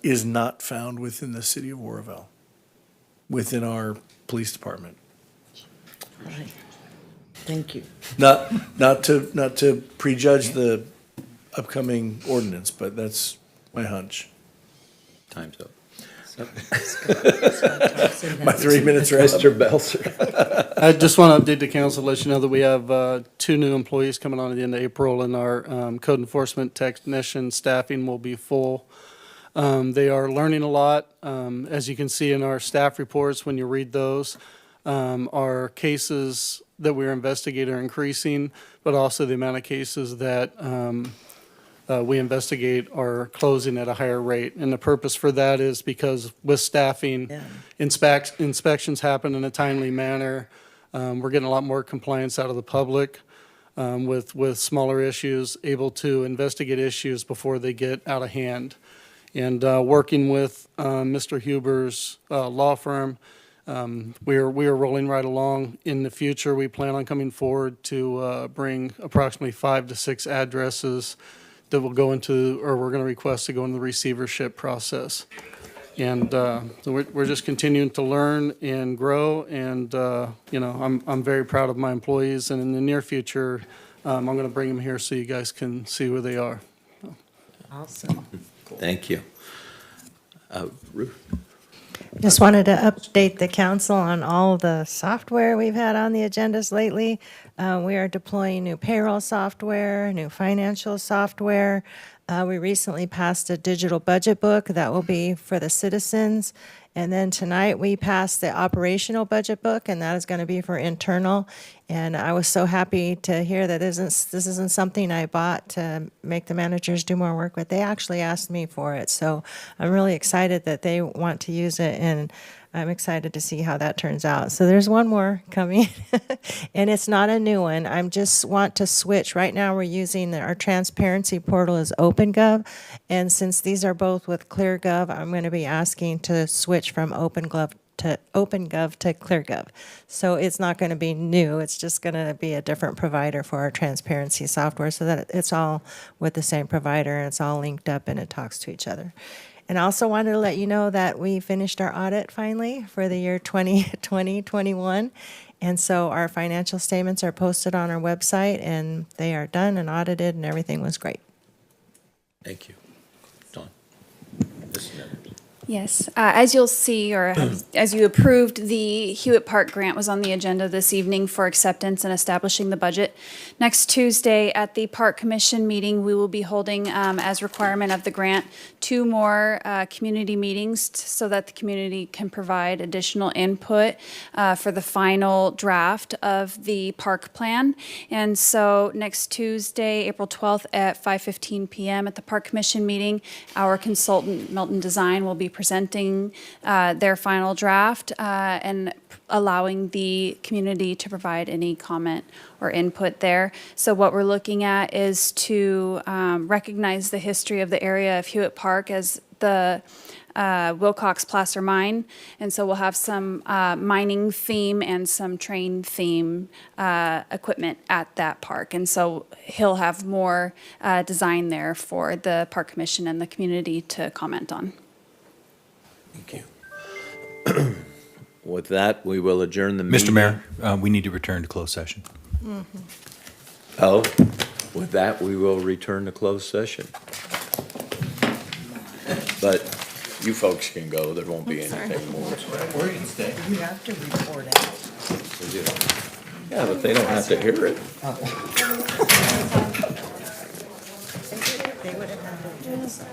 U: is not found within the city of Oroville, within our police department.
E: All right. Thank you.
U: Not to prejudge the upcoming ordinance, but that's my hunch.
A: Time's up.
U: My 3 minutes are up.
A: Mr. Belser.
C: I just want to update the council, let you know that we have 2 new employees coming on at the end of April, and our code enforcement technician staffing will be full. They are learning a lot. As you can see in our staff reports, when you read those, our cases that we're investigating are increasing, but also the amount of cases that we investigate are closing at a higher rate. And the purpose for that is because with staffing, inspections happen in a timely manner. We're getting a lot more compliance out of the public with smaller issues, able to investigate issues before they get out of hand. And working with Mr. Huber's law firm, we are rolling right along. In the future, we plan on coming forward to bring approximately 5 to 6 addresses that will go into, or we're going to request to go into the receivership process. And so we're just continuing to learn and grow. And I'm very proud of my employees. And in the near future, I'm going to bring them here so you guys can see where they are.
E: Awesome.
A: Thank you. Ruth?
J: Just wanted to update the council on all the software we've had on the agendas lately. We are deploying new payroll software, new financial software. We recently passed a digital budget book that will be for the citizens. And then tonight, we passed the operational budget book, and that is going to be for internal. And I was so happy to hear that this isn't something I bought to make the managers do more work, but they actually asked me for it. So I'm really excited that they want to use it, and I'm excited to see how that turns out. So there's one more coming, and it's not a new one. I just want to switch. Right now, we're using our transparency portal as OpenGov, and since these are both with ClearGov, I'm going to be asking to switch from OpenGov to ClearGov. So it's not going to be new. It's just going to be a different provider for our transparency software, so that it's all with the same provider, and it's all linked up and it talks to each other. And I also wanted to let you know that we finished our audit finally for the year 2020-21. And so our financial statements are posted on our website, and they are done and audited, and everything was great.
A: Thank you. Dawn.
S: Yes, as you'll see, or as you approved, the Hewitt Park grant was on the agenda this evening for acceptance and establishing the budget. Next Tuesday at the Park Commission meeting, we will be holding, as requirement of the grant, 2 more community meetings so that the community can provide additional input for the final draft of the park plan. And so next Tuesday, April 12th at 5:15 p.m. at the Park Commission meeting, our consultant, Milton Design, will be presenting their final draft and allowing the community to provide any comment or input there. So what we're looking at is to recognize the history of the area of Hewitt Park as the Wilcox Placer Mine. And so we'll have some mining theme and some train theme equipment at that park. And so he'll have more design there for the Park Commission and the community to comment on.
A: Thank you. With that, we will adjourn the meeting.
F: Mr. Mayor, we need to return to closed session.
A: Oh, with that, we will return to closed session. But you folks can go, there won't be anything more.
F: Where you can stay.
E: You have to report out.
A: Yeah, but they don't have to hear it.
E: They would have had to do this.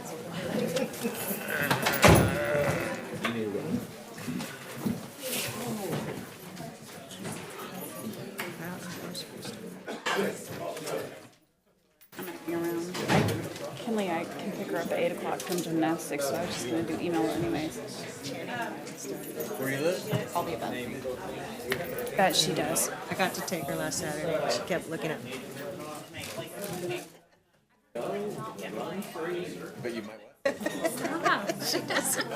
S: Kinley, I can pick her up at 8 o'clock from gymnastics, so I was just gonna do email her anyways.
F: Where you live?
J: All the above.
S: Bet she does.
J: I got to take her last Saturday. She kept looking at me.
Q: But you might.
J: She doesn't.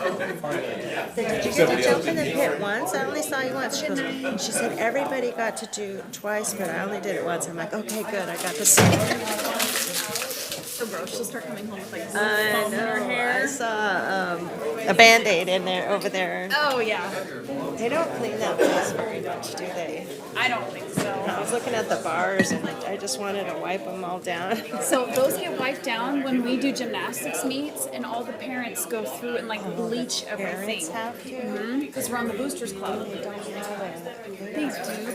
J: Did you get to jump in the pit once? I only saw you once. She goes, she said everybody got to do twice, but I only did it once. I'm like, okay, good. I got to see it.
I: So gross, she'll start coming home with like
J: I
I: foam in her
J: know.
I: hair.
J: I saw a Band-Aid in there, over there.
I: Oh, yeah.
J: They don't clean that place very much, do they?
I: I don't think so.
J: I was looking at the bars, and I just wanted to wipe them all down.
S: So those get wiped down when we do gymnastics meets, and all the parents go through and like bleach everything.
J: Parents have to?
S: Because we're on the Boosters Club. They do,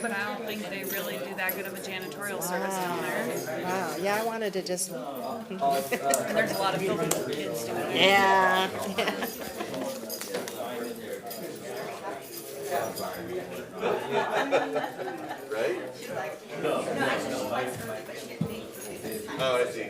S: but I don't think they really do that good of a janitorial service down there.
J: Wow, yeah, I wanted to just.
S: And there's a lot of filthy kids doing it.
J: Yeah.
Q: Right? Oh, I see.